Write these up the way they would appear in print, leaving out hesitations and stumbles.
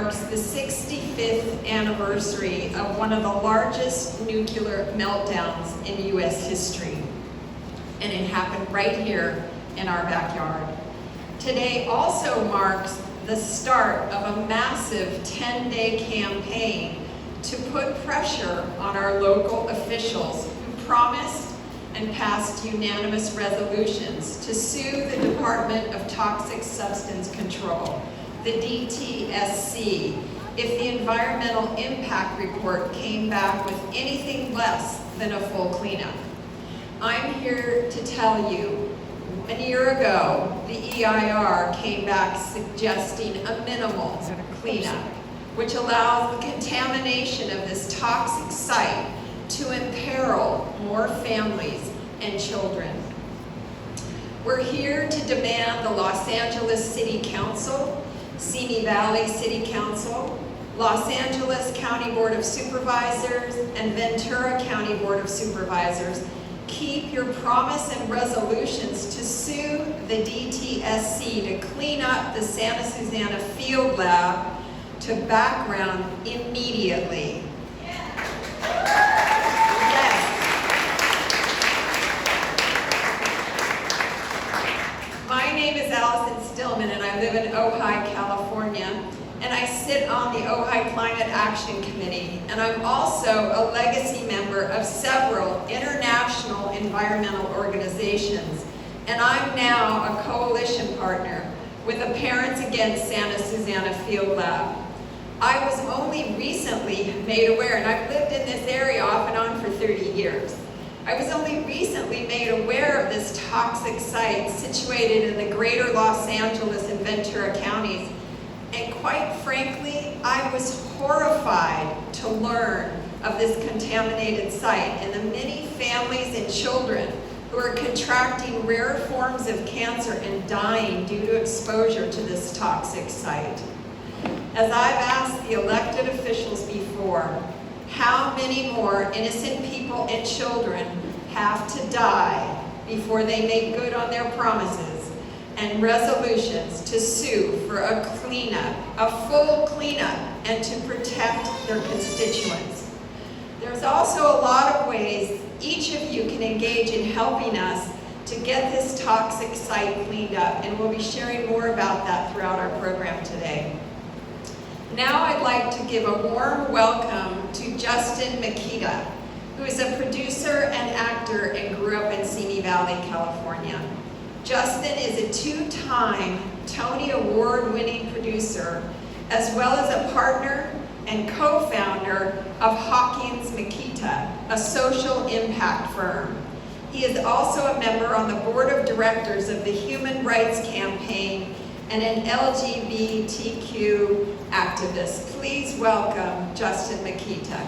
marks the 65th anniversary of one of the largest nuclear meltdowns in U.S. history. And it happened right here in our backyard. Today also marks the start of a massive 10-day campaign to put pressure on our local officials who promised and passed unanimous resolutions to sue the Department of Toxic Substance Control, the DTSC, if the environmental impact report came back with anything less than a full cleanup. I'm here to tell you, a year ago, the EIR came back suggesting a minimal cleanup, which allows the contamination of this toxic site to imperil more families and children. We're here to demand the Los Angeles City Council, Simi Valley City Council, Los Angeles County Board of Supervisors, and Ventura County Board of Supervisors keep your promise and resolutions to sue the DTSC to clean up the Santa Susana Field Lab to background immediately. Yes. My name is Allison Stillman, and I live in Ojai, California, and I sit on the Ojai Climate Action Committee, and I'm also a legacy member of several international environmental organizations, and I'm now a coalition partner with the Parents Against Santa Susana Field Lab. I was only recently made aware, and I've lived in this area off and on for 30 years. I was only recently made aware of this toxic site situated in the greater Los Angeles and Ventura counties. And quite frankly, I was horrified to learn of this contaminated site and the many families and children who are contracting rare forms of cancer and dying due to exposure to this toxic site. As I've asked the elected officials before, how many more innocent people and children have to die before they make good on their promises and resolutions to sue for a cleanup, a full cleanup, and to protect their constituents? There's also a lot of ways each of you can engage in helping us to get this toxic site cleaned up, and we'll be sharing more about that throughout our program today. Now I'd like to give a warm welcome to Justin Mikita, who is a producer and actor and grew up in Simi Valley, California. Justin is a two-time Tony Award-winning producer, as well as a partner and co-founder of Hawkins Mikita, a social impact firm. He is also a member on the board of directors of the Human Rights Campaign and an LGBTQ activist. Please welcome Justin Mikita.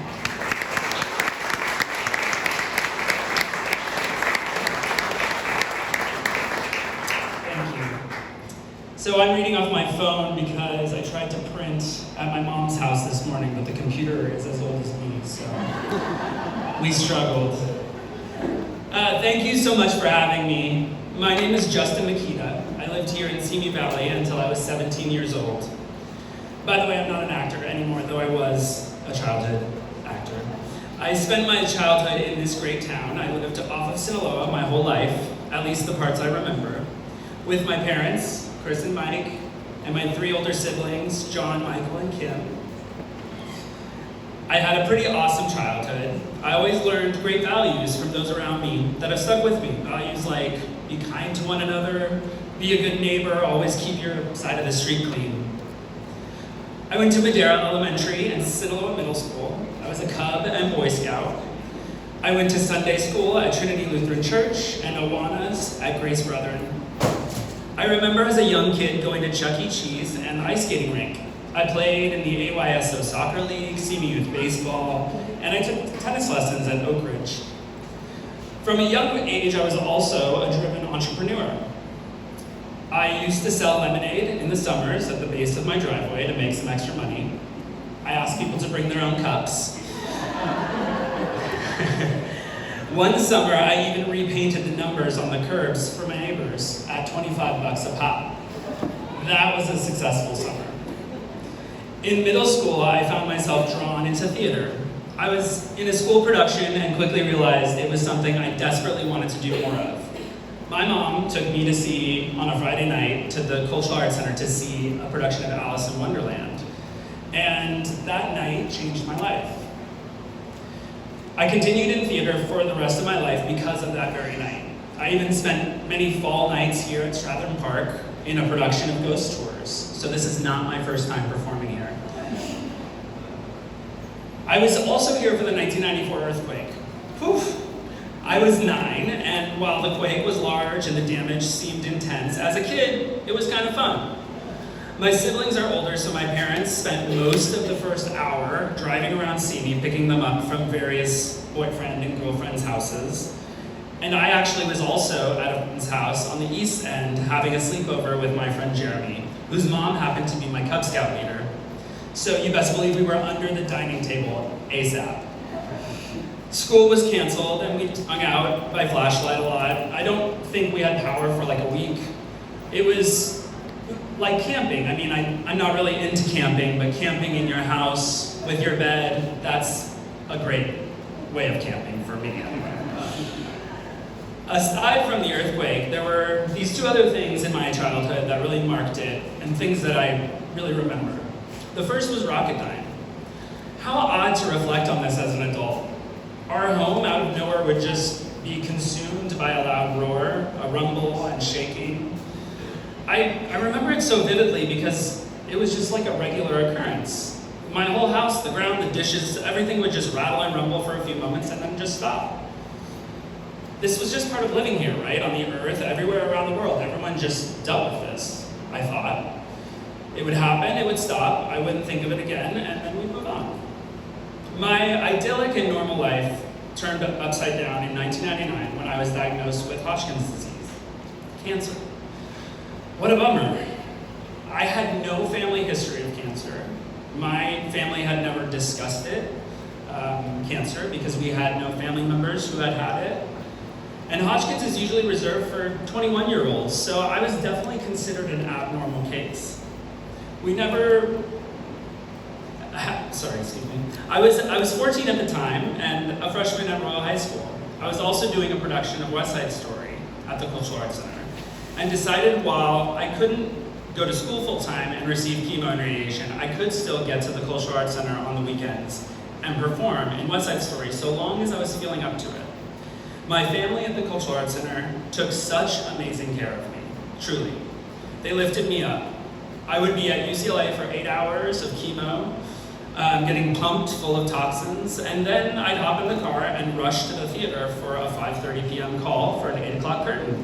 Thank you. So I'm reading off my phone because I tried to print at my mom's house this morning, but the computer is as old as me, so we struggled. Thank you so much for having me. My name is Justin Mikita. I lived here in Simi Valley until I was 17 years old. By the way, I'm not an actor anymore, though I was a childhood actor. I spent my childhood in this great town. I lived off of Sinaloa my whole life, at least the parts I remember, with my parents, Chris and Mike, and my three older siblings, John, Michael, and Kim. I had a pretty awesome childhood. I always learned great values from those around me that have stuck with me. Values like be kind to one another, be a good neighbor, always keep your side of the street clean. I went to Madera Elementary and Sinaloa Middle School. I was a Cub and Boy Scout. I went to Sunday school at Trinity Lutheran Church and Awanas at Grace Brethren. I remember as a young kid going to Chuck E. Cheese and the ice skating rink. I played in the AYSO Soccer League, Simi Youth Baseball, and I took tennis lessons at Oak Ridge. From a young age, I was also a driven entrepreneur. I used to sell lemonade in the summers at the base of my driveway to make some extra money. I asked people to bring their own cups. One summer, I even repainted the numbers on the curbs for my neighbors at $25 a pop. That was a successful summer. In middle school, I found myself drawn into theater. I was in a school production and quickly realized it was something I desperately wanted to do more of. My mom took me to see, on a Friday night, to the Cultural Arts Center to see a production of Alice in Wonderland. And that night changed my life. I continued in theater for the rest of my life because of that very night. I even spent many fall nights here at Strathern Park in a production of Ghost Tours. So this is not my first time performing here. I was also here for the 1994 earthquake. Whew. I was 9, and while the quake was large and the damage seemed intense, as a kid, it was kind of fun. My siblings are older, so my parents spent most of the first hour driving around Simi, picking them up from various boyfriend and girlfriends' houses. And I actually was also at a friend's house on the east end having a sleepover with my friend Jeremy, whose mom happened to be my Cub Scout leader. So you best believe we were under the dining table ASAP. School was canceled and we hung out by flashlight a lot. I don't think we had power for like a week. It was like camping. I mean, I'm not really into camping, but camping in your house with your bed, that's a great way of camping for me. Aside from the earthquake, there were these 2 other things in my childhood that really marked it, and things that I really remember. The first was Rocketdyne. How odd to reflect on this as an adult. Our home out of nowhere would just be consumed by a loud roar, a rumble and shaking. I remember it so vividly because it was just like a regular occurrence. My whole house, the ground, the dishes, everything would just rattle and rumble for a few moments and then just stop. This was just part of living here, right? On the earth, everywhere around the world. Everyone just dealt with this, I thought. It would happen, it would stop, I wouldn't think of it again, and then we'd move on. My idyllic and normal life turned upside down in 1999 when I was diagnosed with Hodgkin's disease, cancer. What a bummer. I had no family history of cancer. My family had never discussed it, cancer, because we had no family members who had had it. And Hodgkin's is usually reserved for 21-year-olds, so I was definitely considered an abnormal case. I was 14 at the time and a freshman at Royal High School. I was also doing a production of West Side Story at the Cultural Arts Center and decided while I couldn't go to school full-time and receive chemo and radiation, I could still get to the Cultural Arts Center on the weekends and perform in West Side Story so long as I was feeling up to it. My family at the Cultural Arts Center took such amazing care of me, truly. They lifted me up. I would be at UCLA for 8 hours of chemo, getting pumped full of toxins, and then I'd hop in the car and rush to the theater for a 5:30 p.m. call for an 8 o'clock curtain.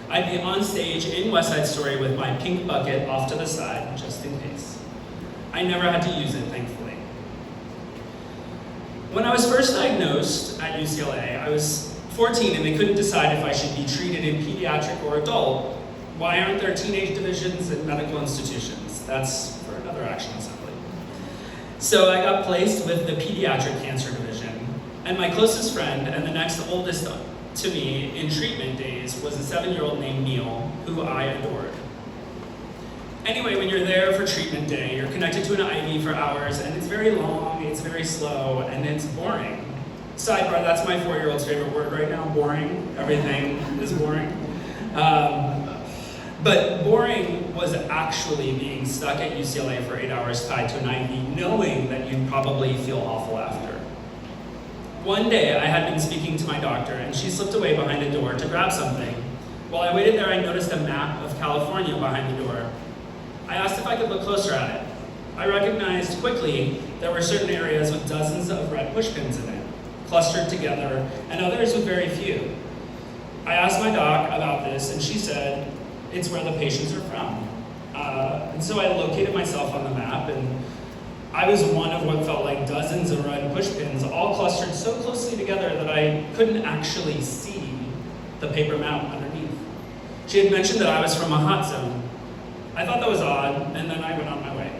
I'd be on stage in West Side Story with my pink bucket off to the side, just in case. I never had to use it, thankfully. When I was first diagnosed at UCLA, I was 14 and they couldn't decide if I should be treated in pediatric or adult. Why aren't there teenage divisions in medical institutions? That's for another action assembly. So I got placed with the pediatric cancer division, and my closest friend and the next oldest to me in treatment days was a 7-year-old named Neil, who I adored. Anyway, when you're there for treatment day, you're connected to an IV for hours, and it's very long, it's very slow, and it's boring. Sidebar, that's my 4-year-old's favorite word right now, boring. Everything is boring. But boring was actually being stuck at UCLA for 8 hours tied to an IV, knowing that you'd probably feel awful after. One day, I had been speaking to my doctor, and she slipped away behind a door to grab something. While I waited there, I noticed a map of California behind the door. I asked if I could look closer at it. I recognized quickly there were certain areas with dozens of red pushpins in it, clustered together, and others with very few. I asked my doc about this, and she said, it's where the patients are from. And so I located myself on the map, and I was one of what felt like dozens of red pushpins, all clustered so closely together that I couldn't actually see the paper map underneath. She had mentioned that I was from a hot zone. I thought that was odd, and then I went on my way.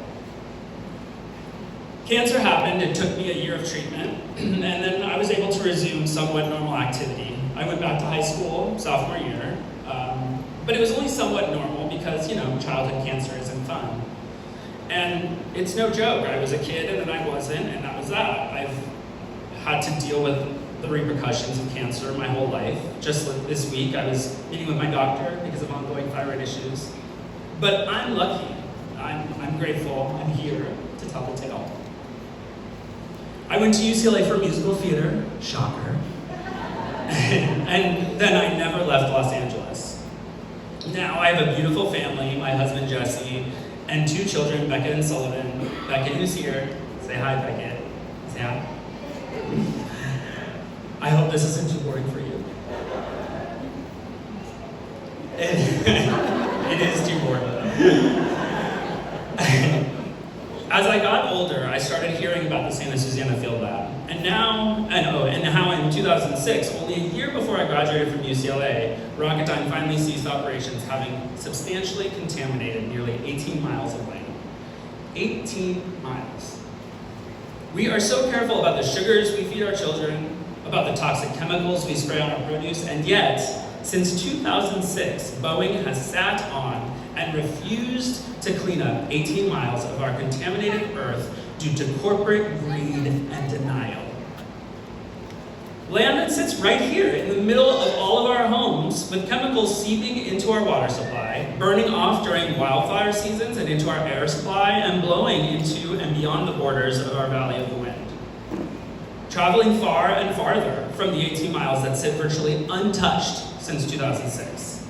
Cancer happened, it took me a year of treatment, and then I was able to resume somewhat normal activity. I went back to high school, sophomore year, but it was only somewhat normal because, childhood cancer isn't fun. And it's no joke. I was a kid and then I wasn't, and that was that. I've had to deal with the repercussions of cancer my whole life. Just like this week, I was meeting with my doctor because of ongoing thyroid issues. But I'm lucky. I'm grateful. I'm here to tell the tale. I went to UCLA for musical theater, shocker. And then I never left Los Angeles. Now I have a beautiful family, my husband Jesse, and 2 children, Beckett and Sullivan. Beckett, who's here. Say hi, Beckett. Say hi. I hope this isn't too boring for you. It is too boring. As I got older, I started hearing about the Santa Susana Field Lab. And how in 2006, only a year before I graduated from UCLA, Rocketdyne finally ceased operations, having substantially contaminated nearly 18 miles of land. 18 miles. We are so careful about the sugars we feed our children, about the toxic chemicals we spray on our produce, and yet, since 2006, Boeing has sat on and refused to clean up 18 miles of our contaminated earth due to corporate greed and denial. Land that sits right here in the middle of all of our homes, with chemicals seeping into our water supply, burning off during wildfire seasons and into our air supply, and blowing into and beyond the borders of our Valley of the Wind. Traveling far and farther from the 18 miles that sit virtually untouched since 2006.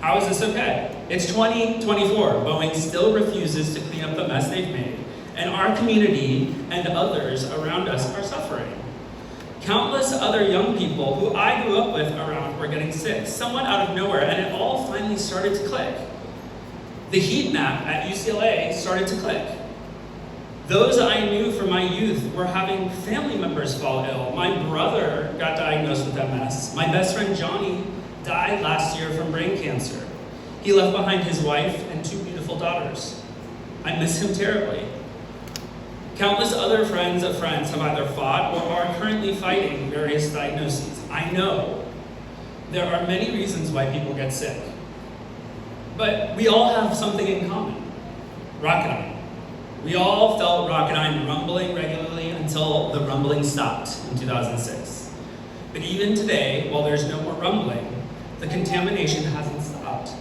How is this okay? It's 2024. Boeing still refuses to clean up the mess they've made, and our community and others around us are suffering. Countless other young people who I grew up with around were getting sick, somewhat out of nowhere, and it all finally started to click. The heat map at UCLA started to click. Those I knew from my youth were having family members fall ill. My brother got diagnosed with MS. My best friend Johnny died last year from brain cancer. He left behind his wife and 2 beautiful daughters. I miss him terribly. Countless other friends of friends have either fought or are currently fighting various diagnoses. I know there are many reasons why people get sick, but we all have something in common: Rocketdyne. We all felt Rocketdyne rumbling regularly until the rumbling stopped in 2006. But even today, while there's no more rumbling, the contamination hasn't stopped.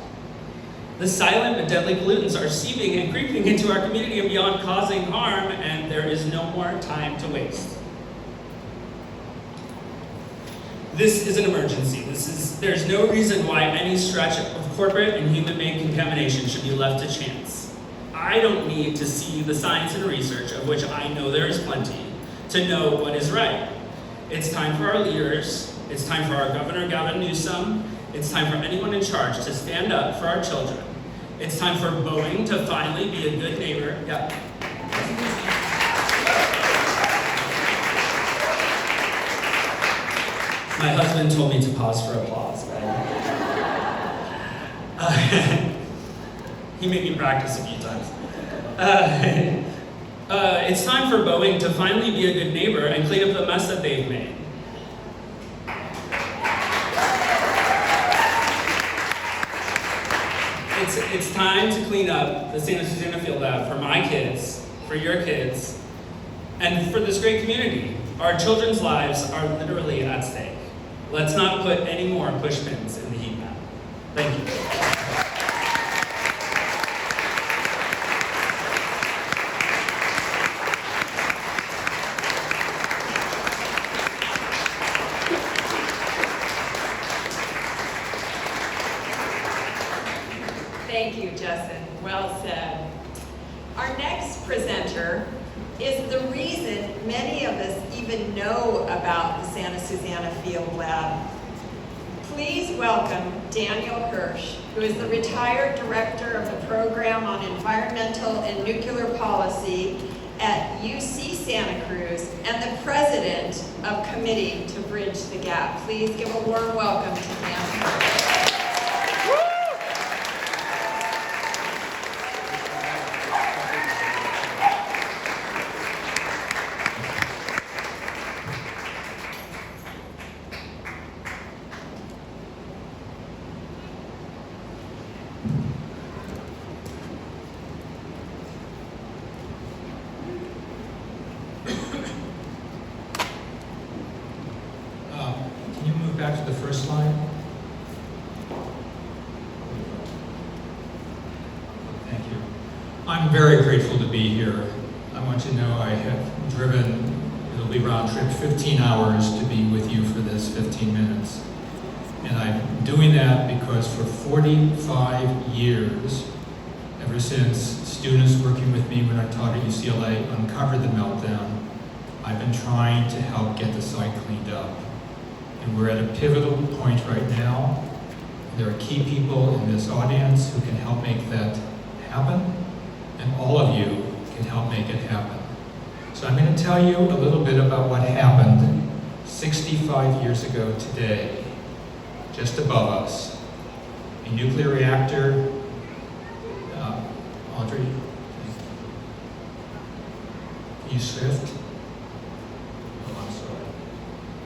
The silent but deadly pollutants are seeping and creeping into our community and beyond, causing harm, and there is no more time to waste. This is an emergency. There's no reason why any stretch of corporate and human-made contamination should be left to chance. I don't need to see the science and research, of which I know there is plenty, to know what is right. It's time for our leaders, it's time for our Governor Gavin Newsom, it's time for anyone in charge to stand up for our children. It's time for Boeing to finally be a good neighbor. Yeah. My husband told me to pause for applause. He made me practice a few times. It's time for Boeing to finally be a good neighbor and clean up the mess that they've made. It's time to clean up the Santa Susana Field Lab for my kids, for your kids, and for this great community. Our children's lives are literally at stake. Let's not put any more pushpins in the heat map. Thank you. Thank you, Justin. Well said. Our next presenter is the reason many of us even know about the Santa Susana Field Lab. Please welcome Daniel Hirsch, who is the retired director of the Program on Environmental and Nuclear Policy at UC Santa Cruz and the president of Committee to Bridge the Gap. Please give a warm welcome to Dan. First slide. Thank you. I'm very grateful to be here. I want you to know I have driven, it'll be round trip, 15 hours to be with you for this 15 minutes. And I'm doing that because for 45 years, ever since students working with me when I taught at UCLA uncovered the meltdown, I've been trying to help get the site cleaned up. And we're at a pivotal point right now. There are key people in this audience who can help make that happen, and all of you can help make it happen. So I'm going to tell you a little bit about what happened 65 years ago today, just above us. A nuclear reactor, Audrey, can you shift? Oh, I'm sorry.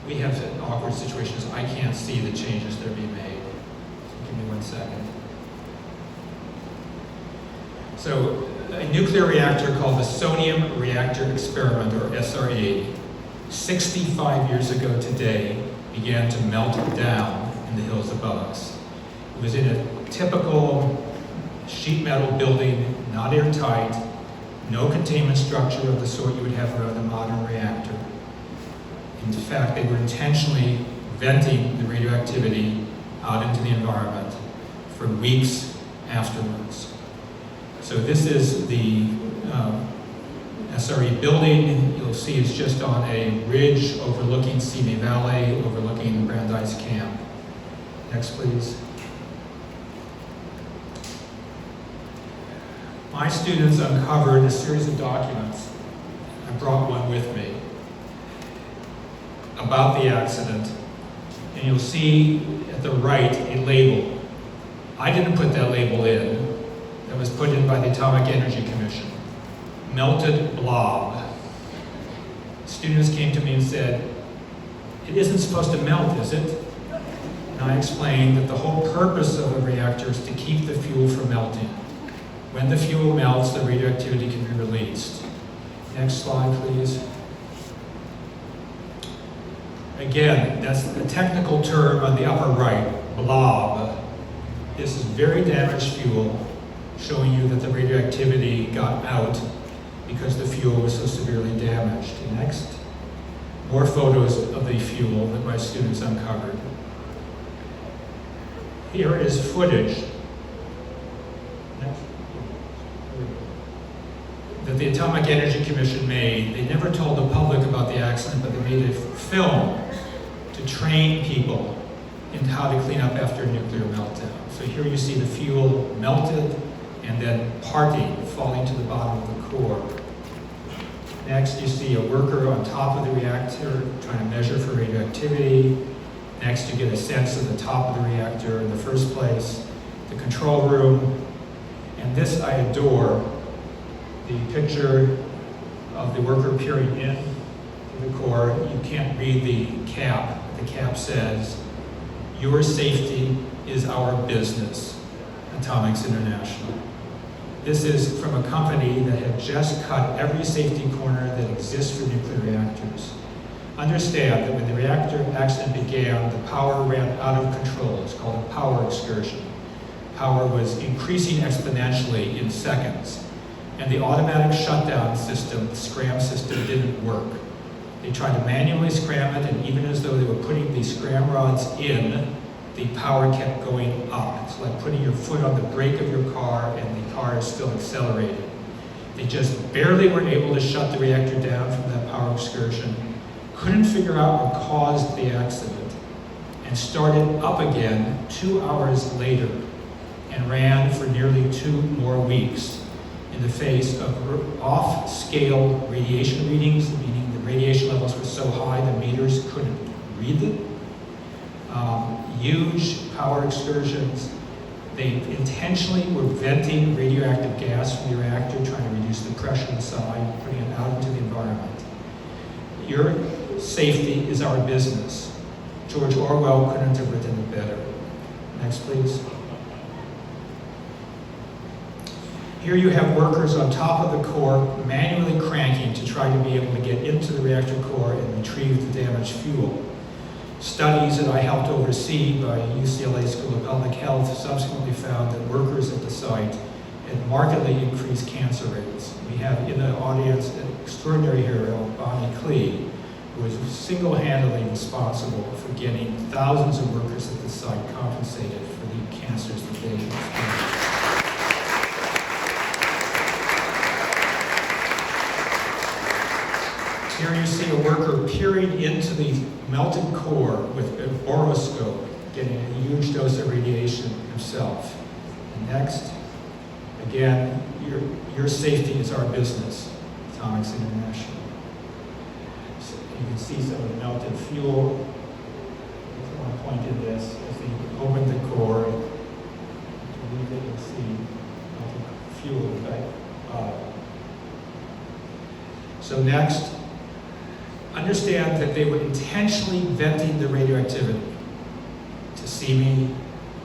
We have an awkward situation. I can't see the changes that are being made. Give me 1 second. So, a nuclear reactor called the Sodium Reactor Experiment, or SRE, 65 years ago today, began to melt down in the hills above us. It was in a typical sheet metal building, not airtight, no containment structure of the sort you would have around a modern reactor. In fact, they were intentionally venting the radioactivity out into the environment for weeks afterwards. So this is the SRE building. You'll see it's just on a ridge overlooking Simi Valley, overlooking the Brandeis Camp. Next, please. My students uncovered a series of documents. I brought one with me about the accident. And you'll see at the right a label. I didn't put that label in. That was put in by the Atomic Energy Commission. Melted blob. Students came to me and said, "It isn't supposed to melt, is it?" And I explained that the whole purpose of a reactor is to keep the fuel from melting. When the fuel melts, the radioactivity can be released. Next slide, please. Again, that's the technical term on the upper right, blob. This is very damaged fuel, showing you that the radioactivity got out because the fuel was so severely damaged. Next. More photos of the fuel that my students uncovered. Here is footage that the Atomic Energy Commission made. They never told the public about the accident, but they made a film to train people in how to clean up after a nuclear meltdown. So here you see the fuel melted and then parting, falling to the bottom of the core. Next, you see a worker on top of the reactor trying to measure for radioactivity. Next, you get a sense of the top of the reactor in the first place, the control room. And this I adore, the picture of the worker peering in to the core. You can't read the cap. The cap says, "Your safety is our business, Atomics International." This is from a company that had just cut every safety corner that exists for nuclear reactors. Understand that when the reactor accident began, the power ran out of control. It's called a power excursion. Power was increasing exponentially in seconds. And the automatic shutdown system, the scram system, didn't work. They tried to manually scram it, and even as though they were putting the scram rods in, the power kept going up. It's like putting your foot on the brake of your car and the car is still accelerating. They just barely were able to shut the reactor down from that power excursion, couldn't figure out what caused the accident, and started up again 2 hours later and ran for nearly 2 more weeks in the face of off-scale radiation readings, meaning the radiation levels were so high the meters couldn't read them. Huge power excursions. They intentionally were venting radioactive gas from the reactor, trying to reduce the pressure inside, putting it out into the environment. Your safety is our business. George Orwell couldn't have written it better. Next, please. Here you have workers on top of the core manually cranking to try to be able to get into the reactor core and retrieve the damaged fuel. Studies that I helped oversee by UCLA School of Public Health subsequently found that workers at the site had markedly increased cancer rates. We have in the audience an extraordinary hero, Bonnie Kuehl, who was single-handedly responsible for getting thousands of workers at the site compensated for the cancers that they experienced. Here you see a worker peering into the melted core with a borescope, getting a huge dose of radiation himself. And next, again, your safety is our business, Atomics International. So you can see some of the melted fuel. I want to point to this as they open the core. I believe they can see melted fuel right. So next, understand that they were intentionally venting the radioactivity to Simi,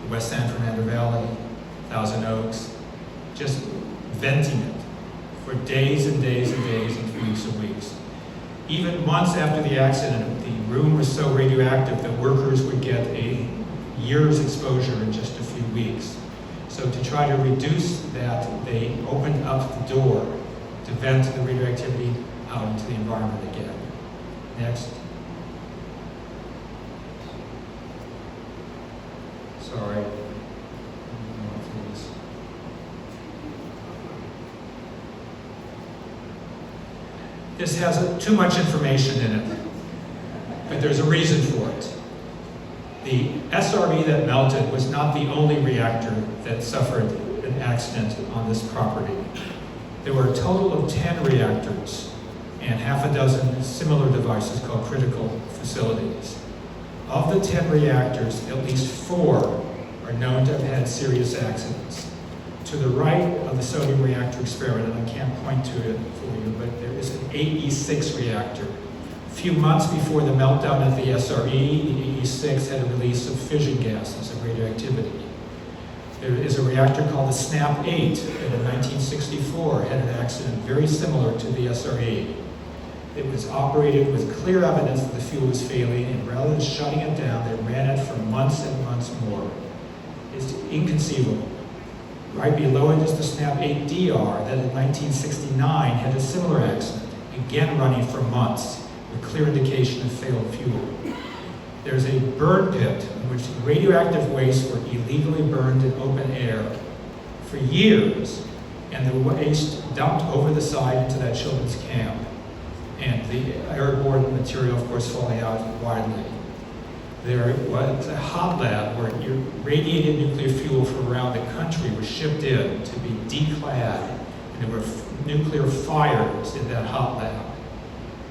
the West San Fernando Valley, Thousand Oaks, just venting it for days and days and days and weeks and weeks. Even months after the accident, the room was so radioactive that workers would get a year's exposure in just a few weeks. So to try to reduce that, they opened up the door to vent the radioactivity out into the environment again. Next. Sorry. This has too much information in it, but there's a reason for it. The SRE that melted was not the only reactor that suffered an accident on this property. There were a total of 10 reactors and half a dozen similar devices called critical facilities. Of the 10 reactors, at least 4 are known to have had serious accidents. To the right of the sodium reactor experiment, and I can't point to it for you, but there is an AE6 reactor. A few months before the meltdown at the SRE, the AE6 had a release of fission gases of radioactivity. There is a reactor called the SNAP-8 that in 1964 had an accident very similar to the SRE. It was operated with clear evidence that the fuel was failing, and rather than shutting it down, they ran it for months and months more. It's inconceivable. Right below it is the SNAP-8DR that in 1969 had a similar accident, again running for months with clear indication of failed fuel. There's a burn pit in which radioactive wastes were illegally burned in open air for years, and the waste dumped over the side into that children's camp. And the airborne material, of course, falling out widely. There was a hot lab where radiated nuclear fuel from around the country was shipped in to be declad, and there were nuclear fires in that hot lab.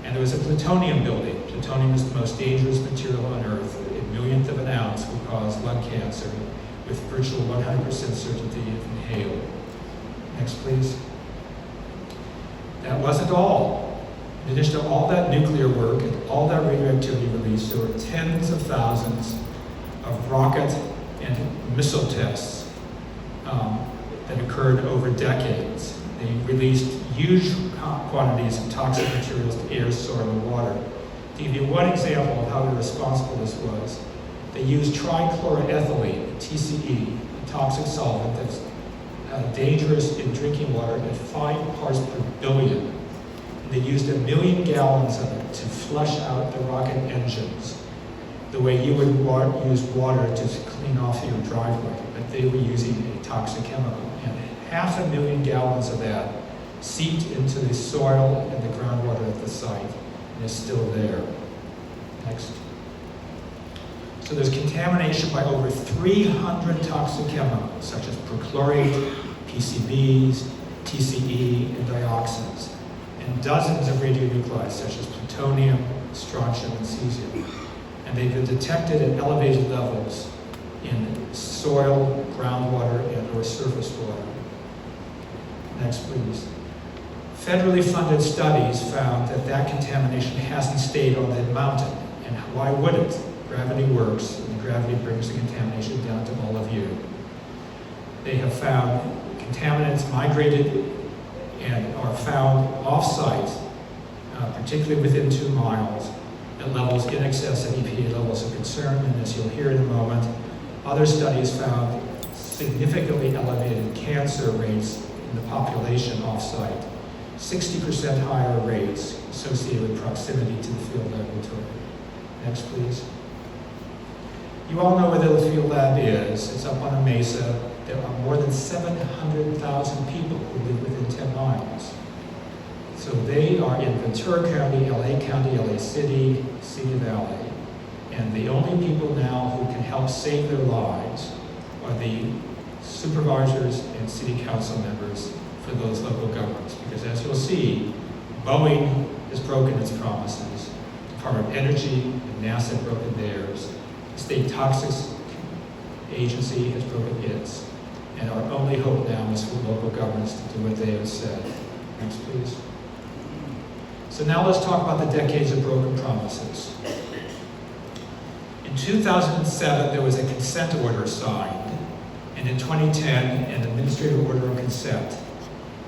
And there was a plutonium building. Plutonium is the most dangerous material on Earth. A millionth of an ounce will cause lung cancer with virtual 100% certainty if inhaled. Next, please. That wasn't all. In addition to all that nuclear work and all that radioactivity released, there were tens of thousands of rocket and missile tests that occurred over decades. They released huge quantities of toxic materials to air, soil, and water. To give you one example of how irresponsible this was, they used trichloroethylene, TCE, a toxic solvent that's dangerous in drinking water at 5 parts per billion. They used 1 million gallons of it to flush out the rocket engines the way you would use water to clean off your driveway, but they were using a toxic chemical. And 500,000 gallons of that seeped into the soil and the groundwater at the site, and is still there. Next. So there's contamination by over 300 toxic chemicals, such as perchlorate, PCBs, TCE, and dioxins, and dozens of radionuclides such as plutonium, strontium, and cesium. And they've been detected at elevated levels in soil, groundwater, and or surface water. Next, please. Federally funded studies found that that contamination hasn't stayed on the mountain. And why would it? Gravity works, and gravity brings the contamination down to all of you. They have found contaminants migrated and are found off-site, particularly within 2 miles, at levels in excess of EPA levels of concern, and as you'll hear in a moment, other studies found significantly elevated cancer rates in the population off-site, 60% higher rates associated with proximity to the field laboratory. Next, please. You all know where the field lab is. It's up on a mesa. There are more than 700,000 people who live within 10 miles. So they are in Ventura County, LA City, Simi Valley. And the only people now who can help save their lives are the supervisors and city council members for those local governments. Because as you'll see, Boeing has broken its promises. The Department of Energy and NASA have broken theirs. The State Toxics Agency has broken its. And our only hope now is for local governments to do what they have said. Next, please. So now let's talk about the decades of broken promises. In 2007, there was a consent order signed, and in 2010, an administrative order of consent.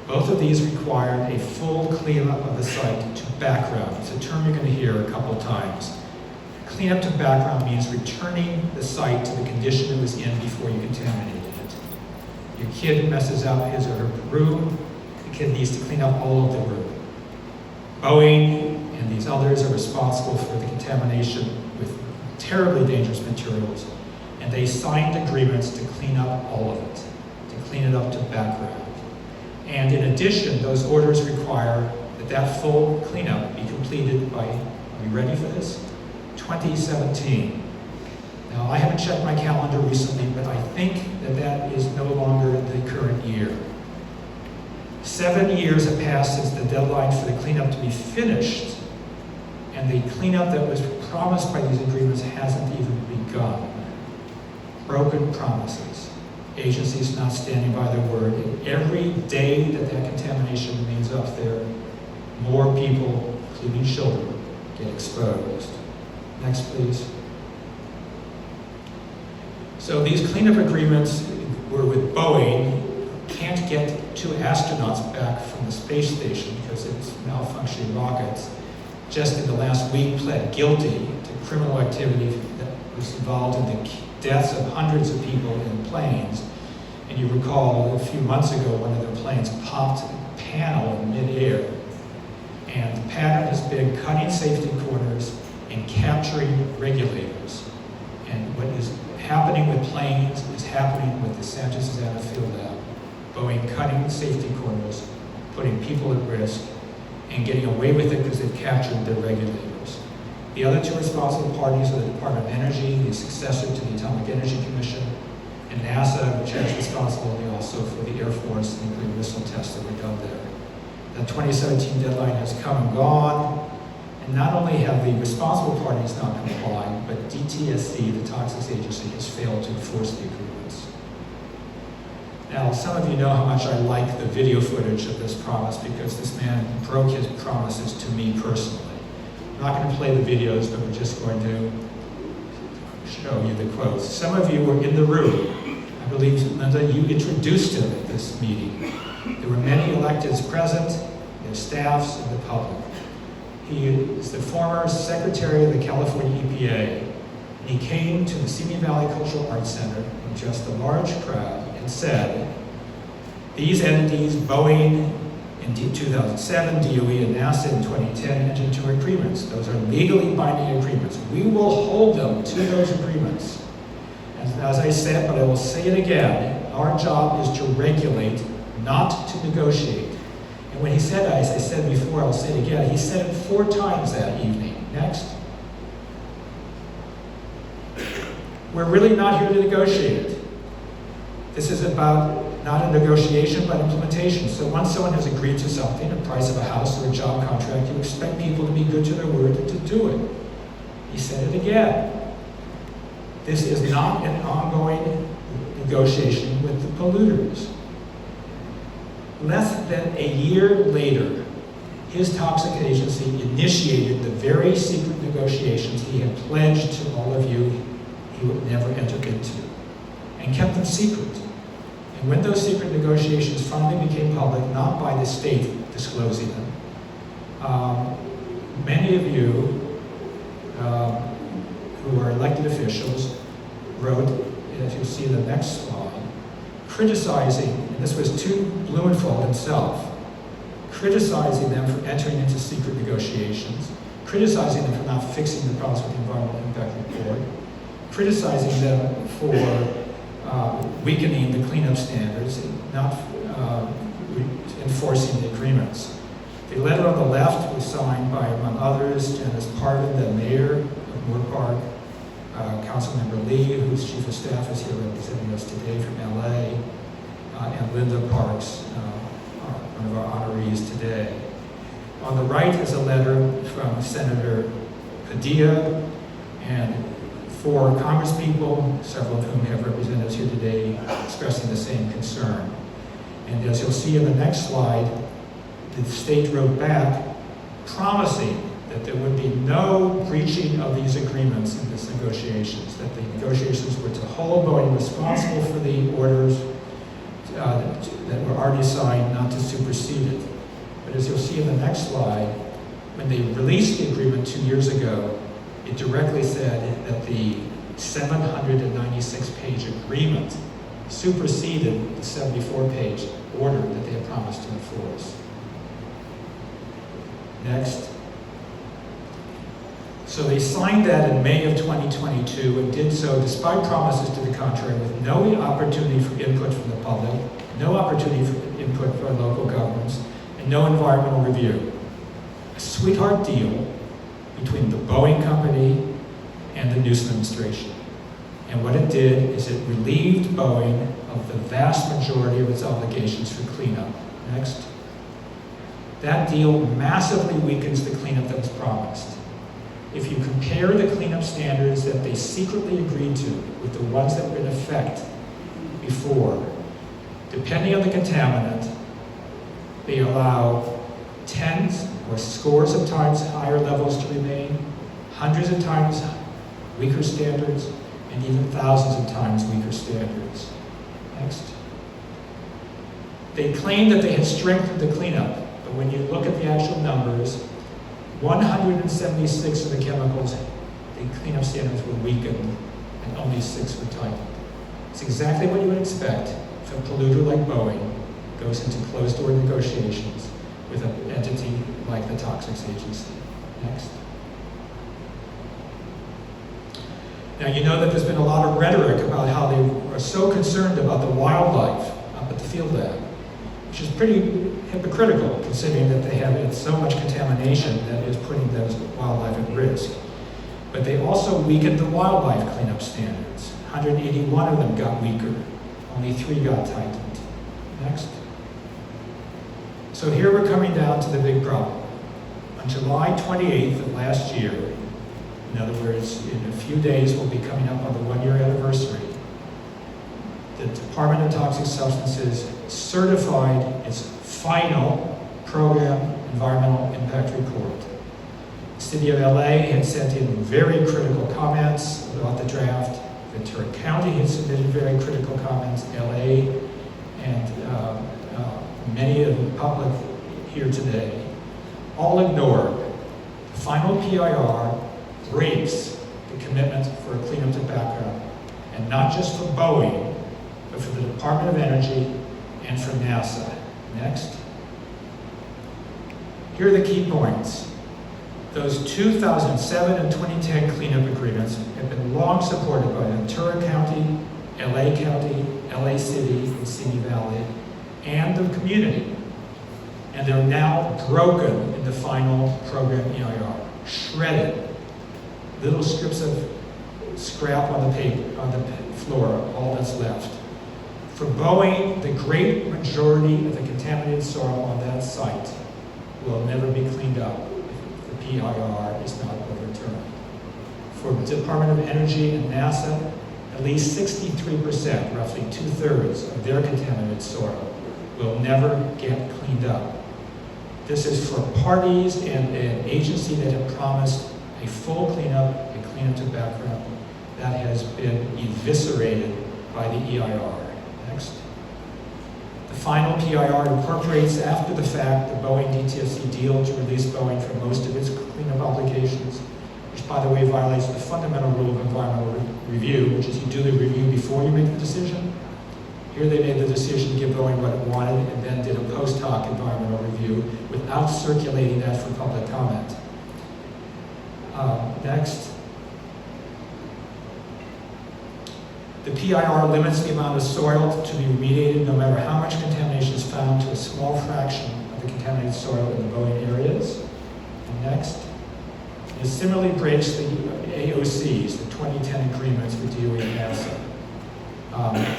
Both of these required a full cleanup of the site to background. It's a term you're going to hear a couple times. Cleanup to background means returning the site to the condition it was in before you contaminated it. Your kid messes up his or her room, the kid needs to clean up all of the room. Boeing and these others are responsible for the contamination with terribly dangerous materials, and they signed agreements to clean up all of it, to clean it up to background. And in addition, those orders require that that full cleanup be completed by, are you ready for this? 2017. Now, I haven't checked my calendar recently, but I think that that is no longer the current year. 7 years have passed since the deadline for the cleanup to be finished, and the cleanup that was promised by these agreements hasn't even begun. Broken promises. Agencies not standing by their word. And every day that that contamination remains up there, more people, including children, get exposed. Next, please. So these cleanup agreements were with Boeing. Can't get 2 astronauts back from the space station because it's malfunctioning rockets. Just in the last week, pled guilty to criminal activity that was involved in the deaths of hundreds of people in planes. And you recall a few months ago, one of their planes popped a panel in midair. And the pattern has been cutting safety corners and capturing regulators. And what is happening with planes is happening with the Santa Susana field lab. Boeing cutting safety corners, putting people at risk, and getting away with it because they've captured their regulators. The other 2 responsible parties are the Department of Energy, the successor to the Atomic Energy Commission, and NASA, which has responsibility also for the Air Force and nuclear missile tests that were done there. The 2017 deadline has come and gone, and not only have the responsible parties not complied, but DTSC, the Toxics Agency, has failed to enforce the agreements. Now, some of you know how much I like the video footage of this promise because this man broke his promises to me personally. I'm not going to play the videos, but we're just going to show you the quotes. Some of you were in the room. I believe, Linda, you introduced him at this meeting. There were many electeds present, their staffs, and the public. He is the former Secretary of the California EPA. He came to the Simi Valley Cultural Arts Center in just a large crowd and said, these entities, Boeing in 2007, DOE and NASA in 2010, entered into agreements. Those are legally binding agreements. We will hold them to those agreements. And as I said, but I will say it again, our job is to regulate, not to negotiate. And when he said that, as I said before, I'll say it again, he said it 4 times that evening. Next. We're really not here to negotiate it. This is about not a negotiation, but implementation. So once someone has agreed to something, a price of a house or a job contract, you expect people to be good to their word and to do it. He said it again. This is not an ongoing negotiation with the polluters. Less than a year later, his toxic agency initiated the very secret negotiations he had pledged to all of you he would never enter into, and kept them secret. And when those secret negotiations finally became public, not by the state disclosing them, many of you officials wrote, as you'll see in the next slide, criticizing, and this was to Blumenfeld himself, criticizing them for entering into secret negotiations, criticizing them for not fixing the problems with the environmental impact report, criticizing them for weakening the cleanup standards, and not enforcing the agreements. The letter on the left was signed by, among others, Janice Parvin, the mayor of Moore Park, Councilmember Lee, whose chief of staff is here representing us today from LA, and Linda Parks, one of our honorees today. On the right is a letter from Senator Padilla and 4 congresspeople, several of whom have represented us here today, expressing the same concern. And as you'll see in the next slide, the state wrote back promising that there would be no breaching of these agreements in these negotiations, that the negotiations were to hold Boeing responsible for the orders that were already signed, not to supersede it. But as you'll see in the next slide, when they released the agreement 2 years ago, it directly said that the 796-page agreement superseded the 74-page order that they had promised to enforce. Next. So they signed that in May of 2022 and did so despite promises to the contrary, with no opportunity for input from the public, no opportunity for input from local governments, and no environmental review. A sweetheart deal between the Boeing company and the Newsom administration. And what it did is it relieved Boeing of the vast majority of its obligations for cleanup. Next. That deal massively weakens the cleanup that was promised. If you compare the cleanup standards that they secretly agreed to with the ones that were in effect before, depending on the contaminant, they allow tens or scores of times higher levels to remain, hundreds of times weaker standards, and even thousands of times weaker standards. Next. They claimed that they had strengthened the cleanup, but when you look at the actual numbers, 176 of the chemicals, the cleanup standards were weakened, and only 6 were tightened. It's exactly what you would expect if a polluter like Boeing goes into closed-door negotiations with an entity like the Toxics Agency. Next. Now, you know that there's been a lot of rhetoric about how they are so concerned about the wildlife up at the field lab, which is pretty hypocritical considering that they have so much contamination that is putting those wildlife at risk. But they also weakened the wildlife cleanup standards. 181 of them got weaker, only 3 got tightened. Next. So here we're coming down to the big problem. On July 28th of last year, in other words, in a few days we'll be coming up on the 1-year anniversary, the Department of Toxic Substances certified its final program environmental impact report. The City of LA had sent in very critical comments about the draft. Ventura County had submitted very critical comments. LA and many of the public here today all ignored. The final PIR breaks the commitment for a cleanup to background, and not just for Boeing, but for the Department of Energy and for NASA. Next. Here are the key points. Those 2007 and 2010 cleanup agreements have been long supported by Ventura County, LA County, LA City, and Simi Valley, and the community. And they're now broken in the final program EIR, shredded. Little strips of scrap on the paper, on the floor, all that's left. For Boeing, the great majority of the contaminated soil on that site will never be cleaned up if the PIR is not overturned. For the Department of Energy and NASA, at least 63%, roughly 2/3 of their contaminated soil will never get cleaned up. This is for parties and an agency that had promised a full cleanup, a cleanup to background, that has been eviscerated by the EIR. Next. The final PIR incorporates, after the fact, the Boeing DTSC deal to release Boeing from most of its cleanup obligations, which, by the way, violates the fundamental rule of environmental review, which is you do the review before you make the decision. Here they made the decision to give Boeing what it wanted and then did a post hoc environmental review without circulating that for public comment. Next. The PIR limits the amount of soil to be remediated no matter how much contamination is found to a small fraction of the contaminated soil in the Boeing areas. And next. It similarly breaks the AOCs, the 2010 agreements with DOE and NASA.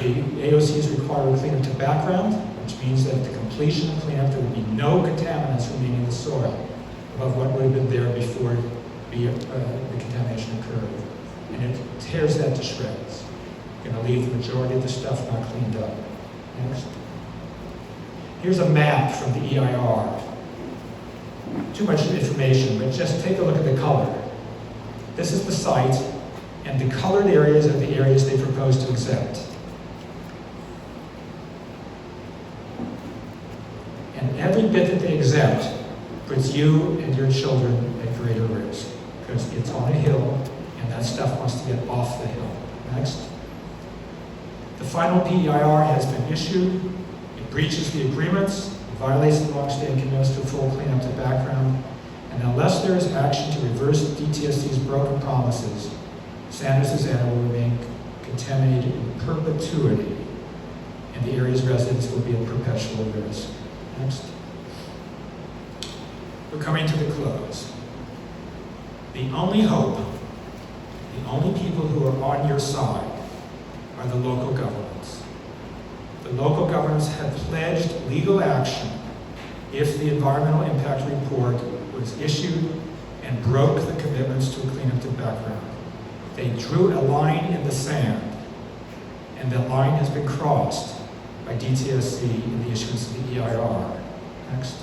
The AOCs require a cleanup to background, which means that at the completion of cleanup, there would be no contaminants remaining in the soil above what would have been there before the contamination occurred. And it tears that to shreds. You're going to leave the majority of the stuff not cleaned up. Next. Here's a map from the EIR. Too much information, but just take a look at the color. This is the site, and the colored areas are the areas they propose to exempt. And every bit that they exempt puts you and your children at greater risk, because it's on a hill, and that stuff wants to get off the hill. Next. The final PEIR has been issued. It breaches the agreements, it violates the long-standing commitments to full cleanup to background, and unless there is action to reverse DTSC's broken promises, San Susana will remain contaminated in perpetuity, and the area's residents will be at perpetual risk. Next. We're coming to the close. The only hope, the only people who are on your side are the local governments. The local governments have pledged legal action if the environmental impact report was issued and broke the commitments to a cleanup to background. They drew a line in the sand, and that line has been crossed by DTSC in the issuance of the EIR. Next.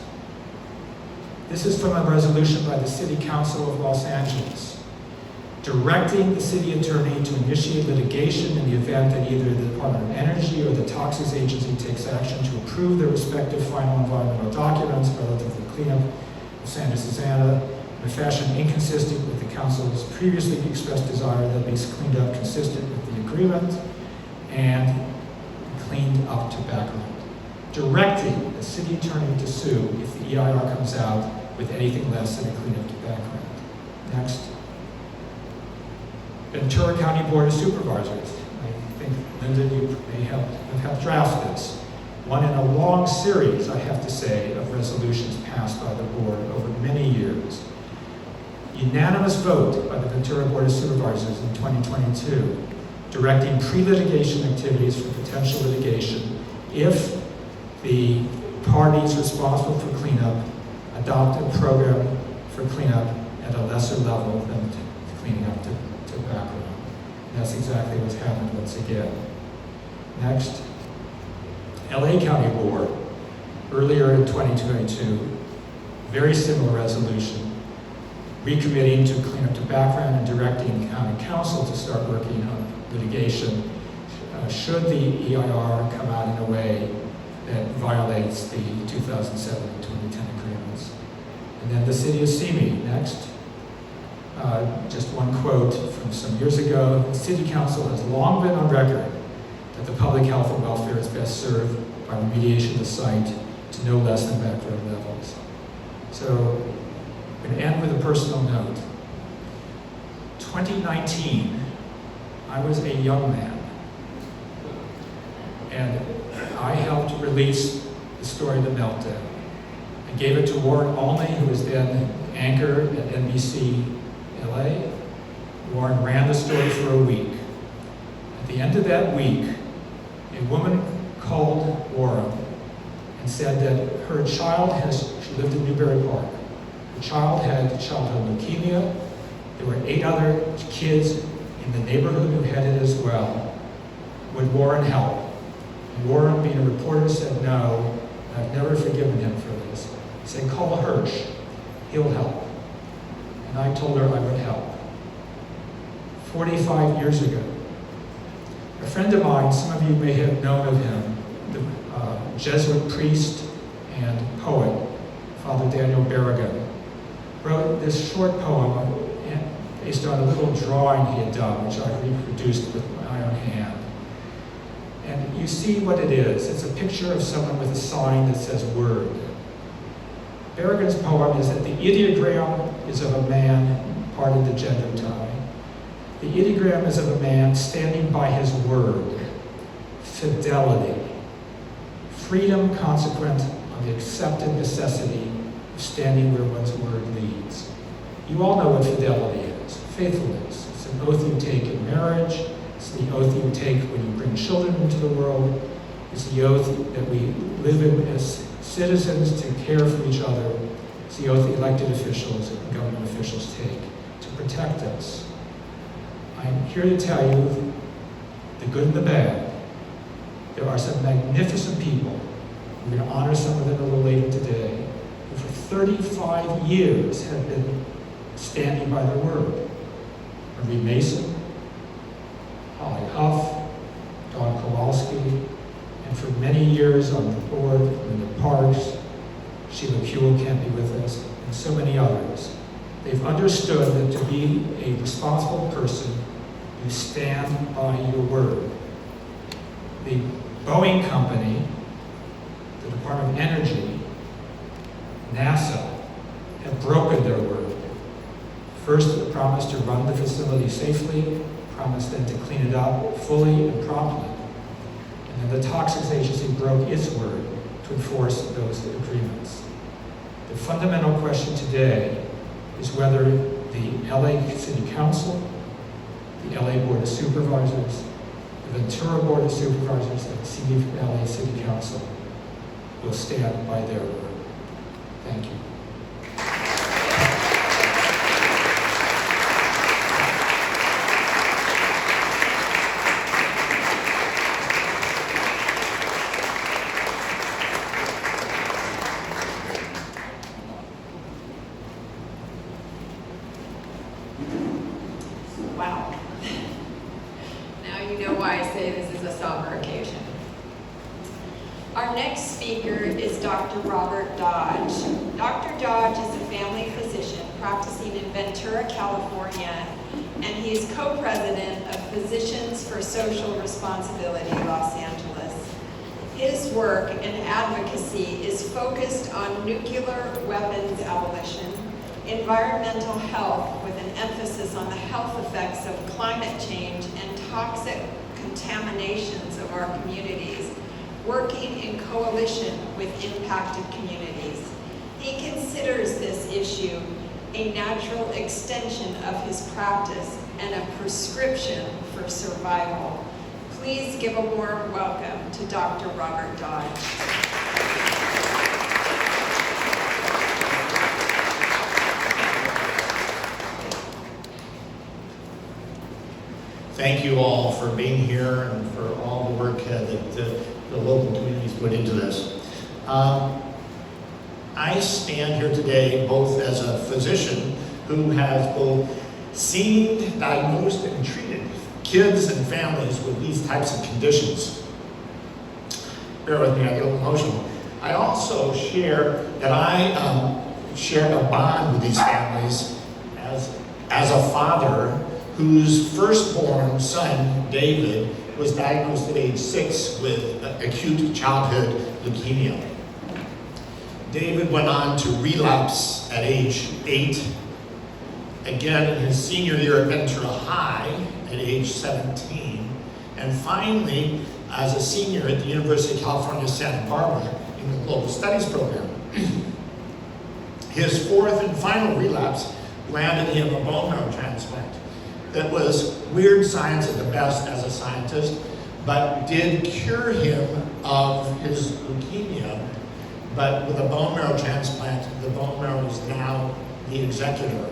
This is from a resolution by the City Council of Los Angeles, directing the city attorney to initiate litigation in the event that either the Department of Energy or the Toxics Agency takes action to approve their respective final environmental documents relative to the cleanup of Santa Susana in a fashion inconsistent with the Council's previously expressed desire that it be cleaned up consistent with the agreement and cleaned up to background. Directing the city attorney to sue if the EIR comes out with anything less than a cleanup to background. Next. Ventura County Board of Supervisors. I think, Linda, you may have helped draft this. One in a long series, I have to say, of resolutions passed by the board over many years. Unanimous vote by the Ventura Board of Supervisors in 2022, directing pre-litigation activities for potential litigation if the parties responsible for cleanup adopt a program for cleanup at a lesser level than cleaning up to background. And that's exactly what's happened once again. Next. LA County Board, earlier in 2022, very similar resolution, recommitting to clean up to background and directing the county council to start working on litigation should the EIR come out in a way that violates the 2007 and 2010 agreements. And then the city of Simi, next. Just one quote from some years ago. The City Council has long been on record that the public health and welfare is best served by remediation of the site to no less than background levels. So I'm going to end with a personal note. 2019, I was a young man, and I helped release the story of the meltdown. I gave it to Warren Olney, who was then anchor at NBC LA. Warren ran the story for a week. At the end of that week, a woman called Warren and said that her child she lived in Newbury Park. Her child had childhood leukemia. There were 8 other kids in the neighborhood who had it as well. Would Warren help? And Warren, being a reporter, said no. I've never forgiven him for this. He said, call Hirsch. He'll help. And I told her I would help. 45 years ago, a friend of mine, some of you may have known of him, the Jesuit priest and poet, Father Daniel Barragan, wrote this short poem based on a little drawing he had done, which I reproduced with my own hand. And you see what it is. It's a picture of someone with a sign that says word. Berrigan's poem is that the ideogram is of a man, pardon the gender tie. The ideogram is of a man standing by his word. Fidelity. Freedom consequent on the accepted necessity of standing where one's word leads. You all know what fidelity is. Faithfulness. It's an oath you take in marriage. It's the oath you take when you bring children into the world. It's the oath that we live in as citizens to care for each other. It's the oath elected officials and government officials take to protect us. I'm here to tell you the good and the bad. There are some magnificent people. We're going to honor some of them a little later today, who for 35 years have been standing by their word. Marie Mason, Holly Huff, Dawn Kowalski, and for many years on the board, Linda Parks, Sheila Kuehl can't be with us, and so many others. They've understood that to be a responsible person, you stand by your word. The Boeing Company, the Department of Energy, NASA have broken their word. First, the promise to run the facility safely, promised then to clean it up fully and promptly. And then the Toxics Agency broke its word to enforce those agreements. The fundamental question today is whether the LA City Council, the LA Board of Supervisors, the Ventura Board of Supervisors, and the Simi Valley City Council will stand by their word. Thank you. Wow. Now you know why I say this is a somber occasion. Our next speaker is Dr. Robert Dodge. Dr. Dodge is a family physician practicing in Ventura, California, and he is co-president of Physicians for Social Responsibility, Los Angeles. His work and advocacy is focused on nuclear weapons abolition, environmental health with an emphasis on the health effects of climate change and toxic contaminations of our communities, working in coalition with impacted communities. He considers this issue a natural extension of his practice and a prescription for survival. Please give a warm welcome to Dr. Robert Dodge. Thank you all for being here and for all the work that the local communities put into this. I stand here today both as a physician who has both seen, diagnosed, and treated kids and families with these types of conditions. Bear with me, I get a little emotional. I also share that I share a bond with these families as a father whose firstborn son, David, was diagnosed at age 6 with acute childhood leukemia. David went on to relapse at age 8, again in his senior year at Ventura High at age 17, and finally as a senior at the University of California, Santa Barbara in the Global Studies program. His fourth and final relapse landed him a bone marrow transplant. That was weird science at the best as a scientist, but did cure him of his leukemia. But with a bone marrow transplant, the bone marrow is now the executor.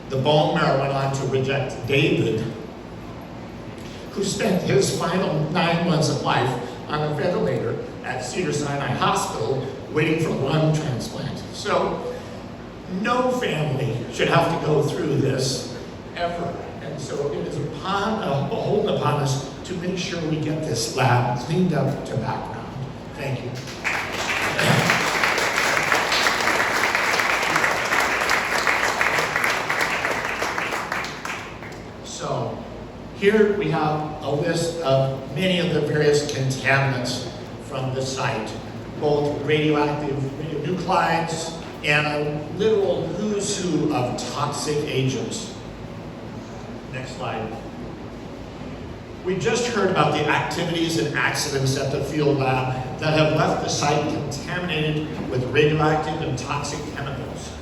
The bone marrow went on to reject David, who spent his final 9 months of life on a ventilator at Cedars-Sinai Hospital waiting for lung transplant. So no family should have to go through this ever. And so it is beholden upon us to make sure we get this lab cleaned up to background. Thank you. Here we have a list of many of the various contaminants from the site, both radioactive radionuclides and a literal who's who of toxic agents. Next slide. We just heard about the activities and accidents at the field lab that have left the site contaminated with radioactive and toxic chemicals.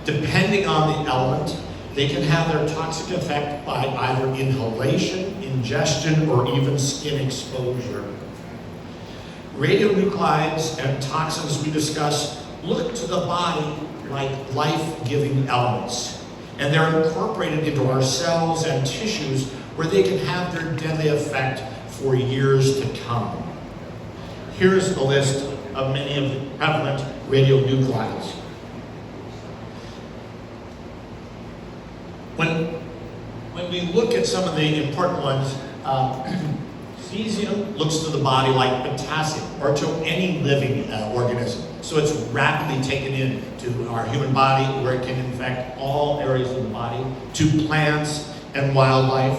Depending on the element, they can have their toxic effect by either inhalation, ingestion, or even skin exposure. Radionuclides and toxins we discuss look to the body like life-giving elements, and they're incorporated into our cells and tissues where they can have their deadly effect for years to come. Here's a list of many of the prevalent radionuclides. When we look at some of the important ones, cesium looks to the body like potassium, or to any living organism. So it's rapidly taken into our human body, where it can infect all areas of the body, to plants and wildlife.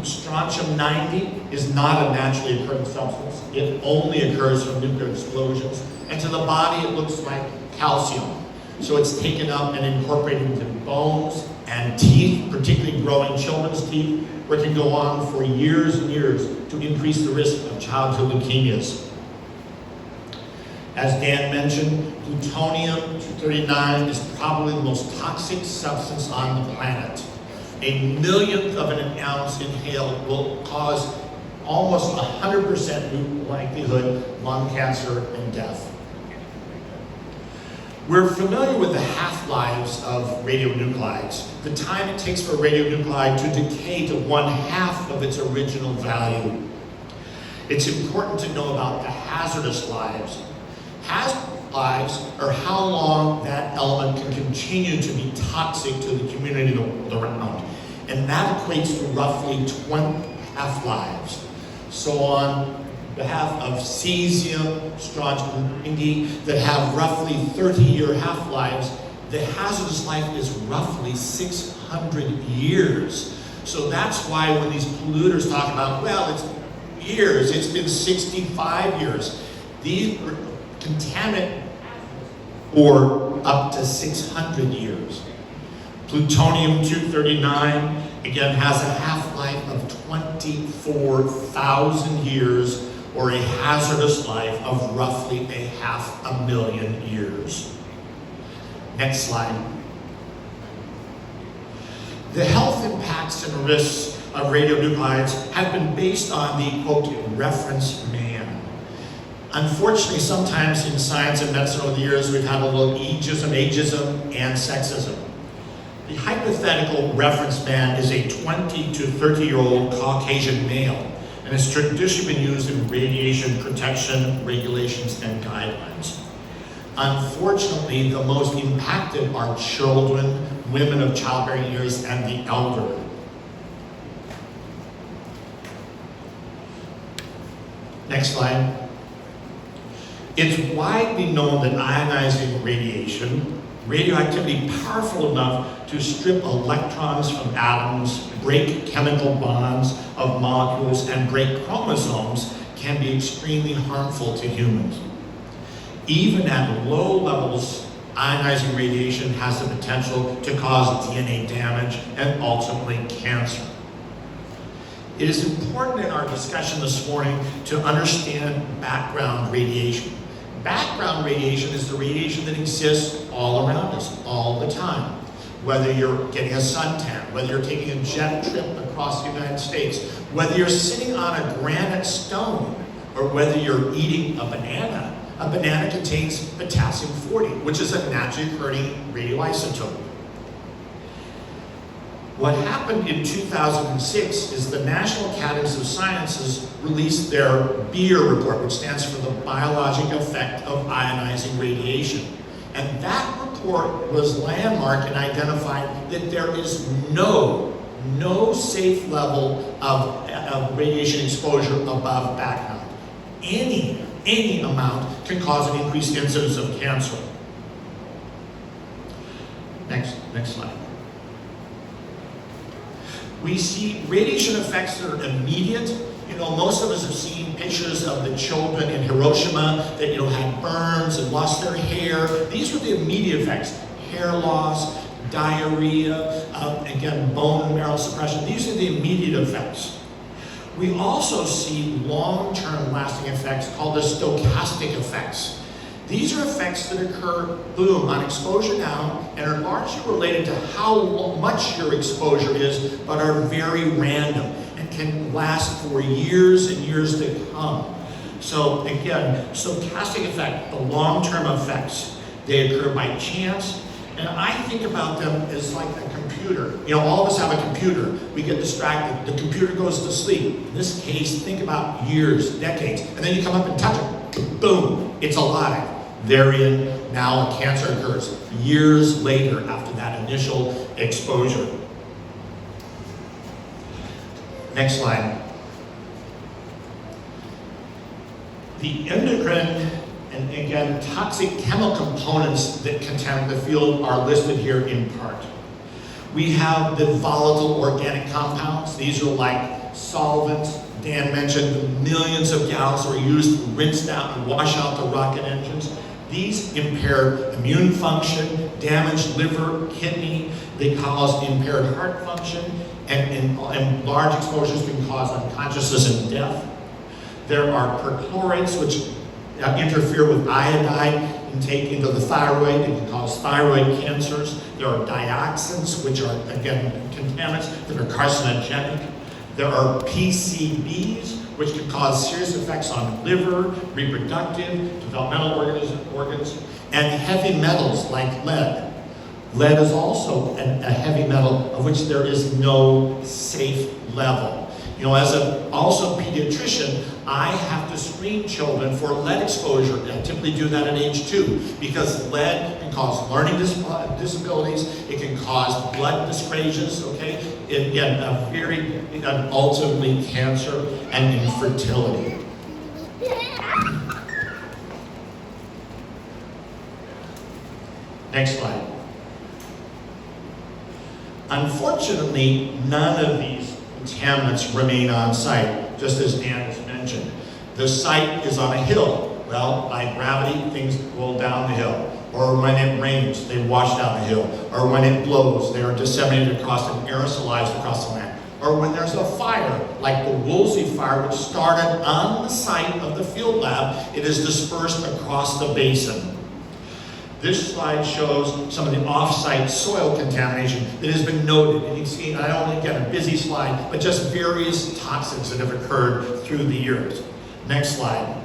Strontium-90 is not a naturally occurring substance. It only occurs from nuclear explosions. And to the body, it looks like calcium. So it's taken up and incorporated into bones and teeth, particularly growing children's teeth, where it can go on for years and years to increase the risk of childhood leukemias. As Dan mentioned, plutonium-239 is probably the most toxic substance on the planet. A millionth of an ounce inhaled will cause almost 100% likelihood lung cancer and death. We're familiar with the half-lives of radionuclides, the time it takes for a radionuclide to decay to 1/2 of its original value. It's important to know about the hazardous lives. Hazardous lives are how long that element can continue to be toxic to the community around. And that equates to roughly 20 half-lives. So on behalf of cesium, strontium-90, that have roughly 30-year half-lives, the hazardous life is roughly 600 years. So that's why when these polluters talk about, well, it's years, it's been 65 years. These contaminate for up to 600 years. Plutonium-239, again, has a half-life of 24,000 years, or a hazardous life of roughly 500,000 years. Next slide. The health impacts and risks of radionuclides have been based on the, quote, reference man. Unfortunately, sometimes in science and medicine over the years, we've had a little ageism, and sexism. The hypothetical reference man is a 20 to 30-year-old Caucasian male, and it's traditionally been used in radiation protection regulations and guidelines. Unfortunately, the most impacted are children, women of childbearing years, and the elderly. Next slide. It's widely known that ionizing radiation, radioactivity powerful enough to strip electrons from atoms, break chemical bonds of molecules, and break chromosomes, can be extremely harmful to humans. Even at low levels, ionizing radiation has the potential to cause DNA damage and ultimately cancer. It is important in our discussion this morning to understand background radiation. Background radiation is the radiation that exists all around us, all the time. Whether you're getting a suntan, whether you're taking a jet trip across the United States, whether you're sitting on a granite stone, or whether you're eating a banana contains potassium-40, which is a naturally occurring radioisotope. What happened in 2006 is the National Academies of Sciences released their BEER report, which stands for the biologic effect of ionizing radiation. And that report was landmark in identifying that there is no safe level of radiation exposure above background. Any amount can cause an increased incidence of cancer. Next slide. We see radiation effects that are immediate. You know, most of us have seen pictures of the children in Hiroshima that, you know, had burns and lost their hair. These were the immediate effects. Hair loss, diarrhea, again, bone marrow suppression. These are the immediate effects. We also see long-term lasting effects called the stochastic effects. These are effects that occur, boom, on exposure now, and are largely related to how much your exposure is, but are very random and can last for years and years to come. So again, stochastic effect, the long-term effects, they occur by chance, and I think about them as like a computer. You know, all of us have a computer. We get distracted. The computer goes to sleep. In this case, think about years, decades, and then you come up and touch it. Boom, it's alive. Therein, now a cancer occurs years later after that initial exposure. Next slide. The endocrine and again toxic chemical components that contaminate the field are listed here in part. We have the volatile organic compounds. These are like solvents. Dan mentioned the millions of gallons were used to rinse out and wash out the rocket engines. These impair immune function, damage liver, kidney. They cause impaired heart function, and large exposures can cause unconsciousness and death. There are perchlorates, which interfere with iodine intake into the thyroid and can cause thyroid cancers. There are dioxins, which are, again, contaminants that are carcinogenic. There are PCBs, which can cause serious effects on liver, reproductive, developmental organs, and heavy metals like lead. Lead is also a heavy metal of which there is no safe level. You know, as a also pediatrician, I have to screen children for lead exposure. I typically do that at age 2 because lead can cause learning disabilities. It can cause blood dyscrasias, okay? And ultimately cancer and infertility. Next slide. Unfortunately, none of these contaminants remain on site, just as Dan has mentioned. The site is on a hill. Well, by gravity, things roll down the hill. Or when it rains, they wash down the hill. Or when it blows, they are disseminated across and aerosolized across the land. Or when there's a fire, like the Woolsey fire, which started on the site of the field lab, it is dispersed across the basin. This slide shows some of the off-site soil contamination that has been noted. And you can see, I don't want to get a busy slide, but just various toxins that have occurred through the years. Next slide.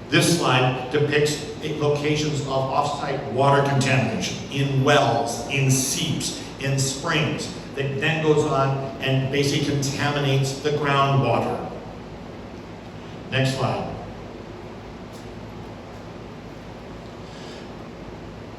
This slide depicts locations of off-site water contamination in wells, in seeps, in springs, that then goes on and basically contaminates the groundwater. Next slide.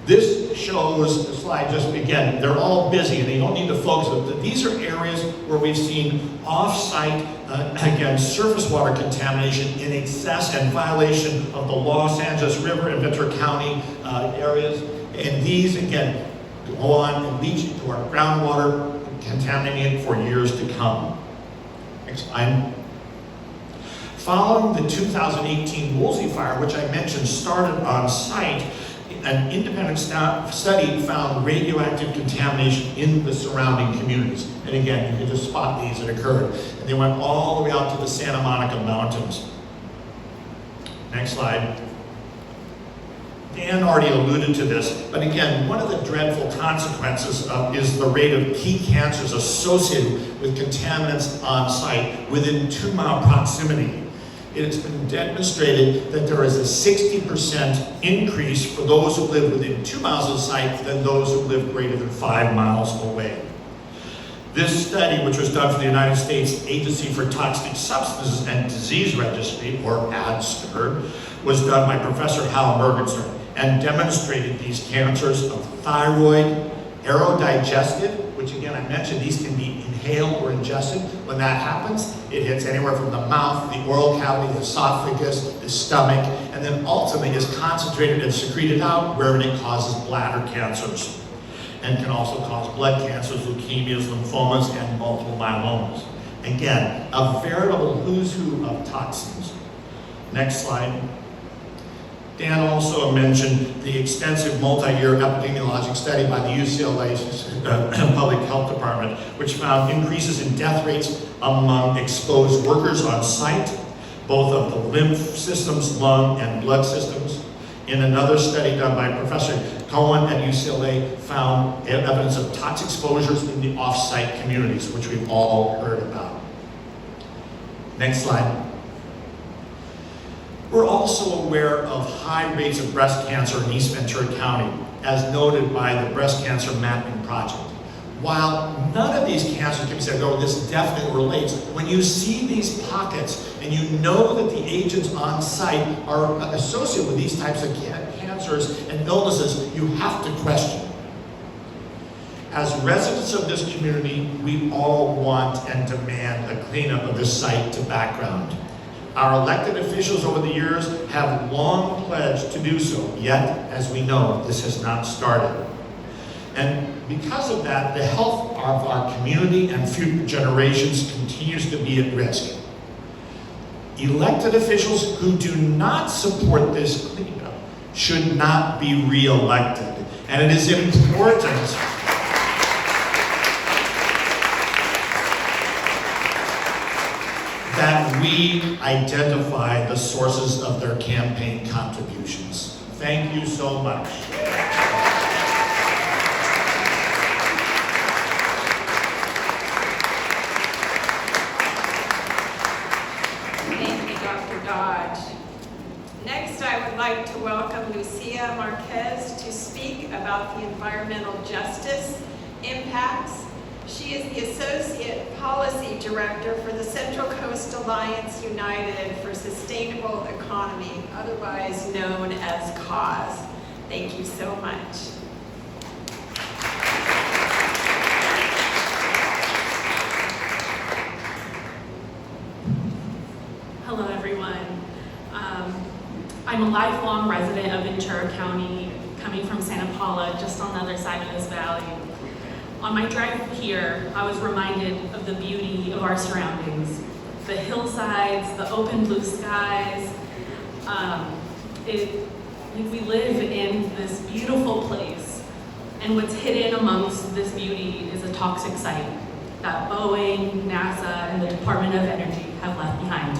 This shows the slide just again, they're all busy and they don't need to focus. These are areas where we've seen off-site, again, surface water contamination in excess and violation of the Los Angeles River and Ventura County areas. And these, again, go on and leach into our groundwater, contaminating it for years to come. Next slide. Following the 2018 Woolsey fire, which I mentioned started on site, an independent study found radioactive contamination in the surrounding communities. And again, you can just spot these that occurred. And they went all the way out to the Santa Monica Mountains. Next slide. Dan already alluded to this, but again, one of the dreadful consequences is the rate of key cancers associated with contaminants on site within 2-mile proximity. It has been demonstrated that there is a 60% increase for those who live within 2 miles of the site than those who live greater than 5 miles away. This study, which was done for the United States Agency for Toxic Substances and Disease Registry, or ADSTR, was done by Professor Hal Mergenstern and demonstrated these cancers of thyroid, aerodigestive, which again I mentioned, these can be inhaled or ingested. When that happens, it hits anywhere from the mouth, the oral cavity, the esophagus, the stomach, and then ultimately is concentrated and secreted out, wherein it causes bladder cancers. and can also cause blood cancers, leukemias, lymphomas, and multiple myelomas. Again, a veritable who's who of toxins. Next slide. Dan also mentioned the extensive multi-year epidemiologic study by the UCLA Public Health Department, which found increases in death rates among exposed workers on site, both of the lymph systems, lung, and blood systems. In another study done by Professor Cohen at UCLA found evidence of toxic exposures in the off-site communities, which we've all heard about. Next slide. We're also aware of high rates of breast cancer in East Ventura County, as noted by the Breast Cancer Mapping Project. While none of these cancers can be said, oh, this definitely relates, when you see these pockets and you know that the agents on site are associated with these types of cancers and illnesses, you have to question. As residents of this community, we all want and demand a cleanup of this site to background. Our elected officials over the years have long pledged to do so, yet, as we know, this has not started. And because of that, the health of our community and future generations continues to be at risk. Elected officials who do not support this cleanup should not be re-elected. And it is important that we identify the sources of their campaign contributions. Thank you so much. Thank you, Dr. Dodge. Next, I would like to welcome Lucia Marquez to speak about the environmental justice impacts. She is the Associate Policy Director for the Central Coast Alliance United for Sustainable Economy, otherwise known as CAUSE. Thank you so much. Hello, everyone. I'm a lifelong resident of Ventura County, coming from Santa Paula, just on the other side of this valley. On my drive here, I was reminded of the beauty of our surroundings. The hillsides, the open blue skies. We live in this beautiful place, and what's hidden amongst this beauty is a toxic site that Boeing, NASA, and the Department of Energy have left behind.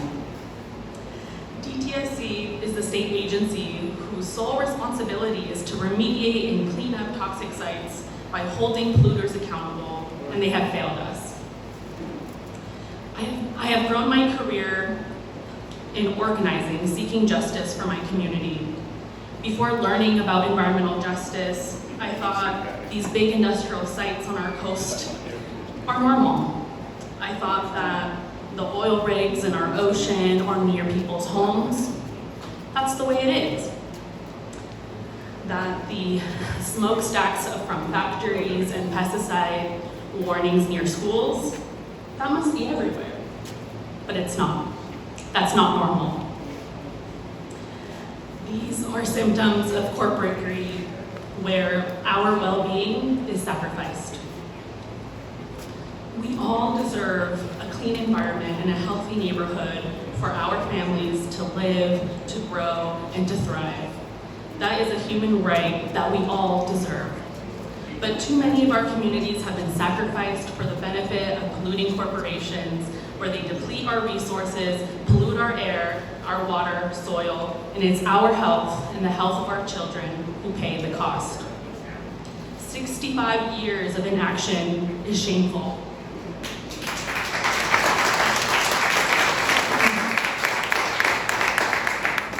DTSC is the state agency whose sole responsibility is to remediate and clean up toxic sites by holding polluters accountable, and they have failed us. I have grown my career in organizing, seeking justice for my community. Before learning about environmental justice, I thought these big industrial sites on our coast are normal. I thought that the oil rigs in our ocean or near people's homes, that's the way it is. That the smokestacks from factories and pesticide warnings near schools, that must be everywhere. But it's not. That's not normal. These are symptoms of corporate greed, where our well-being is sacrificed. We all deserve a clean environment and a healthy neighborhood for our families to live, to grow, and to thrive. That is a human right that we all deserve. But too many of our communities have been sacrificed for the benefit of polluting corporations, where they deplete our resources, pollute our air, our water, soil, and it's our health and the health of our children who pay the cost. 65 years of inaction is shameful.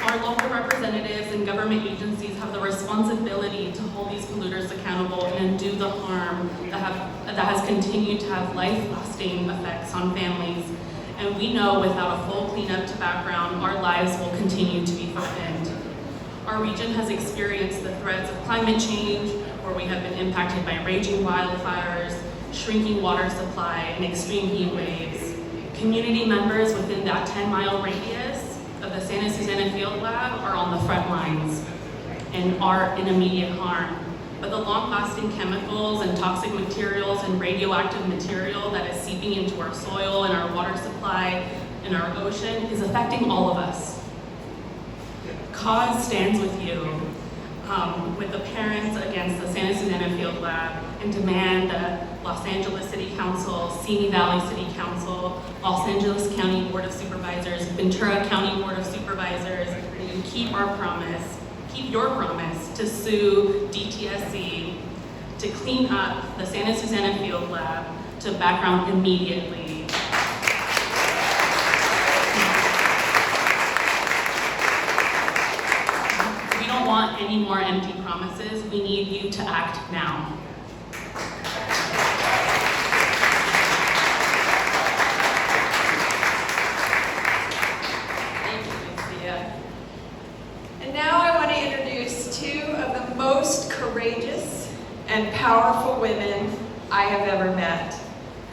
Our local representatives and government agencies have the responsibility to hold these polluters accountable and undo the harm that has continued to have life-lasting effects on families. And we know without a full cleanup to background, our lives will continue to be threatened. Our region has experienced the threats of climate change, where we have been impacted by raging wildfires, shrinking water supply, and extreme heat waves. Community members within that 10-mile radius of the Santa Susana Field Lab are on the front lines and are in immediate harm. but the long-lasting chemicals and toxic materials and radioactive material that is seeping into our soil and our water supply and our ocean is affecting all of us. Cause stands with you, with the parents against the Santa Susana Field Lab, and demand that Los Angeles City Council, Simi Valley City Council, Los Angeles County Board of Supervisors, Ventura County Board of Supervisors, and keep your promise to sue DTSC to clean up the Santa Susana Field Lab to background immediately. We don't want any more empty promises. We need you to act now. Thank you, Lucia. And now I want to introduce two of the most courageous and powerful women I have ever met,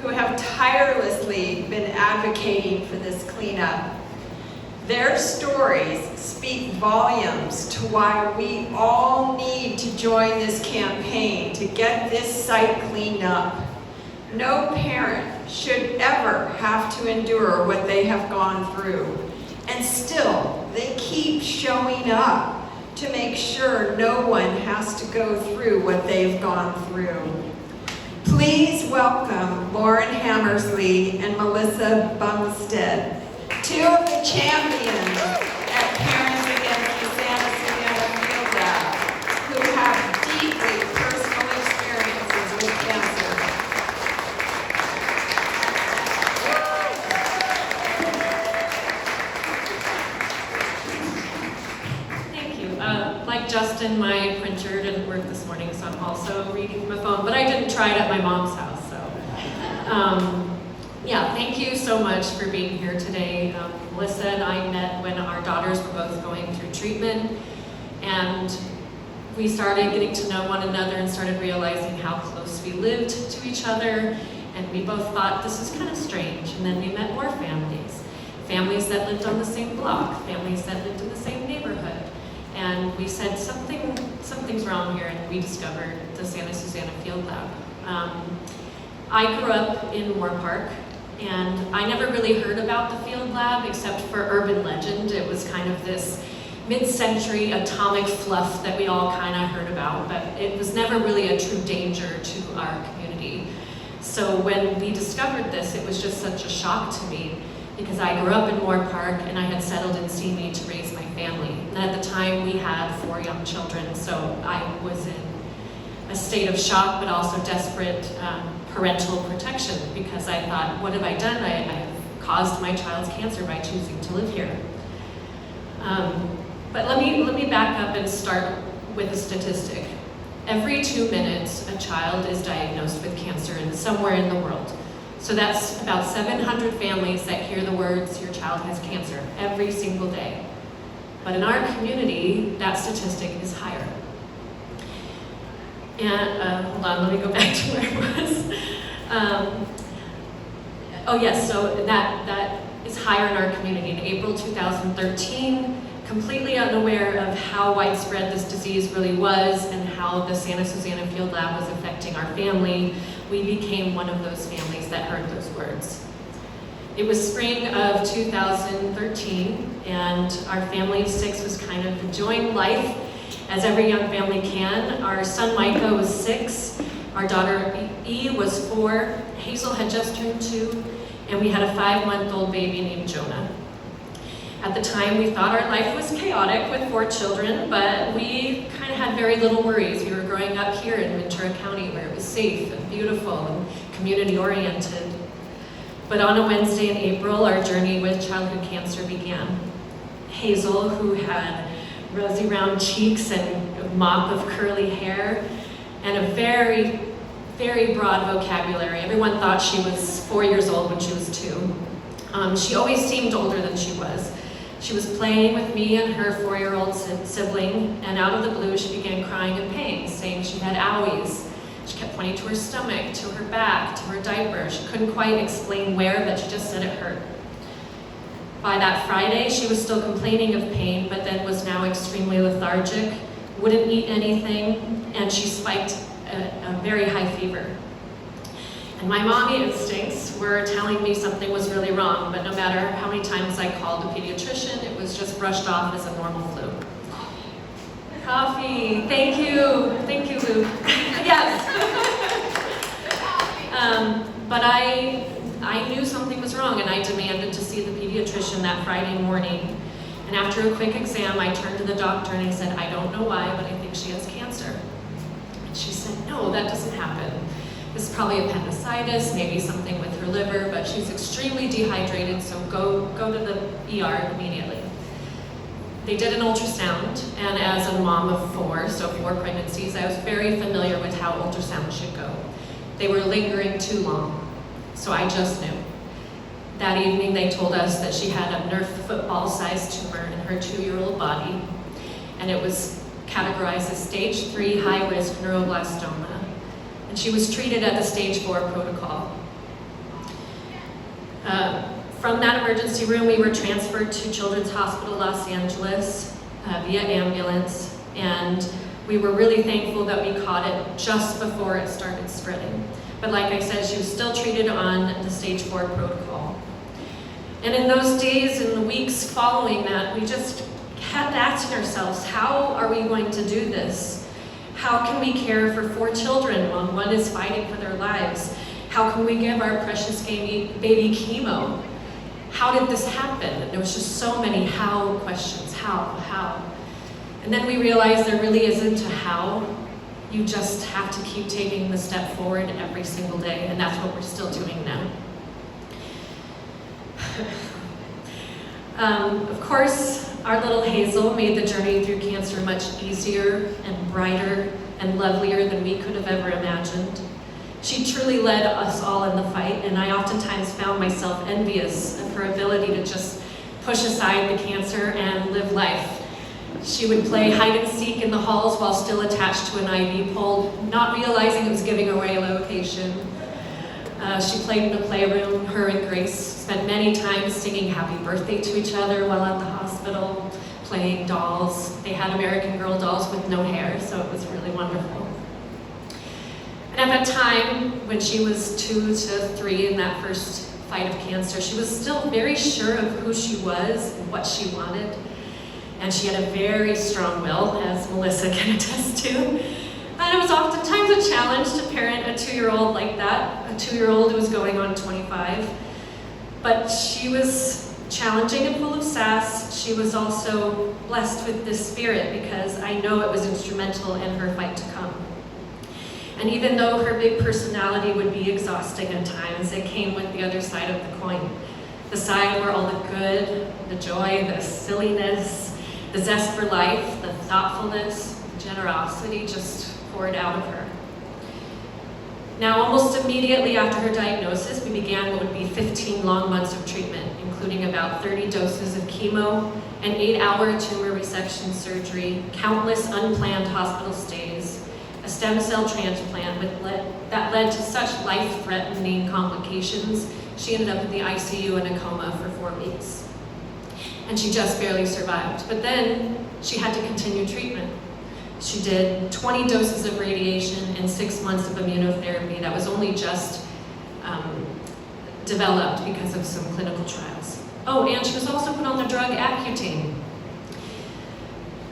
who have tirelessly been advocating for this cleanup. Their stories speak volumes to why we all need to join this campaign to get this site cleaned up. No parent should ever have to endure what they have gone through. And still, they keep showing up to make sure no one has to go through what they've gone through. Please welcome Lauren Hammersley and Melissa Bumstead, two of the champions at Parents Against the Santa Susana Field Lab, who have deeply personal experiences with cancer. Thank you. Like Justin, my printer didn't work this morning, so I'm also reading from a phone, but I didn't try it at my mom's house, so. Yeah, thank you so much for being here today. Melissa and I met when our daughters were both going through treatment, and we started getting to know one another and started realizing how close we lived to each other, and we both thought this is kind of strange. And then we met more families. Families that lived on the same block, families that lived in the same neighborhood. And we said something's wrong here, and we discovered the Santa Susana Field Lab. I grew up in Moore Park, and I never really heard about the field lab except for urban legend. It was kind of this mid-century atomic fluff that we all kind of heard about, but it was never really a true danger to our community. So when we discovered this, it was just such a shock to me, because I grew up in Moore Park and I had settled in Simi to raise my family. And at the time we had 4 young children, so I was in a state of shock, but also desperate parental protection, because I thought, what have I done? I have caused my child's cancer by choosing to live here. But let me back up and start with a statistic. Every 2 minutes, a child is diagnosed with cancer somewhere in the world. So that's about 700 families that hear the words, your child has cancer, every single day. But in our community, that statistic is higher. And hold on, let me go back to where I was. Oh yes, so that is higher in our community. In April 2013, completely unaware of how widespread this disease really was and how the Santa Susana Field Lab was affecting our family, we became one of those families that heard those words. It was spring of 2013, and our family of 6 was kind of enjoying life, as every young family can. Our son Micah was 6, our daughter E was 4, Hazel had just turned 2, and we had a 5-month-old baby named Jonah. At the time, we thought our life was chaotic with 4 children, but we kind of had very little worries. We were growing up here in Ventura County, where it was safe and beautiful and community-oriented. But on a Wednesday in April, our journey with childhood cancer began. Hazel, who had rosy round cheeks and a mop of curly hair and a very, very broad vocabulary. Everyone thought she was 4 years old when she was 2. She always seemed older than she was. She was playing with me and her 4-year-old sibling, and out of the blue she began crying in pain, saying she had owies. She kept pointing to her stomach, to her back, to her diaper. She couldn't quite explain where, but she just said it hurt. By that Friday, she was still complaining of pain, but then was now extremely lethargic, wouldn't eat anything, and and she spiked a very high fever. And my mommy instincts were telling me something was really wrong, but no matter how many times I called a pediatrician, it was just brushed off as a normal flu. Coffee, thank you, Luke. Yes. But I knew something was wrong, and I demanded to see the pediatrician that Friday morning. And after a quick exam, I turned to the doctor and I said, I don't know why, but I think she has cancer. And she said, no, that doesn't happen. This is probably appendicitis, maybe something with her liver, but she's extremely dehydrated, so go to the ER immediately. They did an ultrasound, and as a mom of 4, so 4 pregnancies, I was very familiar with how ultrasound should go. They were lingering too long, so I just knew. That evening, they told us that she had a Nerf football-sized tumor in her 2-year-old body, and it was categorized as stage 3 high-risk neuroblastoma, and she was treated at the stage 4 protocol. From that emergency room, we were transferred to Children's Hospital Los Angeles via ambulance, and we were really thankful that we caught it just before it started spreading. But like I said, she was still treated on the stage 4 protocol. And in those days and the weeks following that, we just kept asking ourselves, how are we going to do this? How can we care for 4 children while one is fighting for their lives? How can we give our precious baby chemo? How did this happen? And there was just so many how questions, how? And then we realized there really isn't a how. You just have to keep taking the step forward every single day, and that's what we're still doing now. Of course, our little Hazel made the journey through cancer much easier and brighter and lovelier than we could have ever imagined. She truly led us all in the fight, and I oftentimes found myself envious of her ability to just push aside the cancer and live life. She would play hide and seek in the halls while still attached to an IV pole, not realizing it was giving away a location. She played in the playroom. Her and Grace spent many times singing happy birthday to each other while at the hospital, playing dolls. They had American Girl dolls with no hair, so it was really wonderful. And at that time, when she was 2 to 3 in that first fight of cancer, she was still very sure of who she was and what she wanted. And she had a very strong will, as Melissa can attest to. And it was oftentimes a challenge to parent a 2-year-old like that, a 2-year-old who was going on 25. But she was challenging and full of sass. She was also blessed with this spirit, because I know it was instrumental in her fight to come. And even though her big personality would be exhausting at times, it came with the other side of the coin. The side where all the good, the joy, the silliness, the zest for life, the thoughtfulness, the generosity just poured out of her. Now, almost immediately after her diagnosis, we began what would be 15 long months of treatment, including about 30 doses of chemo, an 8-hour tumor resection surgery, countless unplanned hospital stays, a stem cell transplant that led to such life-threatening complications, she ended up in the ICU in a coma for 4 weeks. And she just barely survived. But then she had to continue treatment. She did 20 doses of radiation and 6 months of immunotherapy that was only just developed because of some clinical trials. Oh, and she was also put on the drug Accutane.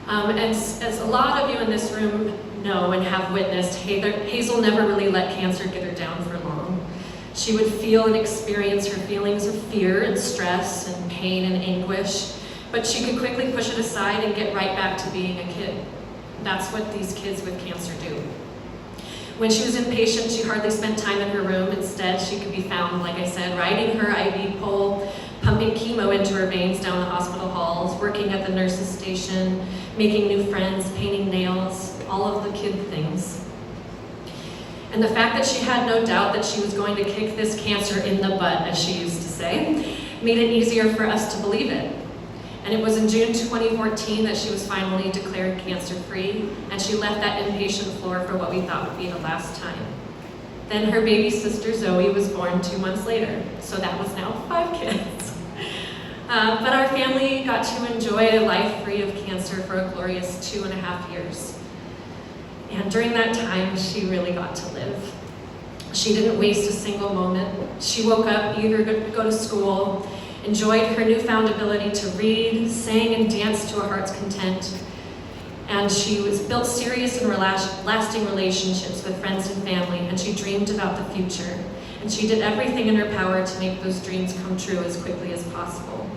And as a lot of you in this room know and have witnessed, Hazel never really let cancer get her down for long. She would feel and experience her feelings of fear and stress and pain and anguish, but she could quickly push it aside and get right back to being a kid. That's what these kids with cancer do. When she was inpatient, she hardly spent time in her room. Instead, she could be found, like I said, riding her IV pole, pumping chemo into her veins down the hospital halls, working at the nurse's station, making new friends, painting nails, all of the kid things. And the fact that she had no doubt that she was going to kick this cancer in the butt, as she used to say, made it easier for us to believe it. And it was in June 2014 that she was finally declared cancer-free, and she left that inpatient floor for what we thought would be the last time. Then her baby sister Zoe was born 2 months later, so that was now 5 kids. But our family got to enjoy a life free of cancer for a glorious 2.5 years. And during that time, she really got to live. She didn't waste a single moment. She woke up eager to go to school, enjoyed her newfound ability to read, sang and dance to her heart's content, and she was built serious and lasting relationships with friends and family, and she dreamed about the future. And she did everything in her power to make those dreams come true as quickly as possible.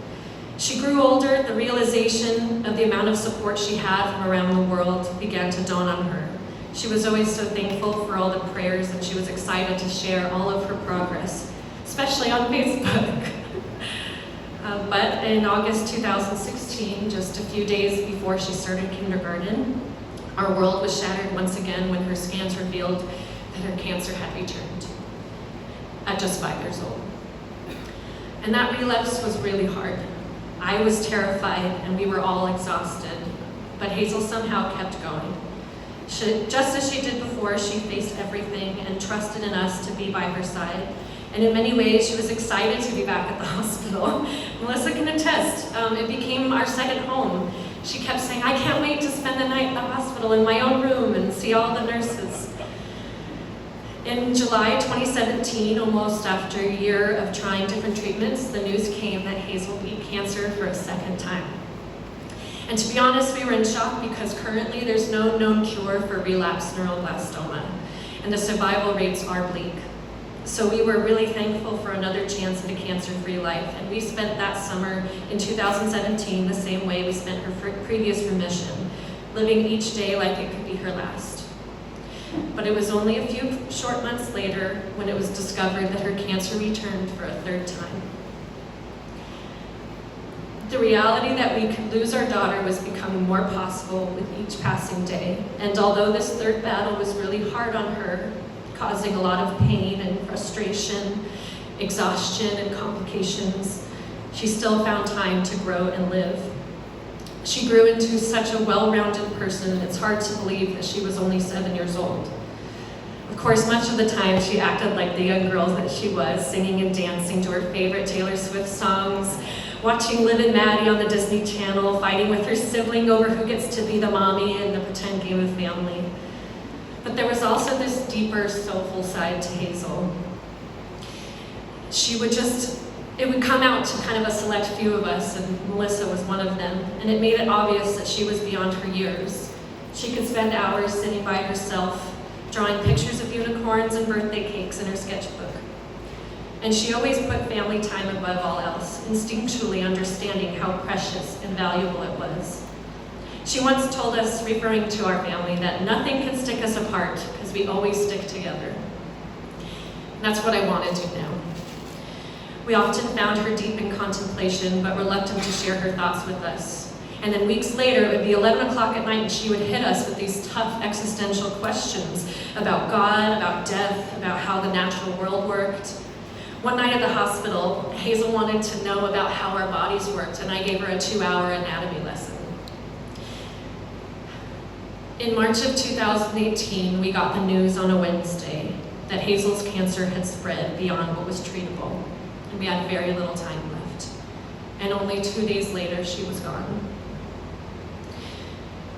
She grew older, the realization of the amount of support she had from around the world began to dawn on her. She was always so thankful for all the prayers, and she was excited to share all of her progress, especially on Facebook. But in August 2016, just a few days before she started kindergarten, our world was shattered once again when her scans revealed that her cancer had returned at just 5 years old. And that relapse was really hard. I was terrified and we were all exhausted, but Hazel somehow kept going. Just as she did before, she faced everything and trusted in us to be by her side. And in many ways, she was excited to be back at the hospital. Melissa can attest, it became our second home. She kept saying, I can't wait to spend the night at the hospital in my own room and see all the nurses. In July 2017, almost after a year of trying different treatments, the news came that Hazel beat cancer for a second time. And to be honest, we were in shock because currently there's no known cure for relapsed neuroblastoma, and the survival rates are bleak. So we were really thankful for another chance at a cancer-free life, and we spent that summer in 2017 the same way we spent her previous remission, living each day like it could be her last. But it was only a few short months later when it was discovered that her cancer returned for a third time. The reality that we could lose our daughter was becoming more possible with each passing day, and although this third battle was really hard on her, causing a lot of pain and frustration, exhaustion and complications, she still found time to grow and live. She grew into such a well-rounded person, it's hard to believe that she was only 7 years old. Of course, much of the time she acted like the young girl that she was, singing and dancing to her favorite Taylor Swift songs, watching Liv and Maddie on the Disney Channel, fighting with her sibling over who gets to be the mommy in the pretend game of family. But there was also this deeper, soulful side to Hazel. It would come out to kind of a select few of us, and Melissa was one of them, and it made it obvious that she was beyond her years. She could spend hours sitting by herself, drawing pictures of unicorns and birthday cakes in her sketchbook. And she always put family time above all else, instinctually understanding how precious and valuable it was. She once told us, referring to our family, that nothing can stick us apart because we always stick together. And that's what I want to do now. We often found her deep in contemplation, but reluctant to share her thoughts with us. And then weeks later, it would be 11 o'clock at night, and she would hit us with these tough existential questions about God, about death, about how the natural world worked. One night at the hospital, Hazel wanted to know about how our bodies worked, and I gave her a 2-hour anatomy lesson. In March of 2018, we got the news on a Wednesday that Hazel's cancer had spread beyond what was treatable, and we had very little time left. And only 2 days later, she was gone.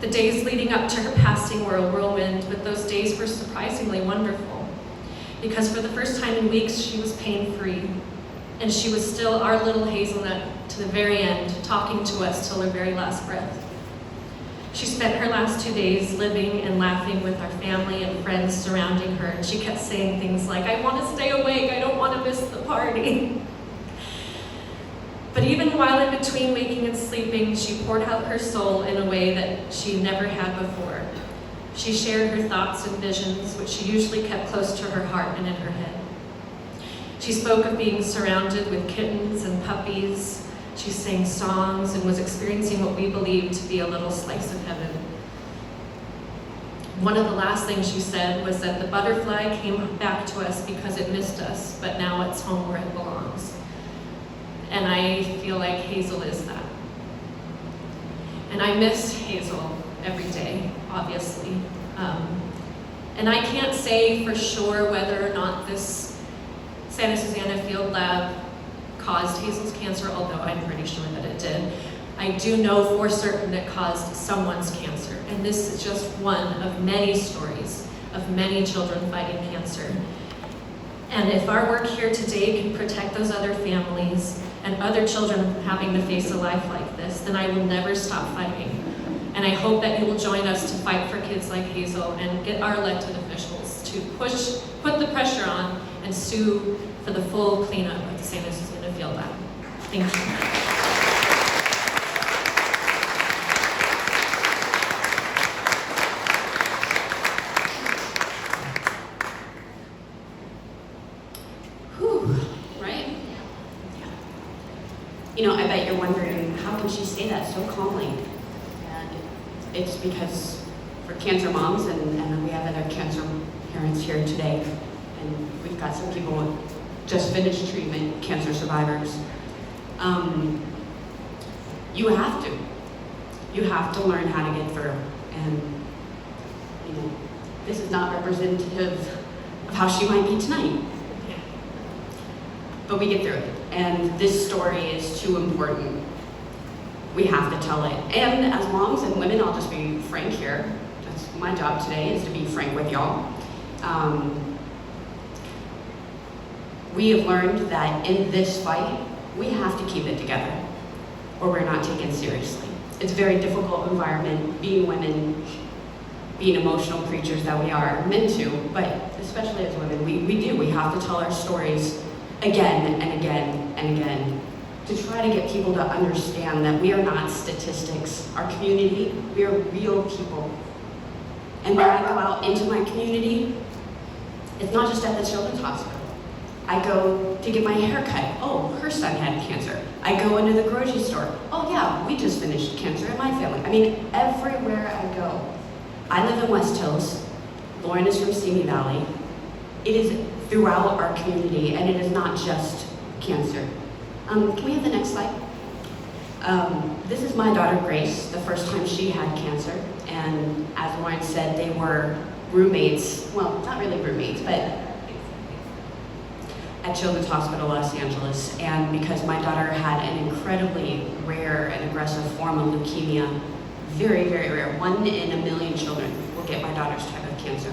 The days leading up to her passing were a whirlwind, but those days were surprisingly wonderful, because for the first time in weeks, she was pain-free, and she was still our little hazelnut to the very end, talking to us till her very last breath. She spent her last 2 days living and laughing with our family and friends surrounding her, and she kept saying things like, I want to stay awake, I don't want to miss the party. But even while in between waking and sleeping, she poured out her soul in a way that she never had before. She shared her thoughts and visions, which she usually kept close to her heart and in her head. She spoke of being surrounded with kittens and puppies. She sang songs and was experiencing what we believed to be a little slice of heaven. One of the last things she said was that the butterfly came back to us because it missed us, but now it's home where it belongs. And I feel like Hazel is that. And I miss Hazel every day, obviously. And I can't say for sure whether or not this Santa Susana field lab caused Hazel's cancer, although I'm pretty sure that it did. I do know for certain it caused someone's cancer. And this is just one of many stories of many children fighting cancer. And if our work here today can protect those other families and other children from having to face a life like this, then I will never stop fighting. And I hope that you will join us to fight for kids like Hazel and get our elected officials to put the pressure on and sue for the full cleanup of the Santa Susana Field Lab. Thank you. You know, I bet you're wondering, how can she say that so calmly? And it's because for cancer moms, and we have other cancer parents here today, and we've got some people who just finished treatment, cancer survivors. You have to learn how to get through. And, you know, this is not representative of how she might be tonight. But we get through it. And this story is too important. We have to tell it. And as moms and women, I'll just be frank here. That's my job today, is to be frank with y'all. We have learned that in this fight, we have to keep it together, or we're not taken seriously. It's a very difficult environment, being women, being emotional creatures that we are meant to, but especially as women, we have to tell our stories again and again and again, to try to get people to understand that we are not statistics. Our community, we are real people. And when I go out into my community, it's not just at the children's hospital. I go to get my hair cut. Oh, her son had cancer. I go into the grocery store. Oh yeah, we just finished cancer in my family. I mean, everywhere I go. I live in West Hills. Lauren is from Simi Valley. It is throughout our community, and it is not just cancer. Can we have the next slide? This is my daughter Grace, the first time she had cancer, and as Lauren said, they were roommates, well, not really roommates, but at Children's Hospital Los Angeles, and because my daughter had an incredibly rare and aggressive form of leukemia, very, very rare, 1 in a million children will get my daughter's type of cancer,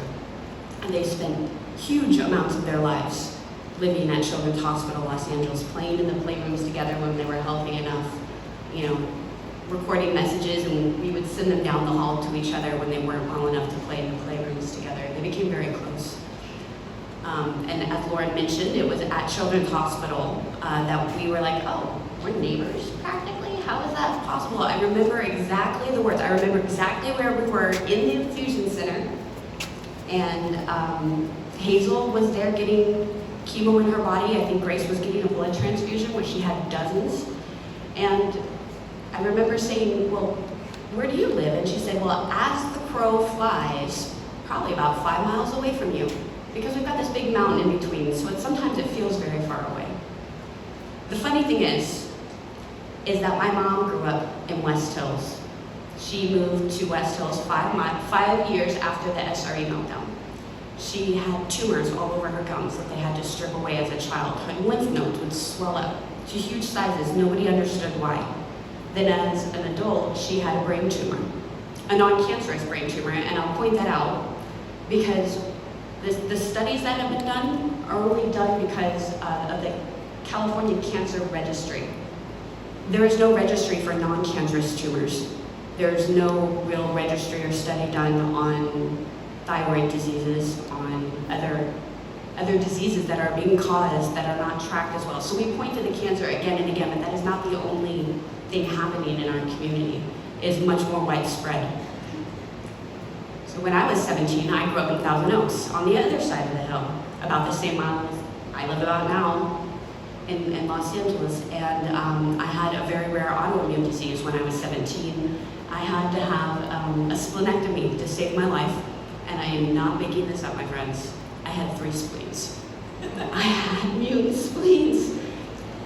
and they spent huge amounts of their lives living at Children's Hospital Los Angeles, playing in the playrooms together when they were healthy enough, you know, recording messages, and we would send them down the hall to each other when they weren't well enough to play in the playrooms together. They became very close. And as Lauren mentioned, it was at Children's Hospital that we were like, oh, we're neighbors practically? How is that possible? I remember exactly the words. I remember exactly where we were in the infusion center, and Hazel was there getting chemo in her body. I think Grace was getting a blood transfusion, where she had dozens. And I remember saying, well, where do you live? And she said, well, as the crow flies, probably about 5 miles away from you, because we've got this big mountain in between, so sometimes it feels very far away. The funny thing is that my mom grew up in West Hills. She moved to West Hills 5 years after the SRE meltdown. She had tumors all over her gums that they had to strip away as a child. Her lymph nodes would swell up to huge sizes. Nobody understood why. Then as an adult, she had a brain tumor, a non-cancerous brain tumor, and I'll point that out because the studies that have been done are only done because of the California Cancer Registry. There is no registry for non-cancerous tumors. There's no real registry or study done on thyroid diseases, on other diseases that are being caused that are not tracked as well. So we point to the cancer again and again, but that is not the only thing happening in our community. It is much more widespread. So when I was 17, I grew up in Thousand Oaks, on the other side of the hill, about the same mile I live about now in Los Angeles. And I had a very rare autoimmune disease when I was 17. I had to have a splenectomy to save my life. And I am not making this up, my friends. I had 3 spleens. I had mutant spleens.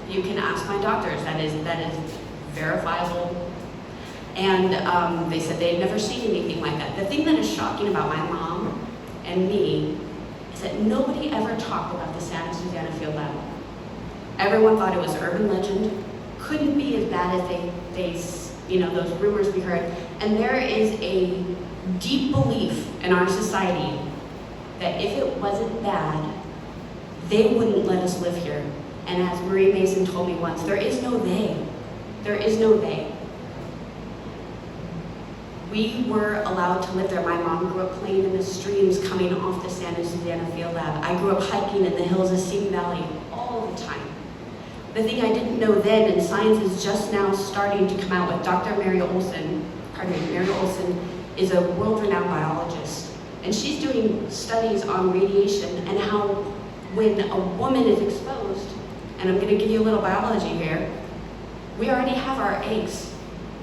You can ask my doctors, that is verifiable. And they said they'd never seen anything like that. The thing that is shocking about my mom and me is that nobody ever talked about the Santa Susana Field Lab. Everyone thought it was urban legend. Couldn't be as bad as those rumors we heard. And there is a deep belief in our society that if it wasn't bad, they wouldn't let us live here. And as Marie Mason told me once, there is no they. There is no they. We were allowed to live there. My mom grew up playing in the streams coming off the Santa Susana Field Lab. I grew up hiking in the hills of Simi Valley all the time. The thing I didn't know then, and science is just now starting to come out with Dr. Mary Olson is a world-renowned biologist. And she's doing studies on radiation and how when a woman is exposed, and I'm gonna give you a little biology here, we already have our eggs,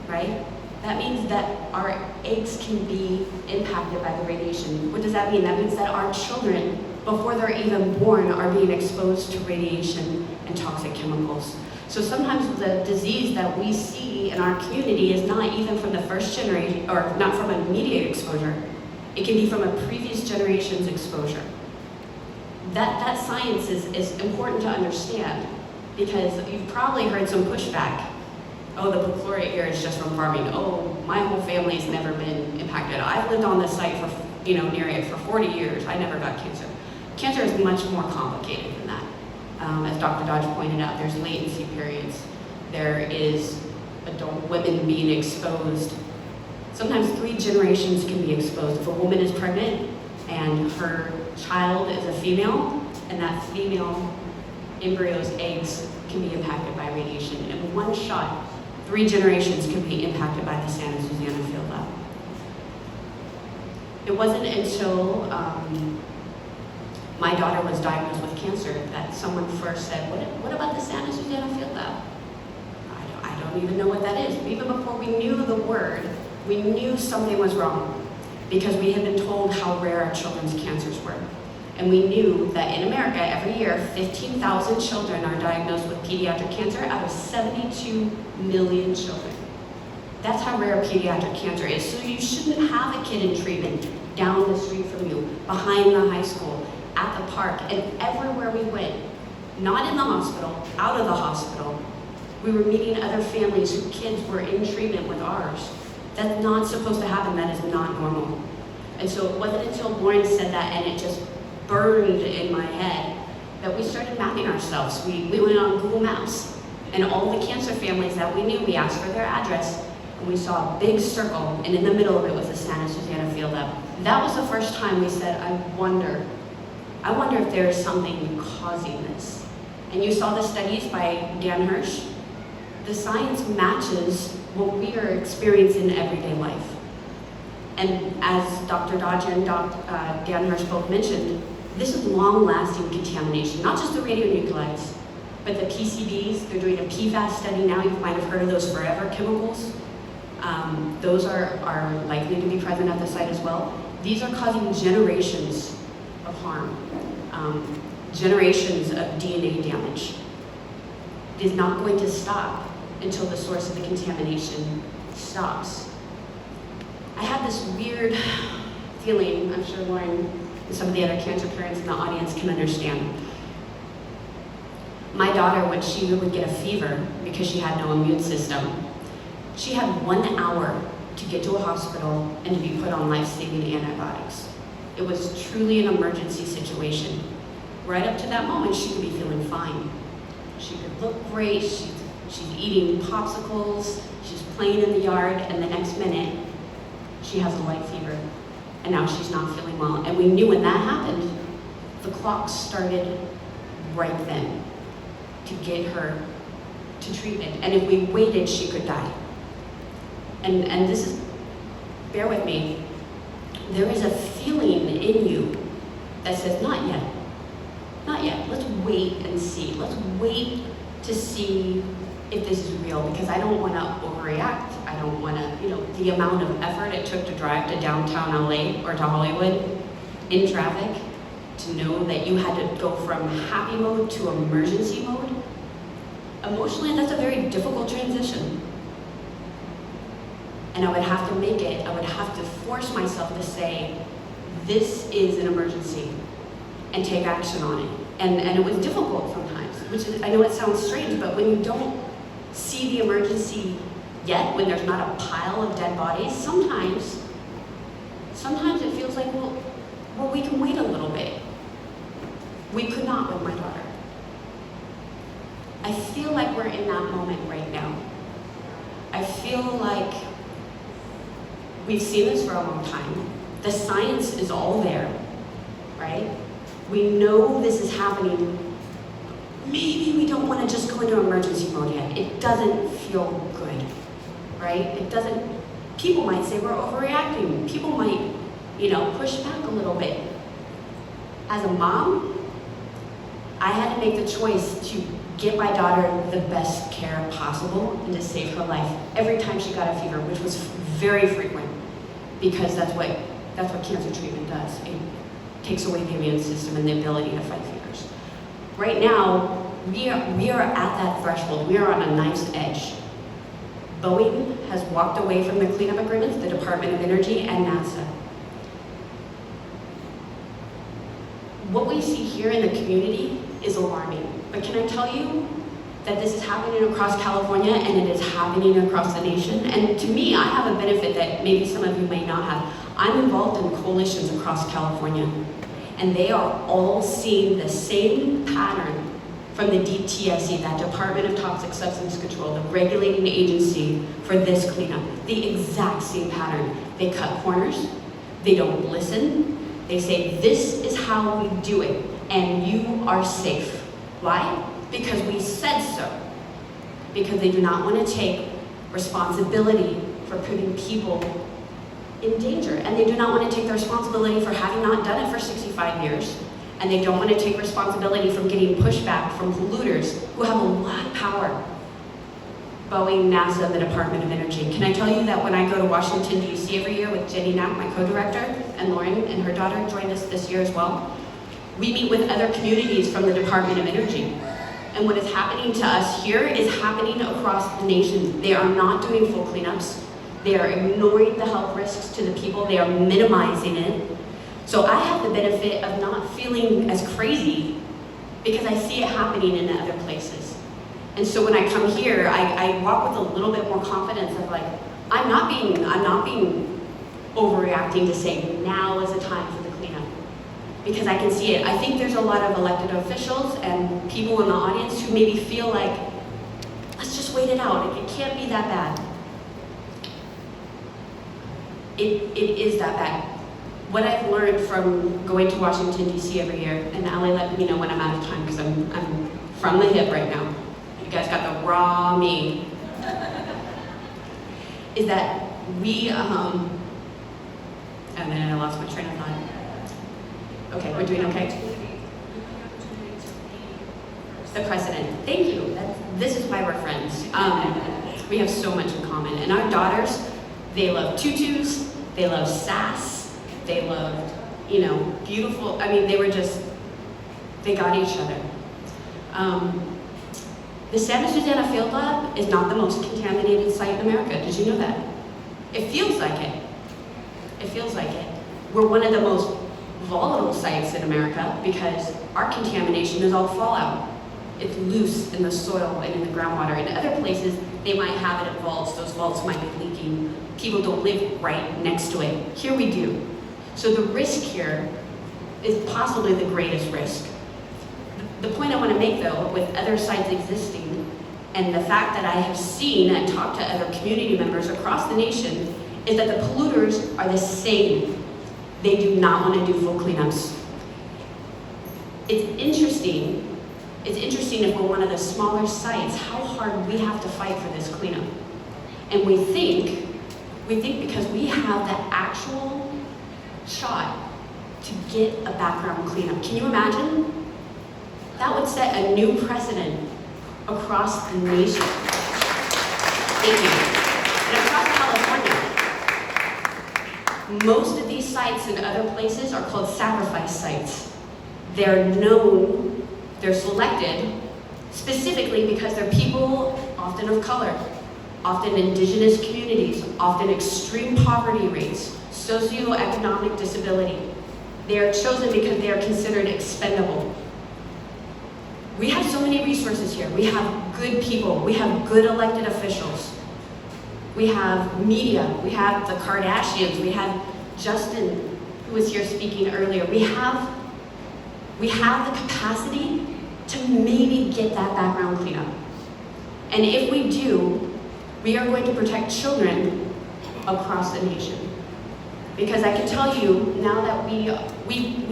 right? That means that our eggs can be impacted by the radiation. What does that mean? That means that our children, before they're even born, are being exposed to radiation and toxic chemicals. So sometimes the disease that we see in our community is not even from the first generation, or not from immediate exposure. It can be from a previous generation's exposure. That science is important to understand, because you've probably heard some pushback. Oh, the perchlorate here is just from farming. Oh, my whole family's never been impacted. I've lived on this site for, near it for 40 years. I never got cancer. Cancer is much more complicated than that. As Dr. Dodge pointed out, there's latency periods. There is adult women being exposed. Sometimes 3 generations can be exposed. If a woman is pregnant and her child is a female, and that female embryo's eggs can be impacted by radiation. In one shot, 3 generations can be impacted by the Santa Susana Field Lab. It wasn't until my daughter was diagnosed with cancer that someone first said, what about the Santa Susana Field Lab? I don't even know what that is. Even before we knew the word, we knew something was wrong, because we had been told how rare our children's cancers were. And we knew that in America, every year, 15,000 children are diagnosed with pediatric cancer out of 72 million children. That's how rare pediatric cancer is. So you shouldn't have a kid in treatment down the street from you, behind the high school, at the park, and everywhere we went. Not in the hospital, out of the hospital. We were meeting other families whose kids were in treatment with ours. That's not supposed to happen. That is not normal. And so it wasn't until Lauren said that, and it just burned in my head, that we started mapping ourselves. We went on Google Maps, and all the cancer families that we knew, we asked for their address, and we saw a big circle, and in the middle of it was the Santa Susana Field Lab. That was the first time we said, I wonder if there is something causing this. And you saw the studies by Dan Hirsch. The science matches what we are experiencing in everyday life. And as Dr. Dodge and Dan Hirsch both mentioned, this is long-lasting contamination, not just the radionuclides, but the PCBs. They're doing a PFAS study now. You might have heard of those forever chemicals. Those are likely to be present at the site as well. These are causing generations of harm, generations of DNA damage. It is not going to stop until the source of the contamination stops. I had this weird feeling, I'm sure Lauren and some of the other cancer parents in the audience can understand. My daughter, when she would get a fever because she had no immune system, she had 1 hour to get to a hospital and to be put on life-saving antibiotics. It was truly an emergency situation. Right up to that moment, she could be feeling fine. She could look great, she's eating popsicles, she's playing in the yard, and the next minute, she has a light fever, and now she's not feeling well. And we knew when that happened, the clock started right then to get her to treatment. And if we waited, she could die. And this is, bear with me, there is a feeling in you that says, not yet, not yet. Let's wait and see. Let's wait to see if this is real, because I don't want to overreact. I don't want to, the amount of effort it took to drive to downtown LA or to Hollywood in traffic, to know that you had to go from happy mode to emergency mode. Emotionally, that's a very difficult transition. And I would have to make it, I would have to force myself to say, this is an emergency, and take action on it. And it was difficult sometimes, which is, I know it sounds strange, but when you don't see the emergency Yet, when there's not a pile of dead bodies, sometimes it feels like, well, we can wait a little bit. We could not with my daughter. I feel like we're in that moment right now. I feel like we've seen this for a long time. The science is all there, right? We know this is happening. Maybe we don't want to just go into emergency mode yet. It doesn't feel good, right? It doesn't, people might say we're overreacting. People might, push back a little bit. As a mom, I had to make the choice to get my daughter the best care possible and to save her life every time she got a fever, which was very frequent, because that's what cancer treatment does. It takes away the immune system and the ability to fight fevers. Right now, we are at that threshold. We are on a knife's edge. Boeing has walked away from the cleanup agreements, the Department of Energy and NASA. What we see here in the community is alarming. But can I tell you that this is happening across California and it is happening across the nation? And to me, I have a benefit that maybe some of you may not have. I'm involved in coalitions across California, and they are all seeing the same pattern from the DTSC, that Department of Toxic Substance Control, the regulating agency for this cleanup. The exact same pattern. They cut corners, they don't listen, they say this is how we do it, and you are safe. Why? Because we said so. Because they do not want to take responsibility for putting people in danger. And they do not want to take the responsibility for having not done it for 65 years. And they don't want to take responsibility from getting pushback from polluters who have a lot of power. Boeing, NASA, and the Department of Energy. Can I tell you that when I go to Washington, D.C. every year with Jenny Knapp, my co-director, and Lauren and her daughter joined us this year as well, we meet with other communities from the Department of Energy. And what is happening to us here is happening across the nation. They are not doing full cleanups. They are ignoring the health risks to the people. They are minimizing it. So I have the benefit of not feeling as crazy because I see it happening in other places. And so when I come here, I walk with a little bit more confidence of like, I'm not being overreacting to say now is the time for the cleanup. Because I can see it. I think there's a lot of elected officials and people in the audience who maybe feel like, let's just wait it out. It can't be that bad. It is that bad. What I've learned from going to Washington, D.C. every year, and Ali let me know when I'm out of time because I'm from the hip right now. You guys got the raw me. Is that we, and then I lost my train of thought. Okay, we're doing okay? The president. Thank you. This is why we're friends. We have so much in common. And our daughters, they love tutus, they love sass, they loved, beautiful. I mean, they got each other. The Santa Susana Field Lab is not the most contaminated site in America. Did you know that? It feels like it. It feels like it. We're one of the most volatile sites in America because our contamination is all fallout. It's loose in the soil and in the groundwater. In other places, they might have it in vaults. Those vaults might be leaking. People don't live right next to it. Here we do. So the risk here is possibly the greatest risk. The point I want to make, though, with other sites existing, and the fact that I have seen and talked to other community members across the nation, is that the polluters are the same. They do not want to do full cleanups. It's interesting if we're one of the smaller sites, how hard we have to fight for this cleanup. And we think because we have the actual shot to get a background cleanup. Can you imagine? That would set a new precedent across the nation. Thank you. And across California. Most of these sites in other places are called sacrifice sites. They're known, they're selected specifically because they're people often of color, often indigenous communities, often extreme poverty rates, socioeconomic disability. They are chosen because they are considered expendable. We have so many resources here. We have good people. We have good elected officials. We have media, we have the Kardashians, we have Justin, who was here speaking earlier. We have the capacity to maybe get that background cleanup. And if we do, we are going to protect children across the nation. Because I can tell you, now that we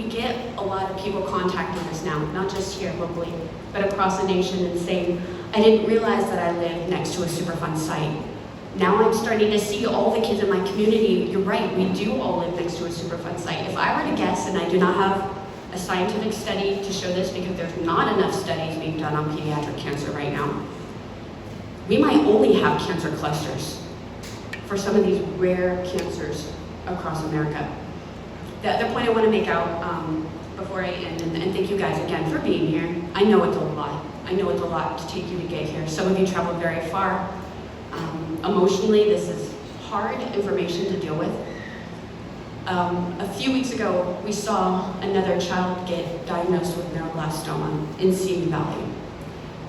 get a lot of people contacting us now, not just here locally, but across the nation and saying, I didn't realize that I live next to a Superfund site. Now I'm starting to see all the kids in my community, you're right, we do all live next to a Superfund site. If I were to guess, and I do not have a scientific study to show this because there's not enough studies being done on pediatric cancer right now, we might only have cancer clusters for some of these rare cancers across America. The other point I want to make out before I end, and thank you guys again for being here. I know it's a lot. I know it's a lot to take you to get here. Some of you traveled very far. Emotionally, this is hard information to deal with. A few weeks ago, we saw another child get diagnosed with neuroblastoma in Simi Valley.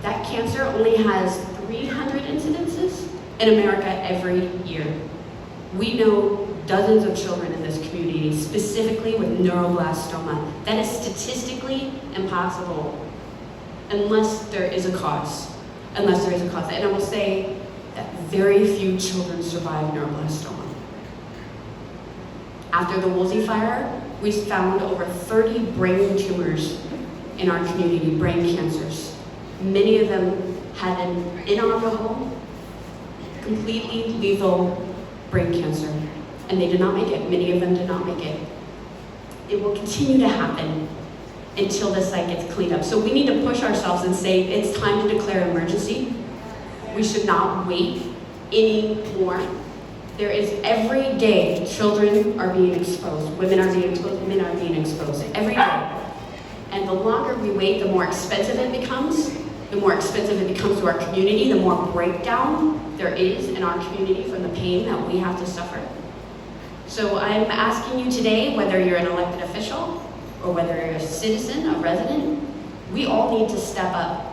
That cancer only has 300 incidences in America every year. We know dozens of children in this community, specifically with neuroblastoma. That is statistically impossible unless there is a cause. And I will say that very few children survive neuroblastoma. After the Woolsey fire, we found over 30 brain tumors in our community, brain cancers. Many of them had an inoperable, completely lethal brain cancer, and they did not make it. Many of them did not make it. It will continue to happen until the site gets cleaned up. So we need to push ourselves and say it's time to declare emergency. We should not wait anymore. There is every day children are being exposed, women are being exposed, men are being exposed, every day. And the longer we wait, the more expensive it becomes. The more expensive it becomes to our community, the more breakdown there is in our community from the pain that we have to suffer. So I'm asking you today, whether you're an elected official or whether you're a citizen, a resident, we all need to step up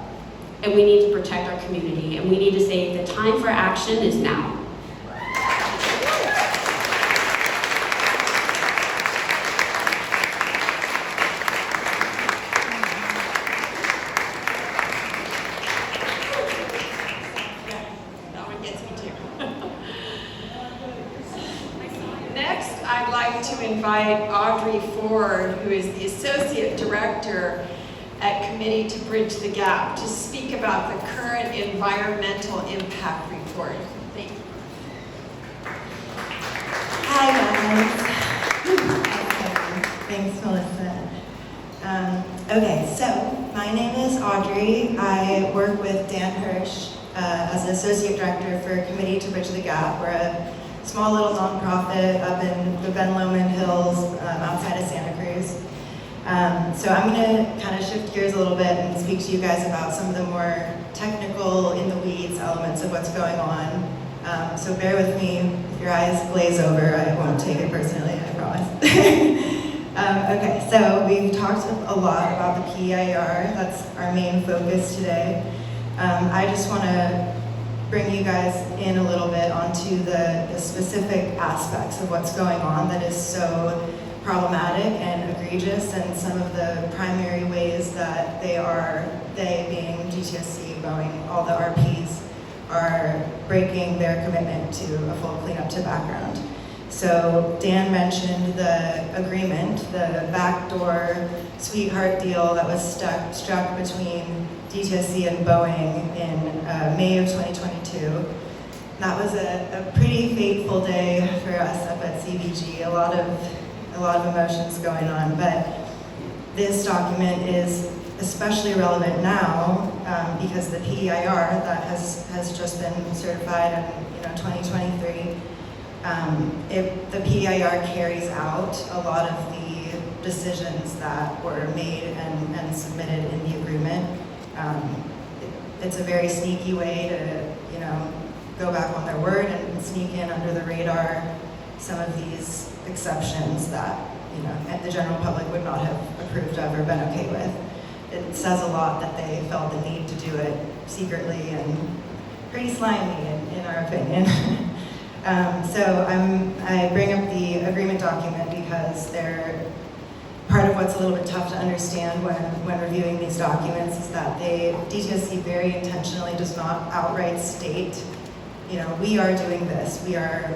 and we need to protect our community and we need to say the time for action is now. Invite Audrey Ford, who is the Associate Director at Committee to Bridge the Gap, to speak about the current environmental impact report. Thank you. Hi guys. Thanks, Melissa. Okay, so my name is Audrey. I work with Dan Hirsch as an Associate Director for Committee to Bridge the Gap. We're a small little nonprofit up in the Ben Lomond Hills outside of Santa Cruz. So I'm going to kind of shift gears a little bit and speak to you guys about some of the more technical, in the weeds elements of what's going on. So bear with me. If your eyes glaze over, I won't take it personally, I promise. Okay, so we've talked a lot about the PEIR. That's our main focus today. I just want to bring you guys in a little bit onto the specific aspects of what's going on that is so problematic and egregious, and some of the primary ways that they being GTSC, Boeing, all the RPs, are breaking their commitment to a full cleanup to background. So Dan mentioned the agreement, the backdoor sweetheart deal that was struck between DTSC and Boeing in May of 2022. That was a pretty fateful day for us up at CBG. A lot of emotions going on, but this document is especially relevant now because the PEIR that has just been certified in 2023. The PEIR carries out a lot of the decisions that were made and submitted in the agreement. It's a very sneaky way to, go back on their word and sneak in under the radar some of these exceptions that, the general public would not have approved of or been okay with. It says a lot that they felt the need to do it secretly and pretty slimy in our opinion. I bring up the agreement document because part of what's a little bit tough to understand when reviewing these documents is that DTSC very intentionally does not outright state, we are doing this, we are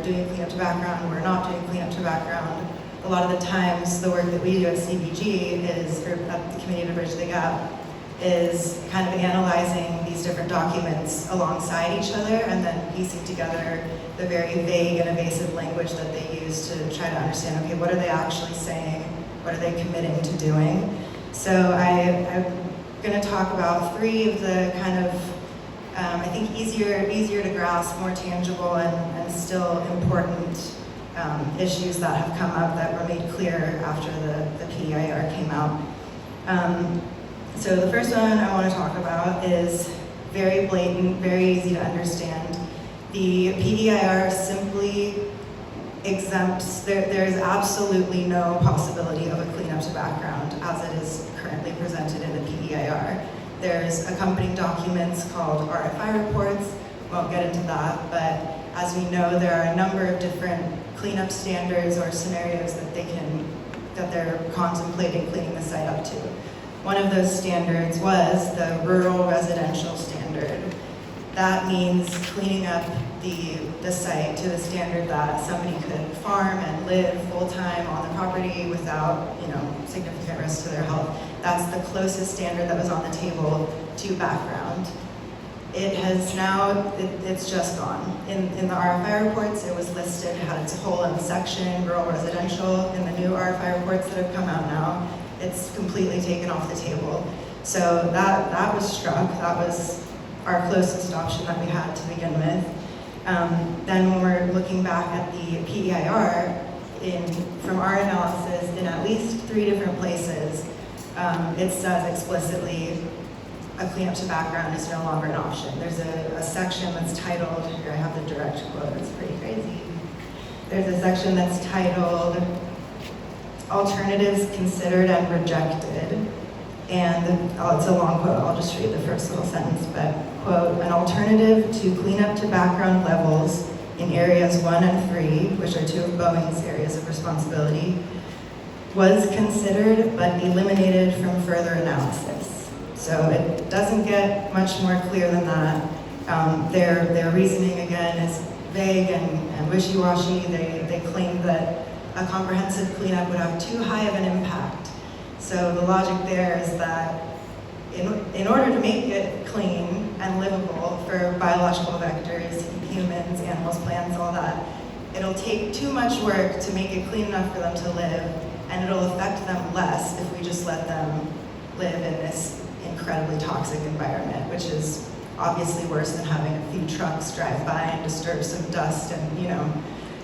doing cleanup to background, we're not doing cleanup to background. A lot of the times, the work that we do at CBG or at the Committee to Bridge the Gap, is kind of analyzing these different documents alongside each other and then piecing together the very vague and evasive language that they use to try to understand, okay, what are they actually saying? What are they committing to doing? So I'm going to talk about 3 of the kind of, I think easier to grasp, more tangible and still important issues that have come up that were made clear after the PEIR came out. So the first one I want to talk about is very blatant, very easy to understand. The PEIR simply exempts, there is absolutely no possibility of a cleanup to background as it is currently presented in the PEIR. There's accompanying documents called RFI reports, won't get into that, but as we know, there are a number of different cleanup standards or scenarios that they're contemplating cleaning the site up to. One of those standards was the rural residential standard. That means cleaning up the site to the standard that somebody could farm and live full-time on the property without, significant risk to their health. That's the closest standard that was on the table to background. It has now, it's just gone. In the RFI reports, it was listed, had its whole own section, rural residential. In the new RFI reports that have come out now, it's completely taken off the table. So that was struck. That was our closest option that we had to begin with. Then when we're looking back at the PEIR, from our analysis, in at least 3 different places, it says explicitly a cleanup to background is no longer an option. There's a section that's titled, here I have the direct quote, it's pretty crazy. There's a section that's titled Alternatives Considered and Rejected. And it's a long quote, I'll just read the first little sentence, but quote, an alternative to cleanup to background levels in areas 1 and 3, which are 2 of Boeing's areas of responsibility, was considered but eliminated from further analysis. So it doesn't get much more clear than that. Their reasoning again is vague and wishy-washy. They claim that a comprehensive cleanup would have too high of an impact. So the logic there is that in order to make it clean and livable for biological vectors, humans, animals, plants, all that, it'll take too much work to make it clean enough for them to live, and it'll affect them less if we just let them live in this incredibly toxic environment, which is obviously worse than having a few trucks drive by and disturb some dust, and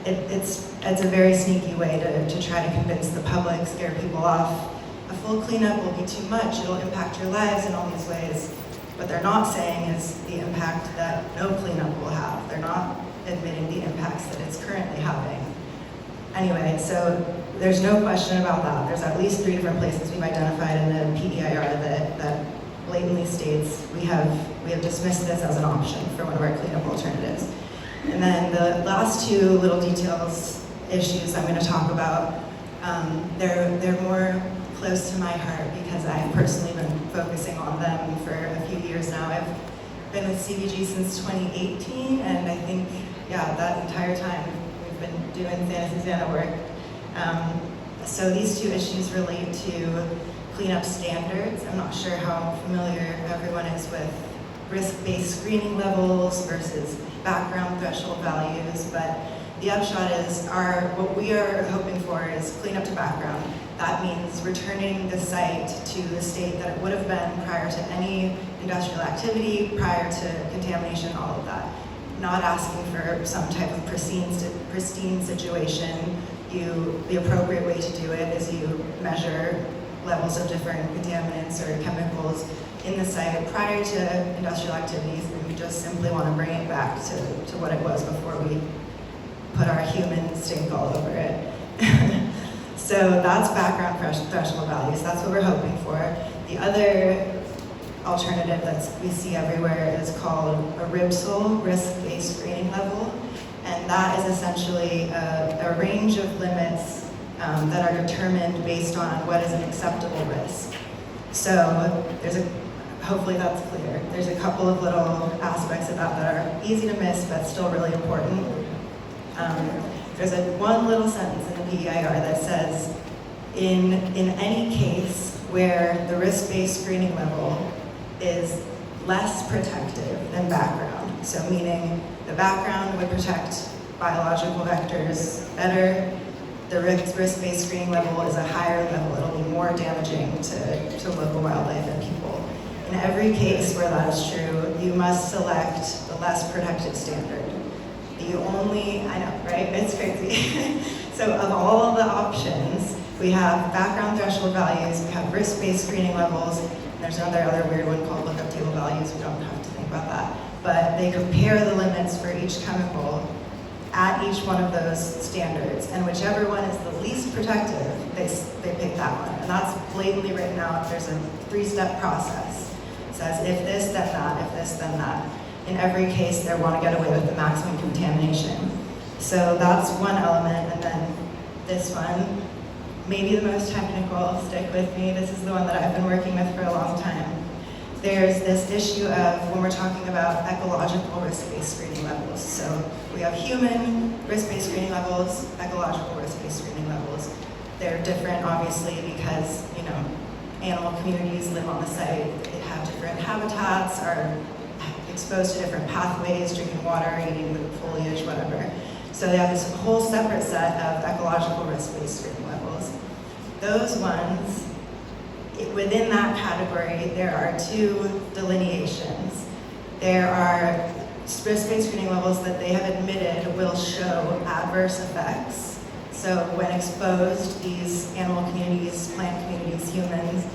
it's a very sneaky way to try to convince the public, scare people off. A full cleanup will be too much, it'll impact your lives in all these ways. What they're not saying is the impact that no cleanup will have. They're not admitting the impacts that it's currently having. Anyway, so there's no question about that. There's at least 3 different places we've identified in the PEIR that blatantly states we have dismissed this as an option for one of our cleanup alternatives. And then the last 2 little issues I'm going to talk about, they're more close to my heart because I've personally been focusing on them for a few years now. I've been with CBG since 2018, and I think, that entire time we've been doing Santa Susana work. So these 2 issues relate to cleanup standards. I'm not sure how familiar everyone is with risk-based screening levels versus background threshold values, but the upshot is what we are hoping for is cleanup to background. That means returning the site to the state that it would have been prior to any industrial activity, prior to contamination, all of that. Not asking for some type of pristine situation. The appropriate way to do it is you measure levels of different contaminants or chemicals in the site prior to industrial activities, and we just simply want to bring it back to what it was before we put our human stink all over it. So that's background threshold values. That's what we're hoping for. The other alternative that we see everywhere is called a RIBSOL, risk-based screening level. And that is essentially a range of limits that are determined based on what is an acceptable risk. So hopefully that's clear. There's a couple of little aspects of that that are easy to miss, but still really important. There's one little sentence in the PEIR that says, in any case where the risk-based screening level is less protective than background, so meaning the background would protect biological vectors better, the risk-based screening level is a higher level, it'll be more damaging to local wildlife and people. In every case where that is true, you must select the less protective standard. I know, right? It's crazy. So of all the options, we have background threshold values, we have risk-based screening levels, and there's another weird one called lookup table values, we don't have to think about that. But they compare the limits for each chemical at each one of those standards, and whichever one is the least protective, they pick that one. And that's blatantly written out. There's a 3-step process. It says if this, then that, if this, then that. In every case, they want to get away with the maximum contamination. So that's one element, and then this one, maybe the most technical, stick with me, this is the one that I've been working with for a long time. There's this issue of when we're talking about ecological risk-based screening levels. So we have human risk-based screening levels, ecological risk-based screening levels. They're different, obviously, because, animal communities live on the site, they have different habitats, are exposed to different pathways, drinking water, eating the foliage, whatever. So they have this whole separate set of ecological risk-based screening levels. Those ones, within that category, there are 2 delineations. There are risk-based screening levels that they have admitted will show adverse effects. So when exposed, these animal communities, plant communities, humans,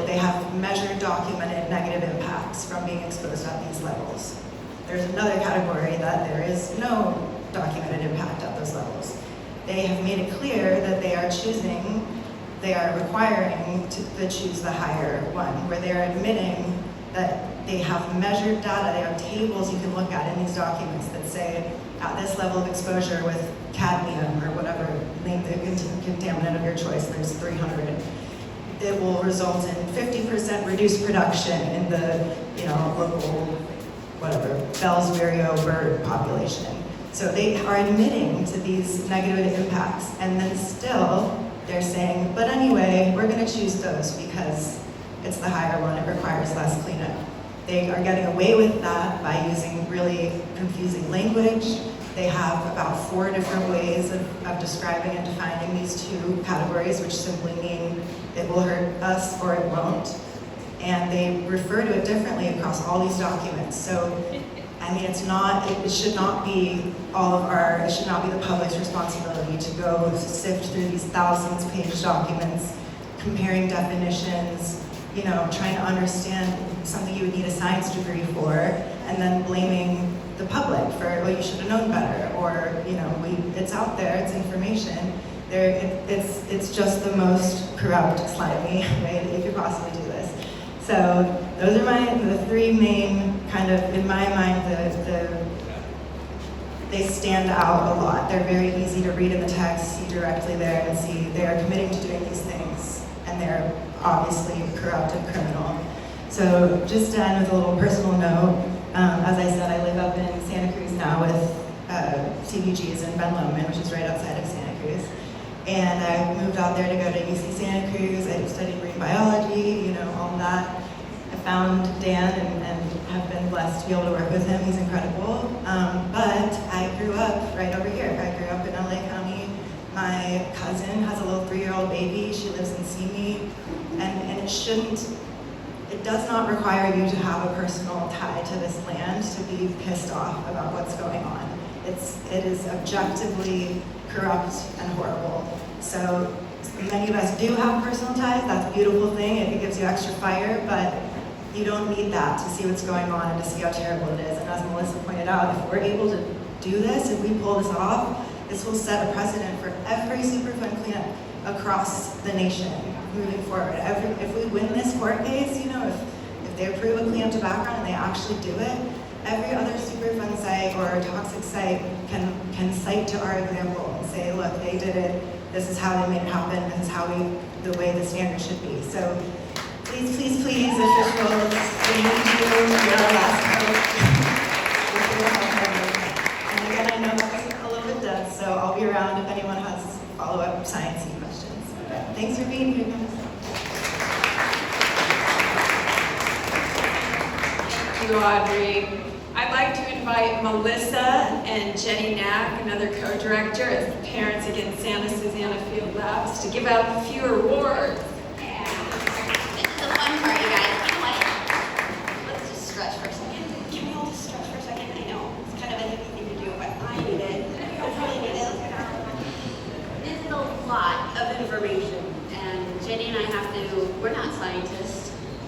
they have measured, documented negative impacts from being exposed at these levels. There's another category that there is no documented impact at those levels. They have made it clear that they are requiring to choose the higher one, where they're admitting that they have measured data, they have tables you can look at in these documents that say, at this level of exposure with cadmium or whatever, name the contaminant of your choice, there's 300, it will result in 50% reduced production in the local, whatever, Bell's Vireo bird population. So they are admitting to these negative impacts, and then still they're saying, but anyway, we're going to choose those because it's the higher one, it requires less cleanup. They are getting away with that by using really confusing language. They have about 4 different ways of describing and defining these 2 categories, which simply mean it will hurt us or it won't. And they refer to it differently across all these documents. So, it should not be it should not be the public's responsibility to go sift through these thousands-page documents, comparing definitions, trying to understand something you would need a science degree for, and then blaming the public for, well, you should have known better, or, it's out there, it's information. It's just the most corrupt, slimy way that you could possibly do this. So those are the 3 main, kind of, in my mind, they stand out a lot. They're very easy to read in the text, see directly there, and see they are committing to doing these things, and they're obviously corrupt and criminal. So just to end with a little personal note, as I said, I live up in Santa Cruz now with CBG's in Ben Lomond, which is right outside of Santa Cruz. And I moved out there to go to UC Santa Cruz. I studied marine biology, all that. I found Dan and have been blessed to be able to work with him. He's incredible. But I grew up right over here. I grew up in LA County. My cousin has a little 3-year-old baby. She lives in Simi. And it does not require you to have a personal tie to this land to be pissed off about what's going on. It is objectively corrupt and horrible. So many of us do have personal ties. That's a beautiful thing. It gives you extra fire, but you don't need that to see what's going on and to see how terrible it is. And as Melissa pointed out, if we're able to do this, if we pull this off, this will set a precedent for every Superfund cleanup across the nation moving forward. If we win this court case, if they approve a cleanup to background and they actually do it, every other Superfund site or toxic site can cite to our example and say, look, they did it, this is how they made it happen, this is how the way the standard should be. So please, please, please, officials, we need you, you're our last hope. And again, I know that's a little bit dense, so I'll be around if anyone has follow-up sciencey questions. Thanks for being here, guys. Thank you, Audrey. I'd like to invite Melissa and Jenny Knack, another co-director of Parents Against Santa Susana Field Labs, to give out a few awards. Yeah. This is the fun part, you guys. You know what? Let's just stretch for a second. Can we all just stretch for a second? I know it's kind of a hippie thing to do, but I need it. I really need it. This is a lot of information, and Jenny and I have to, we're not scientists.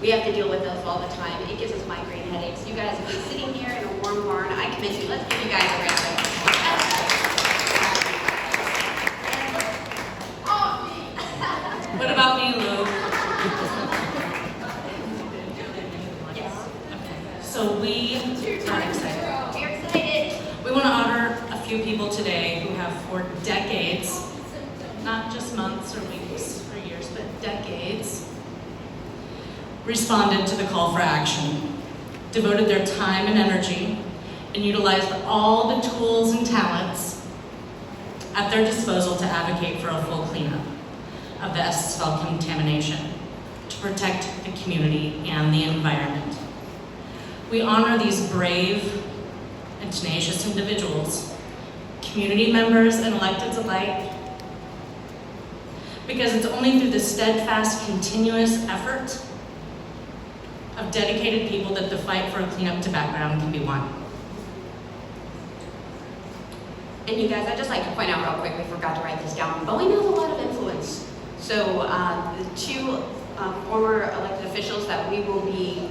We have to deal with this all the time. It gives us migraine headaches. You guys have been sitting here in a warm barn. I commit you. Let's give you guys a round of applause. What about me, Lou? Yes. So we are excited. We're excited. We want to honor a few people today who have for decades, not just months or weeks or years, but decades, responded to the call for action, devoted their time and energy, and utilized all the tools and talents at their disposal to advocate for a full cleanup of the SSFL contamination to protect the community and the environment. We honor these brave and tenacious individuals, community members and electeds alike, because it's only through the steadfast, continuous effort of dedicated people that the fight for a cleanup to background can be won. And you guys, I'd just like to point out real quick, we forgot to write this down. Boeing has a lot of influence. So the two former elected officials that we will be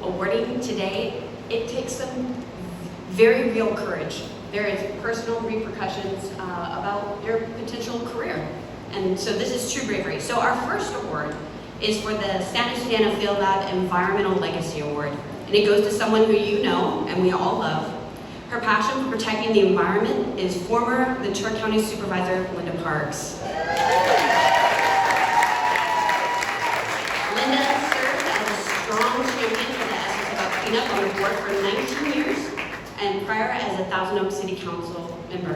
awarding today, it takes them very real courage. There is personal repercussions about their potential career. And so this is true bravery. So our first award is for the Santa Susana Field Lab Environmental Legacy Award. And it goes to someone who you know and we all love. Her passion for protecting the environment is former Ventura County Supervisor Linda Parks. Linda served as a strong champion for the SSFL cleanup on the board for 19 years and prior as a Thousand Oaks City Council member.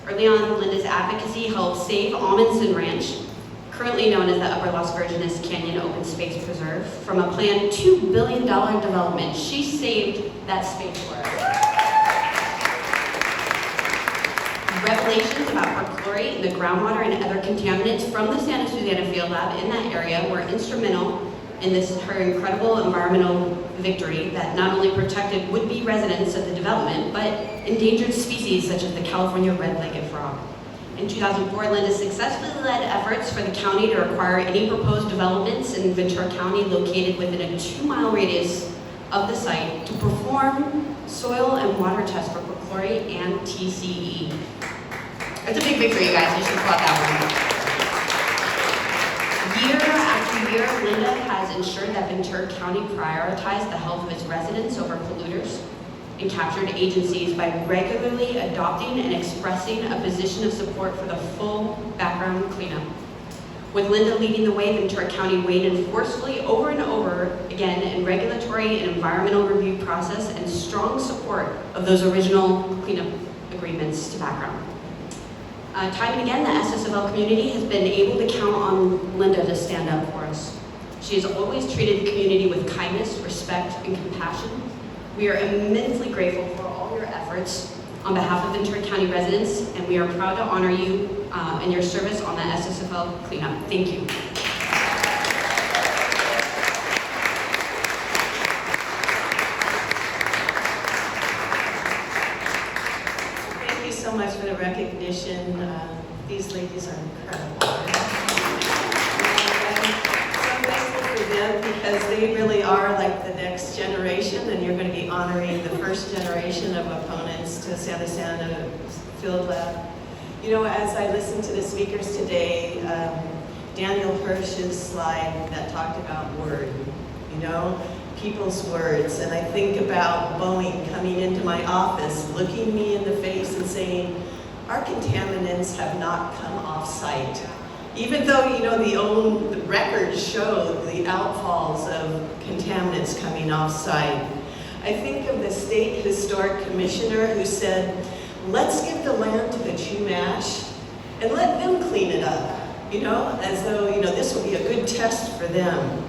Early on, Linda's advocacy helped save Amundsen Ranch, currently known as the Upper Las Virgenes Canyon Open Space Preserve, from a planned $2 billion development. She saved that space for us. Revelations about perchlorate in the groundwater and other contaminants from the Santa Susana Field Lab in that area were instrumental in her incredible environmental victory that not only protected would-be residents of the development, but endangered species such as the California red-legged frog. In 2004, Linda successfully led efforts for the county to acquire any proposed developments in Ventura County located within a 2-mile radius of the site to perform soil and water tests for perchlorate and TCE. It's a big victory, you guys. You should applaud that one. Year after year, Linda has ensured that Ventura County prioritized the health of its residents over polluters and captured agencies by regularly adopting and expressing a position of support for the full background cleanup. With Linda leading the way, Ventura County weighed in forcefully over and over again in regulatory and environmental review process and strong support of those original cleanup agreements to background. Time and again, the SSFL community has been able to count on Linda to stand up for us. She has always treated the community with kindness, respect, and compassion. We are immensely grateful for all your efforts on behalf of Ventura County residents, and we are proud to honor you and your service on the SSFL cleanup. Thank you. Thank you so much for the recognition. These ladies are incredible. I'm so thankful for them because they really are like the next generation, and you're going to be honoring the first generation of opponents to Santa Susana Field Lab. You know, as I listened to the speakers today, Daniel Hirsch's slide that talked about word, you know, people's words, and I think about Boeing coming into my office, looking me in the face and saying, our contaminants have not come off site. Even though, you know, the records show the outfalls of contaminants coming off site. I think of the state historic commissioner who said, let's give the land to the Chumash and let them clean it up, you know, as though, you know, this will be a good test for them.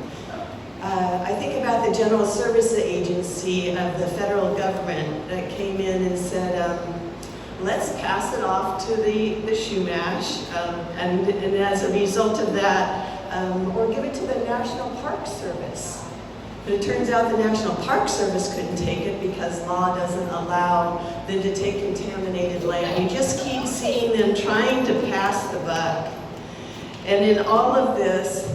I think about the General Services Agency of the federal government that came in and said, let's pass it off to the Chumash, and as a result of that, or give it to the National Park Service. But it turns out the National Park Service couldn't take it because law doesn't allow them to take contaminated land. You just keep seeing them trying to pass the buck. And in all of this,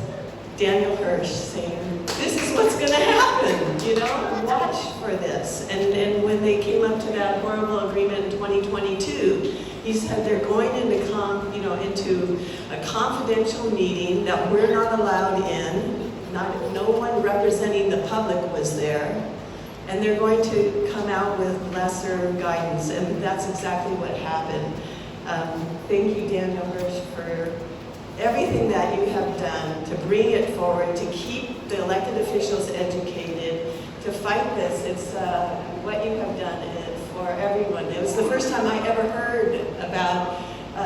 Daniel Hirsch saying, this is what's going to happen, you know, watch for this. And when they came up to that horrible agreement in 2022, he said they're going into a confidential meeting that we're not allowed in. No one representing the public was there. And they're going to come out with lesser guidance, and that's exactly what happened. Thank you, Daniel Hirsch, for everything that you have done to bring it forward, to keep the elected officials educated, to fight this. It's what you have done for everyone. It was the first time I ever heard about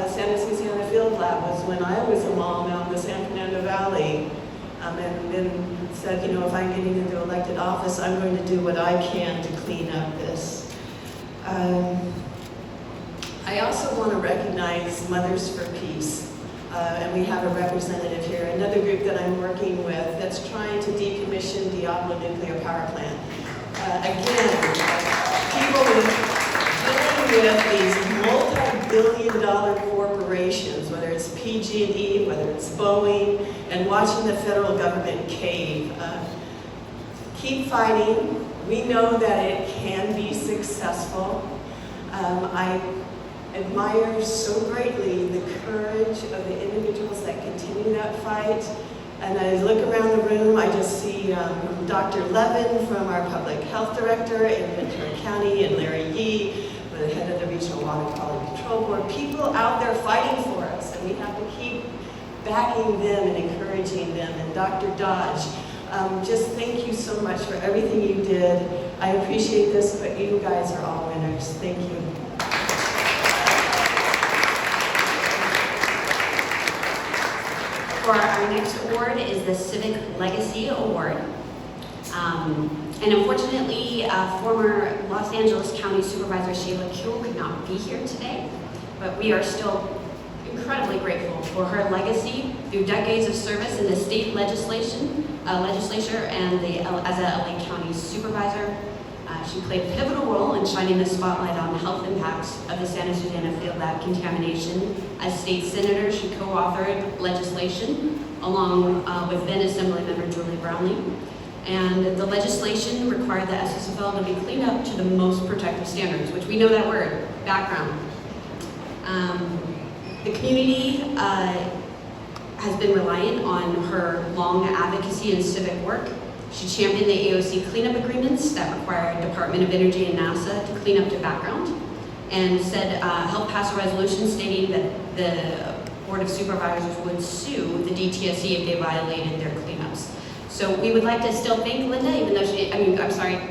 Santa Susana Field Lab was when I was a mom out in the San Fernando Valley, and then said, you know, if I'm getting into elected office, I'm going to do what I can to clean up this. I also want to recognize Mothers for Peace. And we have a representative here, another group that I'm working with that's trying to decommission Diablo nuclear power plant. Again, people dealing with these multi-billion-dollar corporations, whether it's PG&E, whether it's Boeing, and watching the federal government cave. Keep fighting. We know that it can be successful. I admire so greatly the courage of the individuals that continue that fight. And I look around the room, I just see Dr. Levin from our public health director in Ventura County, and Larry Yee, the head of the Regional Water Quality Control Board, people out there fighting for us, and we have to keep backing them and encouraging them. And Dr. Dodge, just thank you so much for everything you did. I appreciate this, but you guys are all winners. Thank you. For our next award is the Civic Legacy Award. And unfortunately, former Los Angeles County Supervisor Sheila Kuehl could not be here today, but we are still incredibly grateful for her legacy through decades of service in the state legislature and as a LA County Supervisor. She played a pivotal role in shining the spotlight on the health impacts of the Santa Susana Field Lab contamination. As state senator, she co-authored legislation along with then Assembly Member Julie Brownlee. And the legislation required the SSFL to be cleaned up to the most protective standards, which we know that word, background. The community has been reliant on her long advocacy and civic work. She championed the AOC cleanup agreements that required Department of Energy and NASA to clean up to background, and said helped pass a resolution stating that the Board of Supervisors would sue the DTSC if they violated their cleanups. So we would like to still thank Linda, even though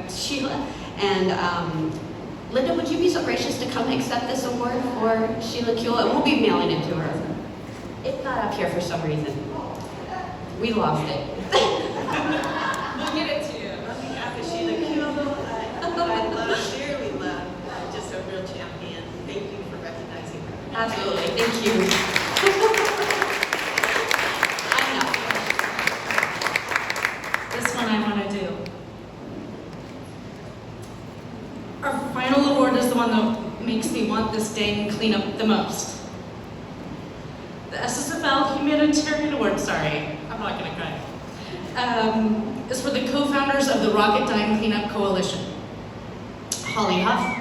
Sheila. And Linda, would you be so gracious to come accept this award for Sheila Kuehl? And we'll be mailing it to her. It's not up here for some reason. We lost it. We'll get it to you. On behalf of Sheila Kuehl, I dearly love, just a real champion. Thank you for recognizing her. Absolutely, thank you. I know. This one I want to do. Our final award is the one that makes me want this dang cleanup the most. The SSFL Humanitarian Award, sorry, I'm not going to cry. Is for the co-founders of the Rocketdyne Cleanup Coalition. Holly Huff,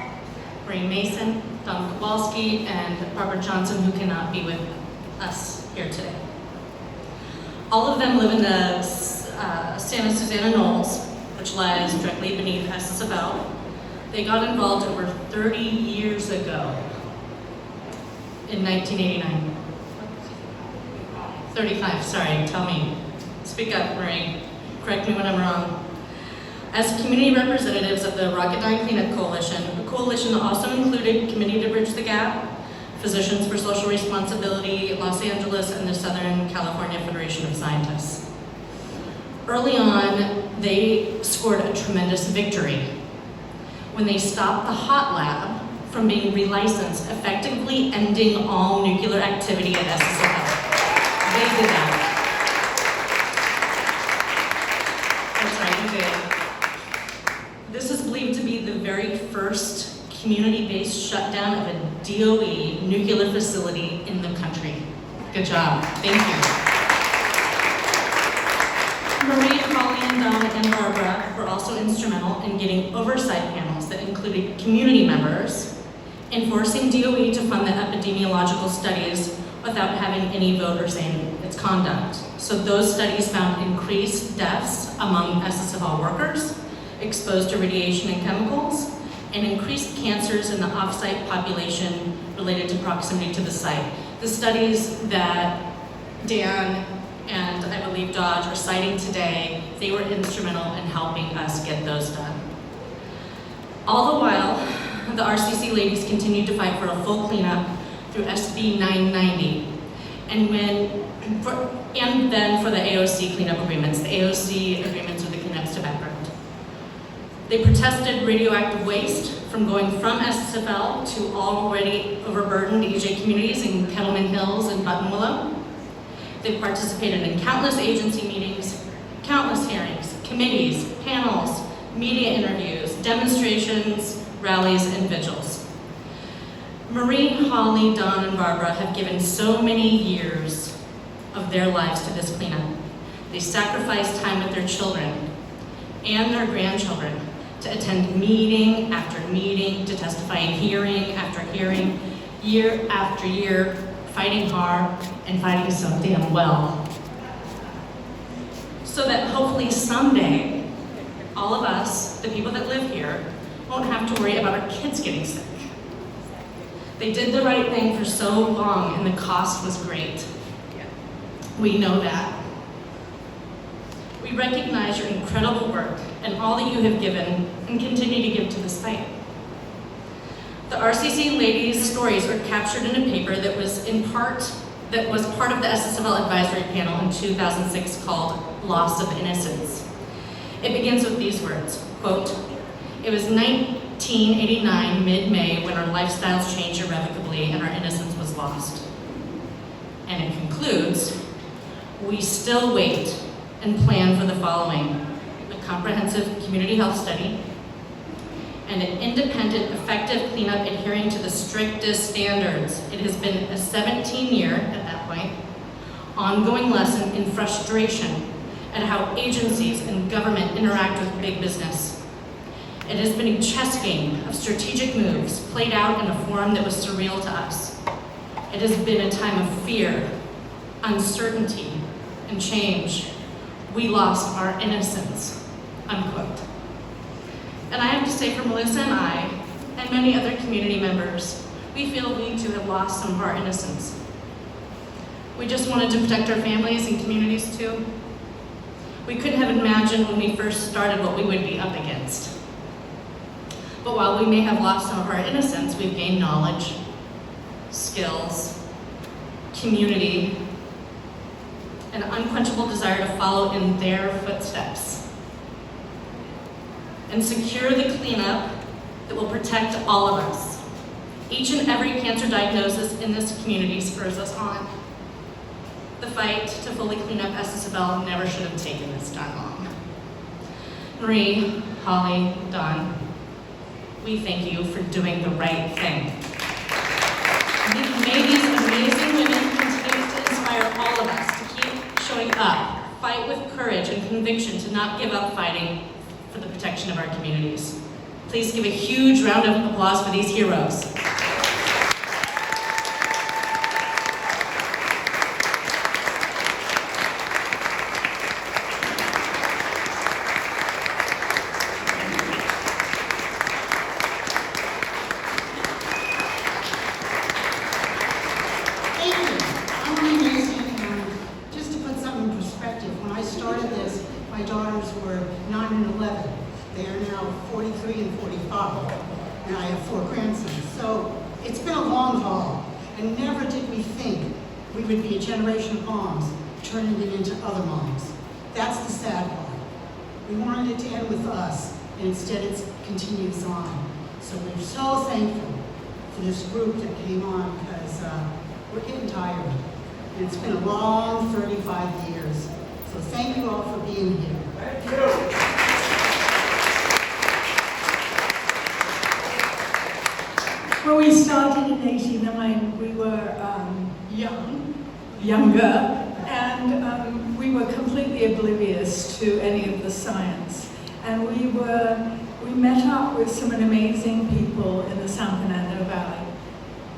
Ray Mason, Don Kowalski, and Barbara Johnson, who cannot be with us here today. All of them live in the Santa Susana Knolls, which lies directly beneath SSFL. They got involved over 30 years ago in 1989. 35, sorry, tell me. Speak up, Marie. Correct me when I'm wrong. As community representatives of the Rocketdyne Cleanup Coalition, the coalition also included Committee to Bridge the Gap, Physicians for Social Responsibility, Los Angeles, and the Southern California Federation of Scientists. Early on, they scored a tremendous victory when they stopped the hot lab from being relicensed, effectively ending all nuclear activity at SSFL. They did that. That's right, they did. This is believed to be the very first community-based shutdown of a DOE nuclear facility in the country. Good job, thank you. Marie, Colleen, Donna, and Barbara were also instrumental in getting oversight panels that included community members, enforcing DOE to fund the epidemiological studies without having any vote or say in its conduct. So those studies found increased deaths among SSFL workers exposed to radiation and chemicals, and increased cancers in the off-site population related to proximity to the site. The studies that Dan and I believe Dodge are citing today, they were instrumental in helping us get those done. All the while, the RCC ladies continued to fight for a full cleanup through SB 990, and then for the AOC cleanup agreements. The AOC agreements are the cleanups to background. They protested radioactive waste from going from SSFL to already overburdened EJ communities in Kettleman Hills and Buttonwillow. They participated in countless agency meetings, countless hearings, committees, panels, media interviews, demonstrations, rallies, and vigils. Marie, Holly, Dawn, and Barbara have given so many years of their lives to this cleanup. They sacrificed time with their children and their grandchildren to attend meeting after meeting, to testify in hearing after hearing, year after year, fighting hard and fighting so damn well. So that hopefully someday, all of us, the people that live here, won't have to worry about our kids getting sick. They did the right thing for so long and the cost was great. We know that. We recognize your incredible work and all that you have given and continue to give to this fight. The RCC ladies' stories were captured in a paper that was part of the SSFL advisory panel in 2006 called Loss of Innocence. It begins with these words, quote, "It was 1989, mid-May, when our lifestyles changed irrevocably and our innocence was lost." And it concludes, "We still wait and plan for the following: a comprehensive community health study, and an independent, effective cleanup adhering to the strictest standards." It has been a 17-year, at that point, ongoing lesson in frustration at how agencies and government interact with big business. It has been a chess game of strategic moves played out in a form that was surreal to us. It has been a time of fear, uncertainty, and change. We lost our innocence, unquote. And I have to say, for Melissa and I, and many other community members, we feel we too have lost some of our innocence. We just wanted to protect our families and communities too. We couldn't have imagined when we first started what we would be up against. But while we may have lost some of our innocence, we've gained knowledge, skills, community, an unquenchable desire to follow in their footsteps and secure the cleanup that will protect all of us. Each and every cancer diagnosis in this community spurs us on. The fight to fully clean up SSFL never should have taken this time long. Marie, Holly, Dawn, we thank you for doing the right thing. May these amazing women continue to inspire all of us to keep showing up, fight with courage and conviction to not give up fighting for the protection of our communities. Please give a huge round of applause for these heroes. started this, my daughters were 9 and 11. They are now 43 and 45, and I have 4 grandsons. So it's been a long haul, and never did we think we would be a generation of moms turning it into other moms. That's the sad part. We wanted it to end with us, and instead it continues on. So we're so thankful for this group that came on, because we're getting tired. And it's been a long 35 years. So thank you all for being here. Thank you. When we started in '89, we were younger, and we were completely oblivious to any of the science. And we met up with some amazing people in the San Fernando Valley.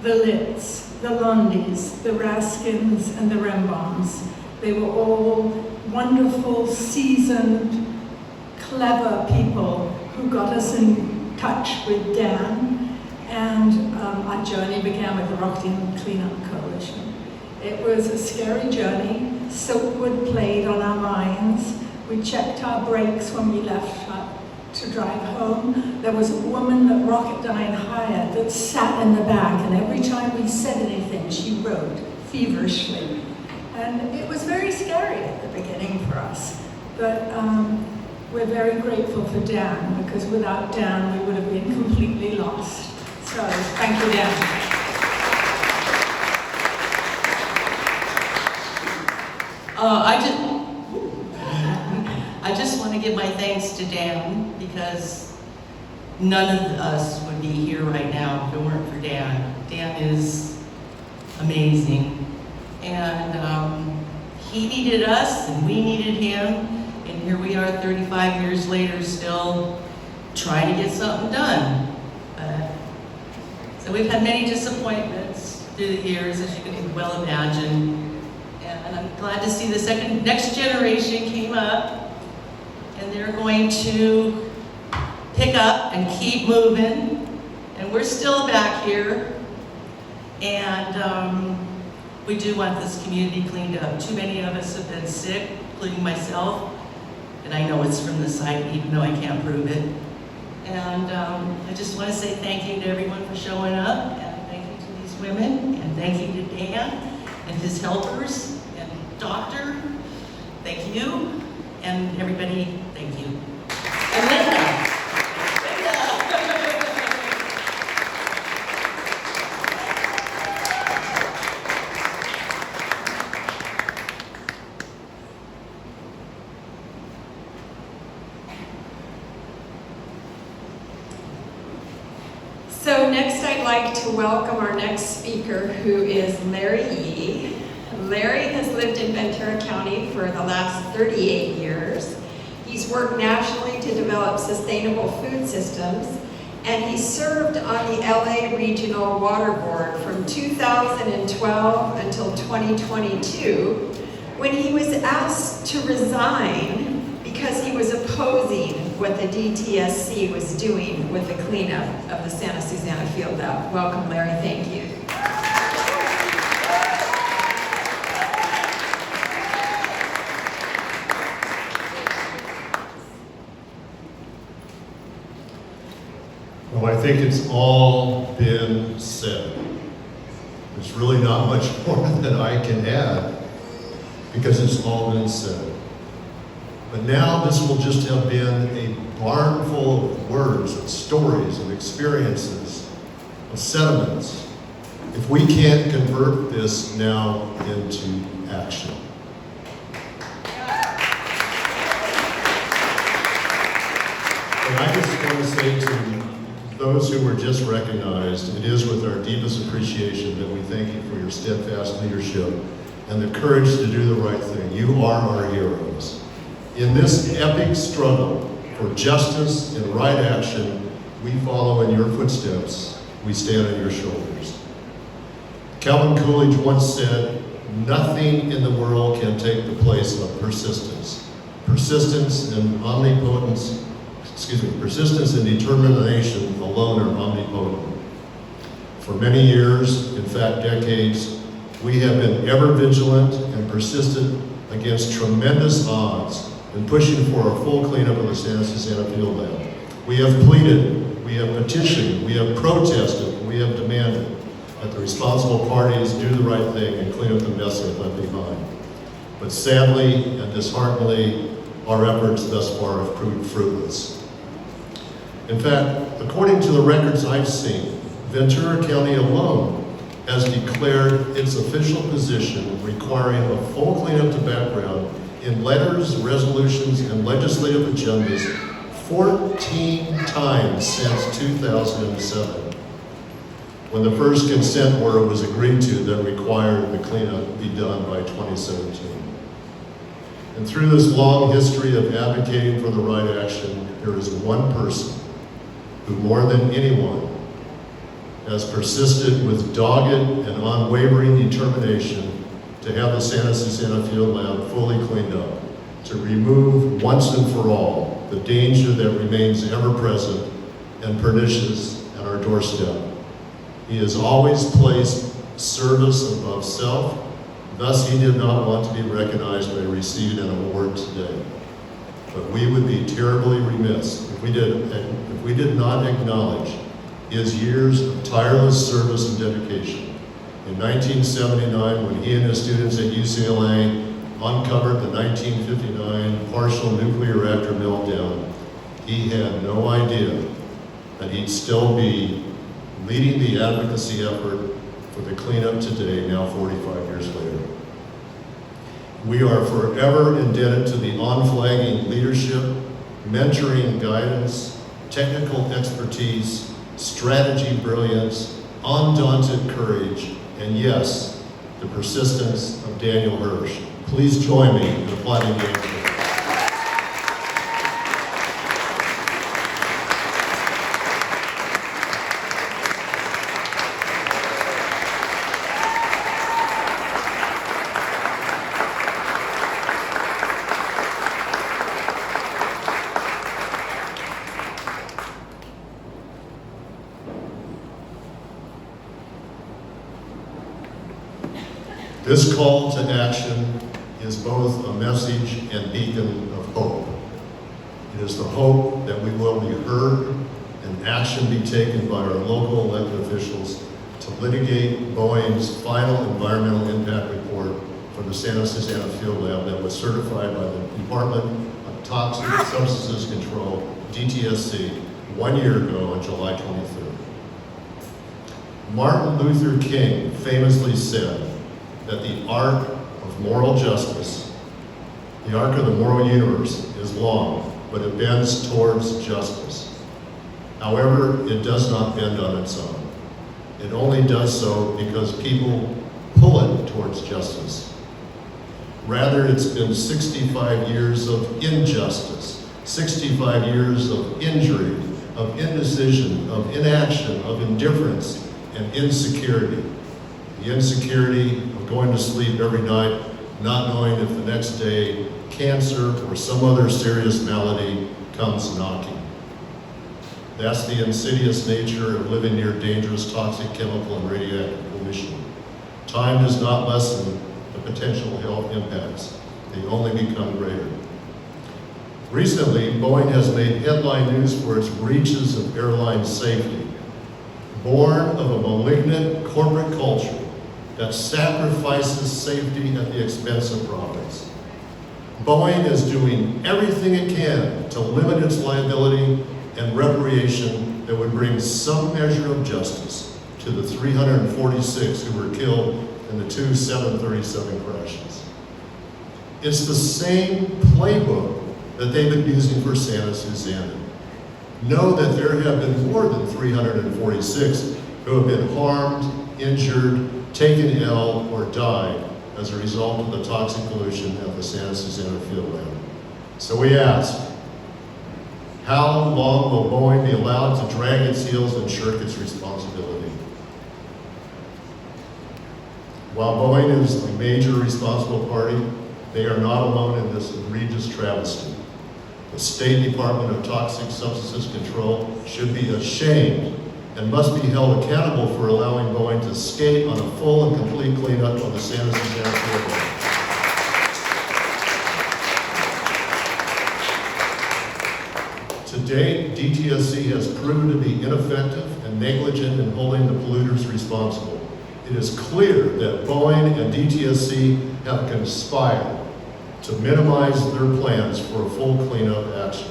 The Litts, the Lundys, the Raskins, and the Remboms. They were all wonderful, seasoned, clever people who got us in touch with Dan. And our journey began with the Rocketdyne Cleanup Coalition. It was a scary journey. Silkwood played on our minds. We checked our brakes when we left to drive home. There was a woman that Rocketdyne hired that sat in the back, and every time we said anything, she wrote feverishly. And it was very scary at the beginning for us. But we're very grateful for Dan, because without Dan, we would have been completely lost. So, thank you, Dan. I just want to give my thanks to Dan, because none of us would be here right now if it weren't for Dan. Dan is amazing, and he needed us and we needed him, and here we are 35 years later still trying to get something done. So we've had many disappointments through the years, as you can well imagine. And I'm glad to see the next generation came up, and they're going to pick up and keep moving. And we're still back here. And we do want this community cleaned up. Too many of us have been sick, including myself. And I know it's from the site, even though I can't prove it. And I just want to say thank you to everyone for showing up, and thank you to these women, and thank you to Dan and his helpers, and Doctor, thank you, and everybody, thank you. And Linda. So next I'd like to welcome our next speaker, who is Larry Yee. Larry has lived in Ventura County for the last 38 years. He's worked nationally to develop sustainable food systems, and he served on the LA Regional Water Board from 2012 until 2022, when he was asked to resign because he was opposing what the DTSC was doing with the cleanup of the Santa Susana Field Lab. Welcome, Larry, thank you. Well, I think it's all been said. There's really not much more that I can add, because it's all been said. But now this will just have been a barn full of words and stories and experiences, of sentiments, if we can't convert this now into action. And I just want to say to those who were just recognized, it is with our deepest appreciation that we thank you for your steadfast leadership and the courage to do the right thing. You are our heroes. In this epic struggle for justice and right action, we follow in your footsteps. We stand on your shoulders. Calvin Coolidge once said, "Nothing in the world can take the place of persistence. Persistence and persistence and determination alone are omnipotent." For many years, in fact decades, we have been ever vigilant and persistent against tremendous odds in pushing for a full cleanup of the Santa Susana field lab. We have pleaded, we have petitioned, we have protested, and we have demanded that the responsible parties do the right thing and clean up the mess they've left behind. But sadly and dishearteningly, our efforts thus far have proved fruitless. In fact, according to the records I've seen, Ventura County alone has declared its official position requiring a full cleanup to background in letters, resolutions, and legislative agendas 14 times since 2007, when the first consent order was agreed to that required the cleanup be done by 2017. And through this long history of advocating for the right action, there is one person who, more than anyone, has persisted with dogged and unwavering determination to have the Santa Susana Field Lab fully cleaned up, to remove once and for all the danger that remains ever present and pernicious at our doorstep. He has always placed service above self, thus he did not want to be recognized by receiving an award today. But we would be terribly remiss if we did not acknowledge his years of tireless service and dedication. In 1979, when he and his students at UCLA uncovered the 1959 partial nuclear reactor meltdown, he had no idea that he'd still be leading the advocacy effort for the cleanup today, now 45 years later. We are forever indebted to the unflagging leadership, mentoring guidance, technical expertise, strategy brilliance, undaunted courage, and yes, the persistence of Daniel Hirsch. Please join me in applauding Daniel. This call to action is both a message and beacon of hope. It is the hope that we will be heard and action be taken by our local elected officials to litigate Boeing's final environmental impact report for the Santa Susana Field Lab that was certified by the Department of Toxic Substances Control, DTSC, 1 year ago on July 23rd. Martin Luther King famously said that the arc of moral justice, the arc of the moral universe, is long, but it bends towards justice. However, it does not bend on its own. It only does so because people pull it towards justice. Rather, it's been 65 years of injustice, 65 years of injury, of indecision, of inaction, of indifference, and insecurity. The insecurity of going to sleep every night, not knowing if the next day cancer or some other serious malady comes knocking. That's the insidious nature of living near dangerous, toxic, chemical, and radioactive pollution. Time does not lessen the potential health impacts. They only become greater. Recently, Boeing has made headline news for its breaches of airline safety, born of a malignant corporate culture that sacrifices safety at the expense of profits. Boeing is doing everything it can to limit its liability and reparation that would bring some measure of justice to the 346 who were killed in the two 737 crashes. It's the same playbook that they've been using for Santa Susana. Know that there have been more than 346 who have been harmed, injured, taken ill, or died as a result of the toxic pollution at the Santa Susana Field Lab. So we ask, how long will Boeing be allowed to drag its heels and shirk its responsibility? While Boeing is a major responsible party, they are not alone in this egregious travesty. The State Department of Toxic Substances Control should be ashamed and must be held accountable for allowing Boeing to skate on a full and complete cleanup of the Santa Susana Field Lab. date, DTSC has proven to be ineffective and negligent in holding the polluters responsible. It is clear that Boeing and DTSC have conspired to minimize their plans for a full cleanup action.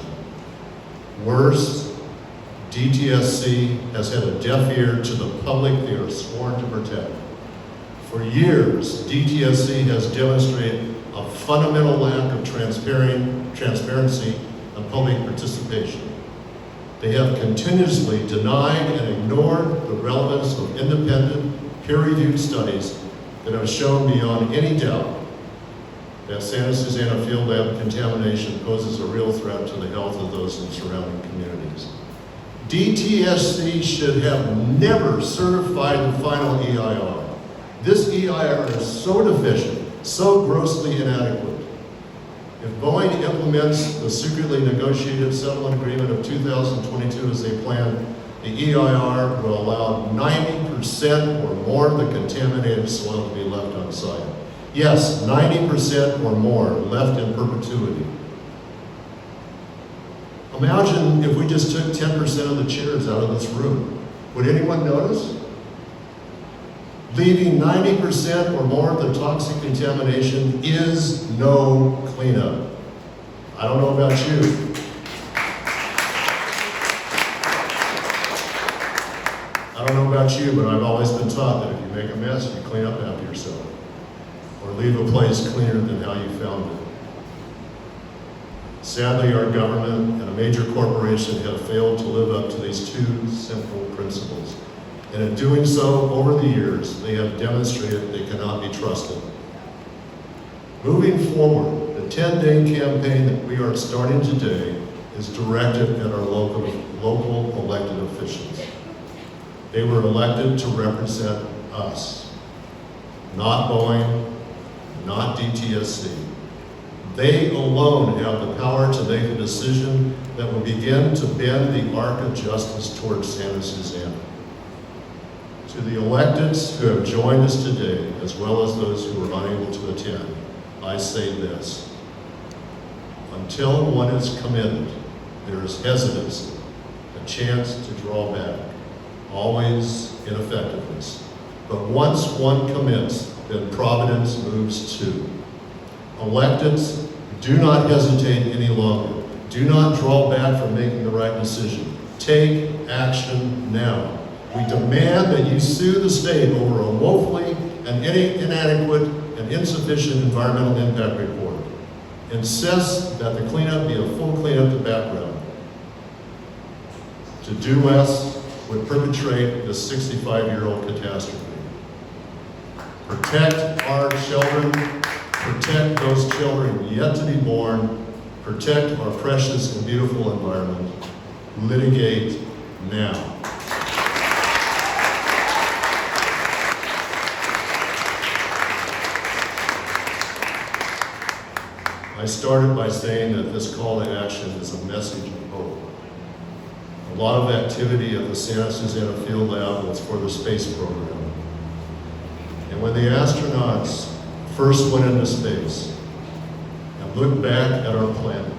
Worse, DTSC has had a deaf ear to the public they are sworn to protect. For years, DTSC has demonstrated a fundamental lack of transparency and public participation. They have continuously denied and ignored the relevance of independent, peer-reviewed studies that have shown beyond any doubt that Santa Susana Field Lab contamination poses a real threat to the health of those in surrounding communities. DTSC should have never certified the final EIR. This EIR is so deficient, so grossly inadequate. If Boeing implements the secretly negotiated settlement agreement of 2022 as they planned, the EIR will allow 90% or more of the contaminated soil to be left on site. Yes, 90% or more left in perpetuity. Imagine if we just took 10% of the chairs out of this room. Would anyone notice? Leaving 90% or more of the toxic contamination is no cleanup. I don't know about you. I don't know about you, but I've always been taught that if you make a mess, you clean up after yourself. Or leave a place cleaner than how you found it. Sadly, our government and a major corporation have failed to live up to these two simple principles. And in doing so, over the years, they have demonstrated they cannot be trusted. Moving forward, the 10-day campaign that we are starting today is directed at our local elected officials. They were elected to represent us, not Boeing, not DTSC. They alone have the power to make a decision that will begin to bend the arc of justice towards Santa Susana. To the electeds who have joined us today, as well as those who were unable to attend, I say this. Until one is committed, there is hesitancy, a chance to draw back, always ineffectiveness. But once one commits, then providence moves too. Electeds, do not hesitate any longer. Do not draw back from making the right decision. Take action now. We demand that you sue the state over a woefully and inadequate and insufficient environmental impact report. Insist that the cleanup be a full cleanup to background. To do less would perpetrate this 65-year-old catastrophe. Protect our children, protect those children yet to be born, protect our precious and beautiful environment. Litigate now. I started by saying that this call to action is a message of hope. A lot of activity at the Santa Susana Field Lab was for the space program. And when the astronauts first went into space and looked back at our planet,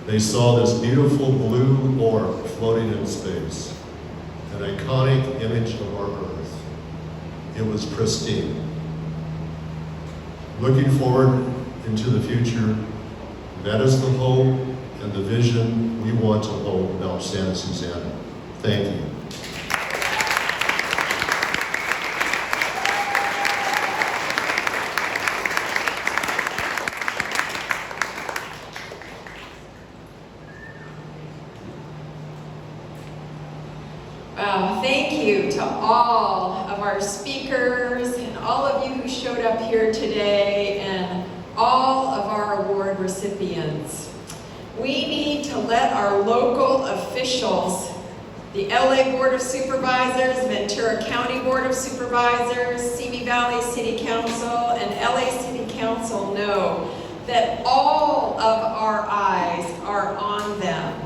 they saw this beautiful blue orb floating in space, an iconic image of our Earth. It was pristine. Looking forward into the future, that is the hope and the vision we want to hold about Santa Susana. Thank you. Wow, thank you to all of our speakers and all of you who showed up here today and all of our award recipients. We need to let our local officials, the LA Board of Supervisors, Ventura County Board of Supervisors, Simi Valley City Council, and LA City Council know that all of our eyes are on them.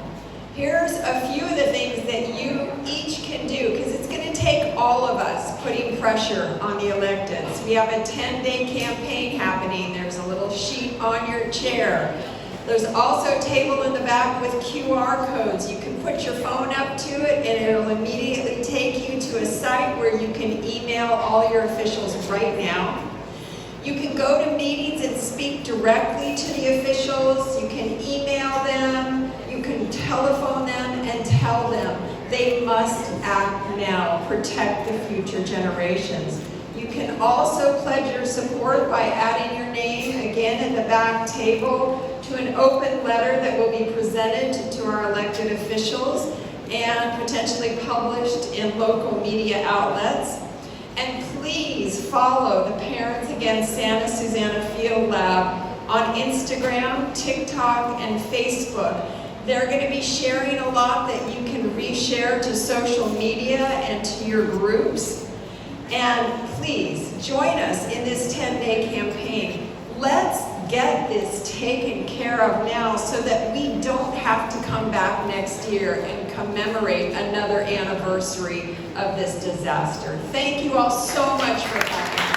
Here's a few of the things that you each can do, because it's going to take all of us putting pressure on the electeds. We have a 10-day campaign happening. There's a little sheet on your chair. There's also a table in the back with QR codes. You can put your phone up to it and it'll immediately take you to a site where you can email all your officials right now. You can go to meetings and speak directly to the officials. You can email them. You can telephone them and tell them they must act now, protect the future generations. You can also pledge your support by adding your name, again in the back table, to an open letter that will be presented to our elected officials and potentially published in local media outlets. And please follow the Parents Against Santa Susana Field Lab on Instagram, TikTok, and Facebook. They're going to be sharing a lot that you can reshare to social media and to your groups. And please join us in this 10-day campaign. Let's get this taken care of now so that we don't have to come back next year and commemorate another anniversary of this disaster. Thank you all so much for coming.